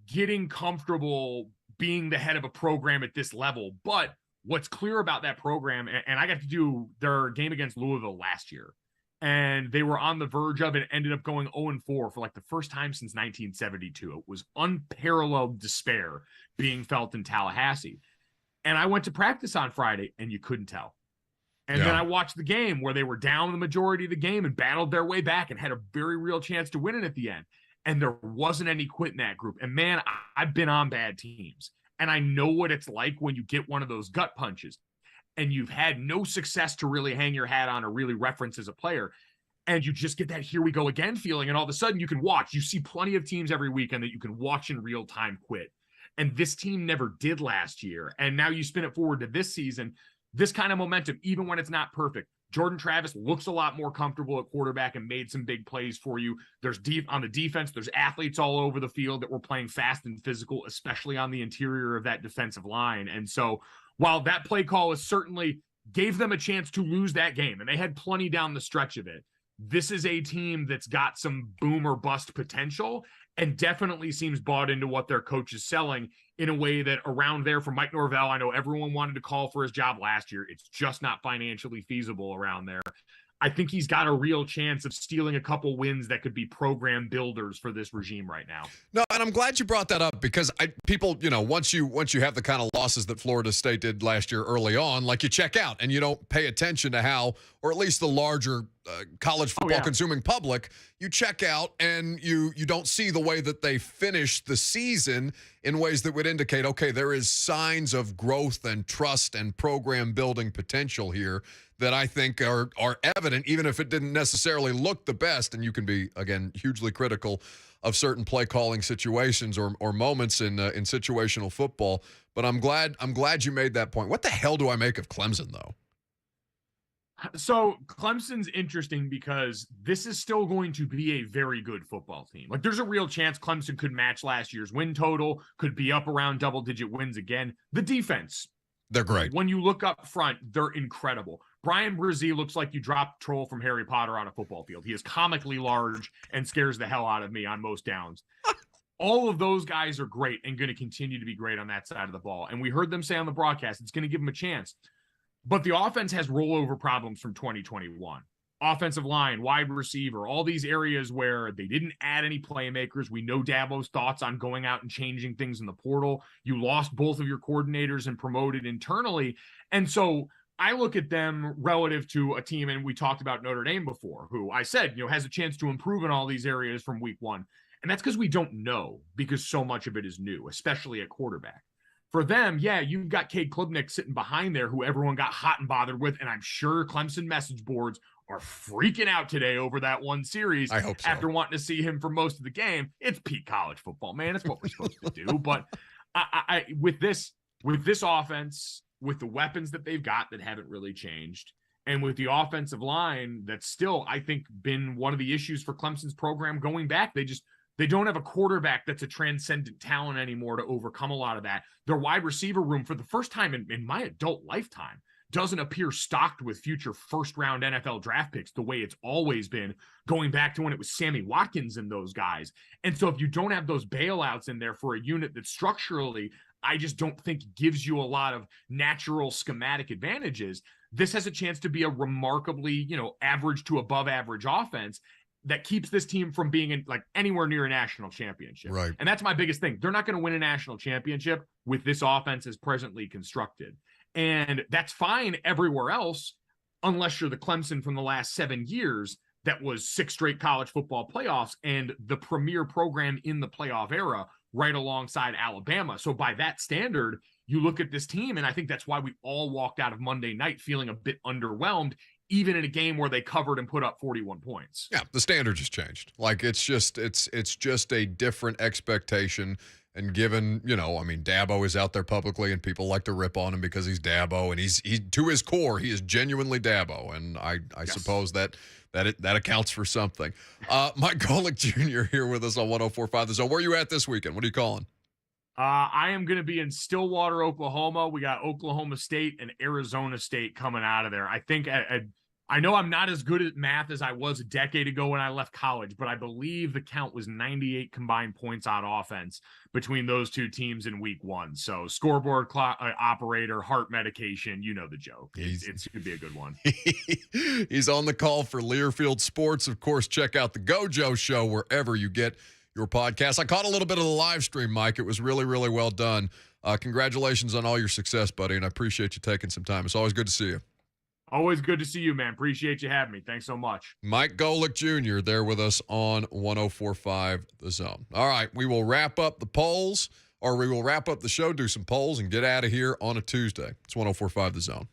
getting comfortable being the head of a program at this level. But what's clear about that program, and I got to do their game against Louisville last year, and they were on the verge of it, ended up going 0-4 for the first time since 1972. It was unparalleled despair being felt in Tallahassee. And I went to practice on Friday, and you couldn't tell. And then I watched the game where they were down the majority of the game and battled their way back and had a very real chance to win it at the end. And there wasn't any quit in that group. And man, I've been on bad teams. And I know what it's like when you get one of those gut punches and you've had no success to really hang your hat on or really reference as a player. And you just get that here we go again feeling. And all of a sudden you can watch. You see plenty of teams every weekend that you can watch in real time quit. And this team never did last year. And now you spin it forward to this season, this kind of momentum, even when it's not perfect. Jordan Travis looks a lot more comfortable at quarterback and made some big plays for you. There's on the defense, there's athletes all over the field that were playing fast and physical, especially on the interior of that defensive line. And so while that play call is certainly gave them a chance to lose that game, and they had plenty down the stretch of it, this is a team that's got some boom or bust potential and definitely seems bought into what their coach is selling in a way that around there for Mike Norvell, I know everyone wanted to call for his job last year. It's just not financially feasible around there. I think he's got a real chance of stealing a couple wins that could be program builders for this regime right now. No, and I'm glad you brought that up because people, once you have the kind of losses that Florida State did last year early on, like you check out and you don't pay attention to how, or at least the larger college football consuming public, you check out and you don't see the way that they finished the season in ways that would indicate, okay, there is signs of growth and trust and program building potential here that I think are evident, even if it didn't necessarily look the best. And you can be, again, hugely critical of certain play calling situations or moments in situational football. But I'm glad you made that point. What the hell do I make of Clemson, though? So Clemson's interesting because this is still going to be a very good football team. Like, there's a real chance Clemson could match last year's win total, could be up around double-digit wins again. The defense, they're great. When you look up front, they're incredible. Brian Brzee looks like you dropped Troll from Harry Potter on a football field. He is comically large and scares the hell out of me on most downs. All of those guys are great and going to continue to be great on that side of the ball. And we heard them say on the broadcast, it's going to give them a chance. But the offense has rollover problems from 2021. Offensive line, wide receiver, all these areas where they didn't add any playmakers. We know Dabo's thoughts on going out and changing things in the portal. You lost both of your coordinators and promoted internally. And so I look at them relative to a team, and we talked about Notre Dame before, who I said, has a chance to improve in all these areas from week one. And that's because we don't know, because so much of it is new, especially at quarterback. For them, you've got Cade Klubnik sitting behind there, who everyone got hot and bothered with, and I'm sure Clemson message boards are freaking out today over that one series. I hope so. After wanting to see him for most of the game. It's peak college football, man. It's what we're supposed to do. But I with this offense, with the weapons that they've got that haven't really changed, and with the offensive line that's still, I think, been one of the issues for Clemson's program going back. They don't have a quarterback that's a transcendent talent anymore to overcome a lot of that. Their wide receiver room, for the first time in my adult lifetime, doesn't appear stocked with future first-round NFL draft picks the way it's always been, going back to when it was Sammy Watkins and those guys. And so if you don't have those bailouts in there for a unit that structurally, I just don't think gives you a lot of natural schematic advantages, this has a chance to be a remarkably, average to above average offense that keeps this team from being in anywhere near a national championship. Right. And that's my biggest thing. They're not going to win a national championship with this offense as presently constructed. And that's fine everywhere else, unless you're the Clemson from the last 7 years that was 6 straight college football playoffs and the premier program in the playoff era right alongside Alabama. So by that standard, you look at this team, and I think that's why we all walked out of Monday night feeling a bit underwhelmed, even in a game where they covered and put up 41 points. Yeah, the standard just changed. It's just a different expectation. And given, Dabo is out there publicly and people like to rip on him because he's Dabo, and he to his core, he is genuinely Dabo. And I suppose that accounts for something. Mike Golic Jr. here with us on 104.5 The Zone. Where are you at this weekend? What are you calling? I am going to be in Stillwater, Oklahoma. We got Oklahoma State and Arizona State coming out of there. I think I know I'm not as good at math as I was a decade ago when I left college, but I believe the count was 98 combined points on offense between those two teams in week one. So scoreboard operator, heart medication, you know the joke. It's going to be a good one. He's on the call for Learfield Sports. Of course, check out the Gojo Show wherever you get your podcast. I caught a little bit of the live stream, Mike. It was really, really well done. Congratulations on all your success, buddy, and I appreciate you taking some time. It's always good to see you. Always good to see you, man. Appreciate you having me. Thanks so much. Mike Golic Jr. there with us on 104.5 The Zone. All right, we will wrap up the polls, or we will wrap up the show, do some polls, and get out of here on a Tuesday. It's 104.5 The Zone.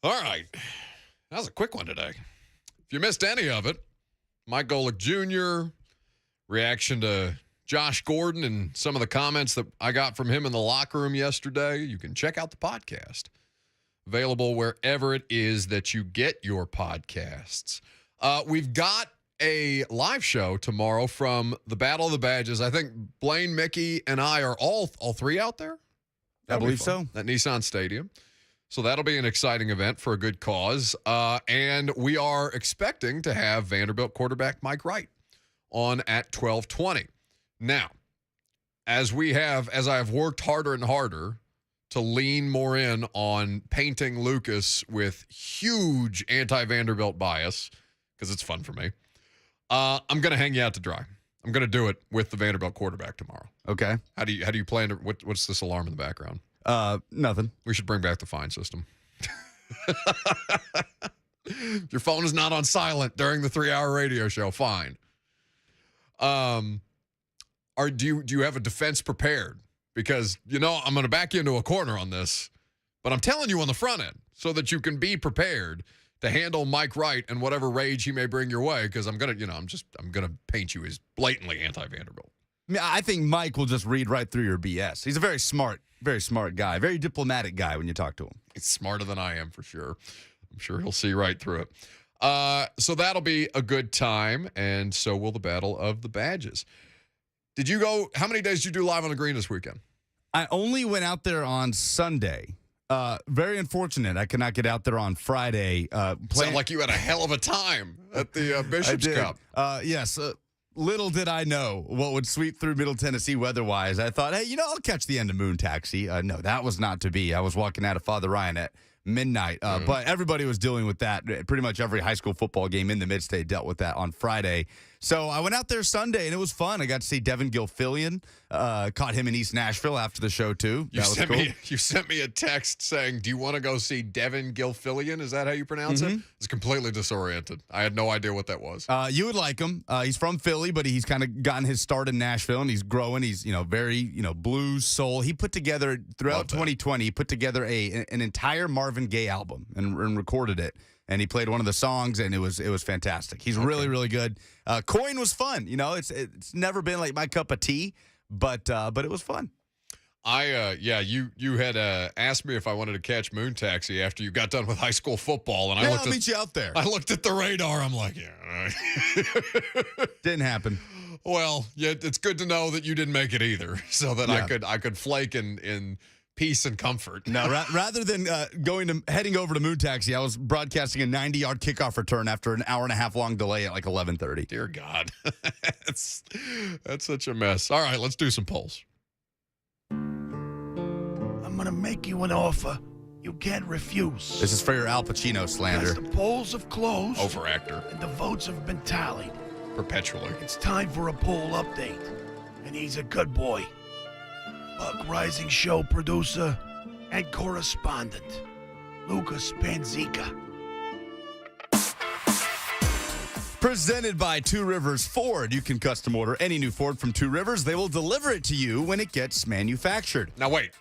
All right. That was a quick one today. If you missed any of it, Mike Golic Jr., reaction to Josh Gordon and some of the comments that I got from him in the locker room yesterday, you can check out the podcast. Available wherever it is that you get your podcasts. We've got a live show tomorrow from the Battle of the Badges. I think Blaine, Mickey, and I are all three out there. I believe so. At Nissan Stadium. So that'll be an exciting event for a good cause. And we are expecting to have Vanderbilt quarterback Mike Wright on at 12:20. Now, as I have worked harder and harder to lean more in on painting Lucas with huge anti-Vanderbilt bias, because it's fun for me, I'm going to hang you out to dry. I'm going to do it with the Vanderbilt quarterback tomorrow. Okay. How do you plan to? What's this alarm in the background? Nothing. We should bring back the fine system. Your phone is not on silent during the 3-hour radio show. Fine. Do you have a defense prepared? Because, I'm going to back you into a corner on this, but I'm telling you on the front end so that you can be prepared to handle Mike Wright and whatever rage he may bring your way, because I'm going to paint you as blatantly anti-Vanderbilt. I think Mike will just read right through your BS. He's a very smart guy, very diplomatic guy when you talk to him. He's smarter than I am, for sure. I'm sure he'll see right through it. So that'll be a good time, and so will the Battle of the Badges. Did you go, how many days did you do live on the green this weekend? I only went out there on Sunday. Very unfortunate. I could not get out there on Friday. Sound like you had a hell of a time at the Bishop's Cup. Yes. Little did I know what would sweep through Middle Tennessee weather-wise. I thought, hey, I'll catch the end of Moon Taxi. No, that was not to be. I was walking out of Father Ryan at midnight. But everybody was dealing with that. Pretty much every high school football game in the Mid-State dealt with that on Friday. So I went out there Sunday, and it was fun. I got to see Devin Gilfillian. Caught him in East Nashville after the show, too. You sent me a text saying, do you want to go see Devin Gilfillian? Is that how you pronounce it? It's completely disoriented. I had no idea what that was. You would like him. He's from Philly, but he's kind of gotten his start in Nashville, and he's growing. He's, very, blues, soul. He put together, throughout 2020, he put together an entire Marvin Gaye album and recorded it. And he played one of the songs, and it was fantastic. He's really, really good. Coin was fun. It's never been like my cup of tea, but it was fun. You had asked me if I wanted to catch Moon Taxi after you got done with high school football, and I'll meet you out there. I looked at the radar. I'm like, yeah, didn't happen. Well, yeah, it's good to know that you didn't make it either, so that I could flake in peace and comfort. No, rather than heading over to Moon Taxi, I was broadcasting a 90-yard kickoff return after an hour and a half long delay at like 11:30. Dear God, that's such a mess. All right, let's do some polls. I'm gonna make you an offer you can't refuse. This is for your Al Pacino slander. As the polls have closed, overactor, and the votes have been tallied. Perpetually. It's time for a poll update, and he's a good boy. Buck Rising show producer and correspondent, Lucas Panzica. Presented by Two Rivers Ford. You can custom order any new Ford from Two Rivers. They will deliver it to you when it gets manufactured. Now, wait.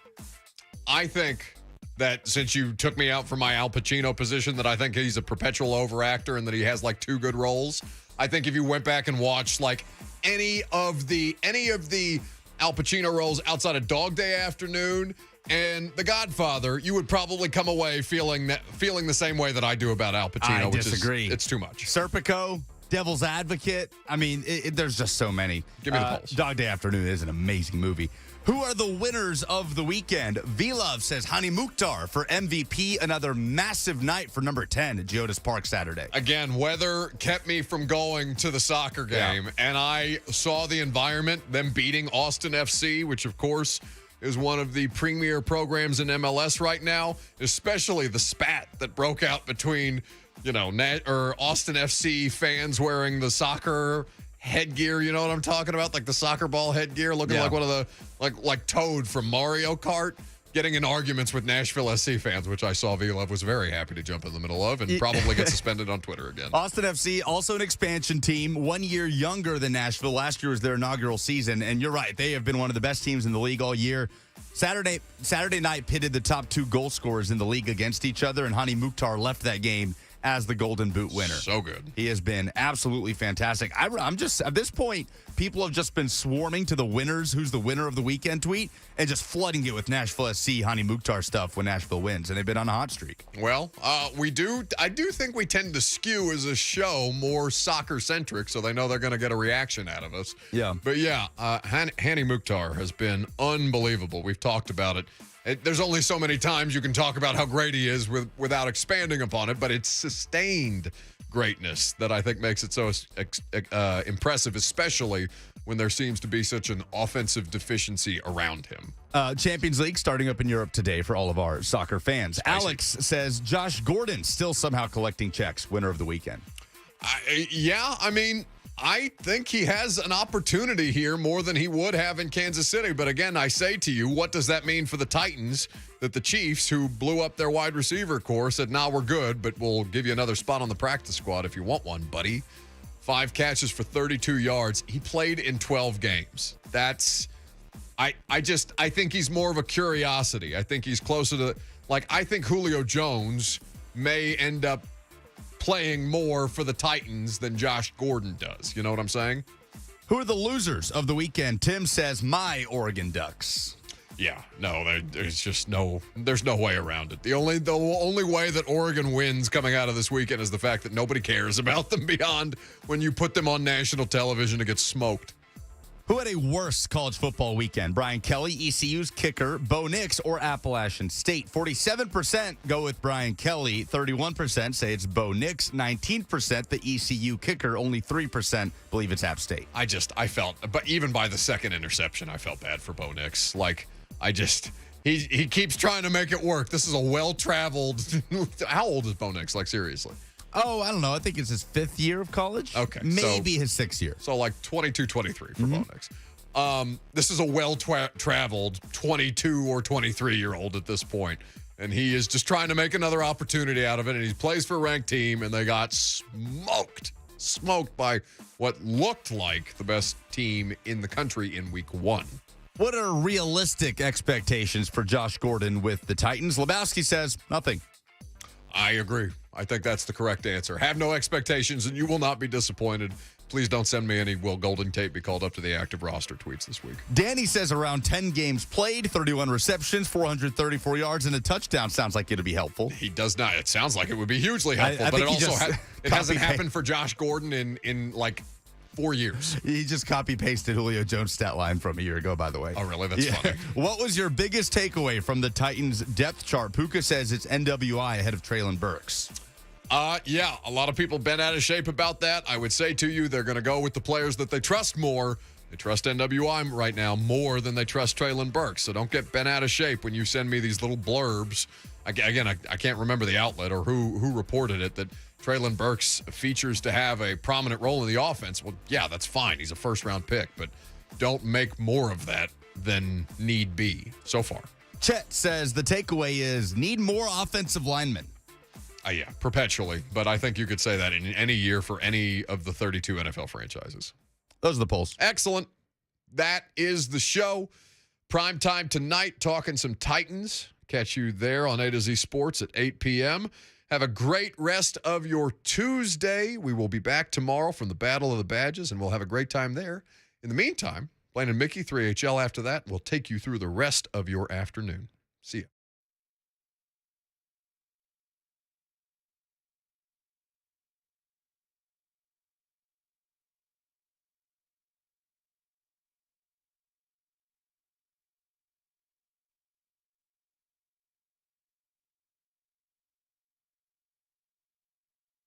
I think that since you took me out for my Al Pacino position, that I think he's a perpetual overactor and that he has like two good roles. I think if you went back and watched like any of the Al Pacino roles outside of Dog Day Afternoon and The Godfather, you would probably come away feeling the same way that I do about Al Pacino. I disagree. It's too much. Serpico, Devil's Advocate. I mean, there's just so many. Give me the polls. Dog Day Afternoon is an amazing movie. Who are the winners of the weekend? V-Love says Hani Mukhtar for MVP. Another massive night for number 10 at Geodis Park Saturday. Again, weather kept me from going to the soccer game, and I saw the environment, them beating Austin FC, which, of course, is one of the premier programs in MLS right now, especially the spat that broke out between, Austin FC fans wearing the soccer headgear, you know what I'm talking about? Like the soccer ball headgear, looking like one of the, like Toad from Mario Kart, getting in arguments with Nashville SC fans, which I saw V-Love was very happy to jump in the middle of and probably get suspended on Twitter again. Austin FC, also an expansion team, 1 year younger than Nashville. Last year was their inaugural season, and you're right, they have been one of the best teams in the league all year. Saturday night pitted the top 2 goal scorers in the league against each other, and Hani Mukhtar left that game as the Golden Boot winner. So good. He has been absolutely fantastic. I'm just, at this point, people have just been swarming to the winners, who's the winner of the weekend tweet, and just flooding it with Nashville SC Hani Mukhtar stuff when Nashville wins, and they've been on a hot streak. Well, I do think we tend to skew as a show more soccer-centric, so they know they're going to get a reaction out of us. Yeah. But yeah, Hani Mukhtar has been unbelievable. We've talked about it. There's only so many times you can talk about how great he is without expanding upon it, but it's sustained greatness that I think makes it so impressive, especially when there seems to be such an offensive deficiency around him. Champions League starting up in Europe today for all of our soccer fans. Spicy. Alex says Josh Gordon still somehow collecting checks, winner of the weekend. I think he has an opportunity here more than he would have in Kansas City. But again, I say to you, what does that mean for the Titans that the Chiefs, who blew up their wide receiver core, said, nah, we're good, but we'll give you another spot on the practice squad if you want one, buddy. 5 catches for 32 yards. He played in 12 games. I think he's more of a curiosity. I think he's closer to, I think Julio Jones may end up playing more for the Titans than Josh Gordon does. You know what I'm saying? Who are the losers of the weekend? Tim says my Oregon Ducks. Yeah, no, there's no way around it. The only way that Oregon wins coming out of this weekend is the fact that nobody cares about them beyond when you put them on national television to get smoked. Who had a worse college football weekend? Brian Kelly, ECU's kicker, Bo Nix, or Appalachian State? 47% go with Brian Kelly. 31% say it's Bo Nix. 19% the ECU kicker. Only 3% believe it's App State. I felt, but even by the second interception, I felt bad for Bo Nix. He keeps trying to make it work. This is a well-traveled. How old is Bo Nix? Seriously. Oh, I don't know. I think it's his 5th year of college. Okay. Maybe his 6th year. So 22, 23 for Bo Nix. This is a well-traveled 22 or 23-year-old at this point. And he is just trying to make another opportunity out of it. And he plays for a ranked team, and they got smoked by what looked like the best team in the country in week 1. What are realistic expectations for Josh Gordon with the Titans? Lebowski says nothing. I agree. I think that's the correct answer. Have no expectations, and you will not be disappointed. Please don't send me any will Golden Tate be called up to the active roster tweets this week. Danny says around 10 games played, 31 receptions, 434 yards, and a touchdown. Sounds like it'll be helpful. He does not. It sounds like it would be hugely helpful, but it also it hasn't happened for Josh Gordon in 4 years. He just copy-pasted Julio Jones' stat line from a year ago, by the way. Oh, really? That's funny. What was your biggest takeaway from the Titans' depth chart? Puka says it's NWI ahead of Traylon Burks. Yeah, a lot of people bent out of shape about that. I would say to you, they're going to go with the players that they trust more. They trust NWI right now more than they trust Traylon Burks. So don't get bent out of shape when you send me these little blurbs. Again, I can't remember the outlet or who reported it, that Traylon Burks features to have a prominent role in the offense. Well, yeah, that's fine. He's a first-round pick, but don't make more of that than need be so far. Chet says the takeaway is need more offensive linemen. Yeah, perpetually. But I think you could say that in any year for any of the 32 NFL franchises. Those are the polls. Excellent. That is the show. Prime time tonight, talking some Titans. Catch you there on A to Z Sports at 8 p.m. Have a great rest of your Tuesday. We will be back tomorrow from the Battle of the Badges, and we'll have a great time there. In the meantime, Blaine and Mickey, 3HL after that, will take you through the rest of your afternoon. See ya.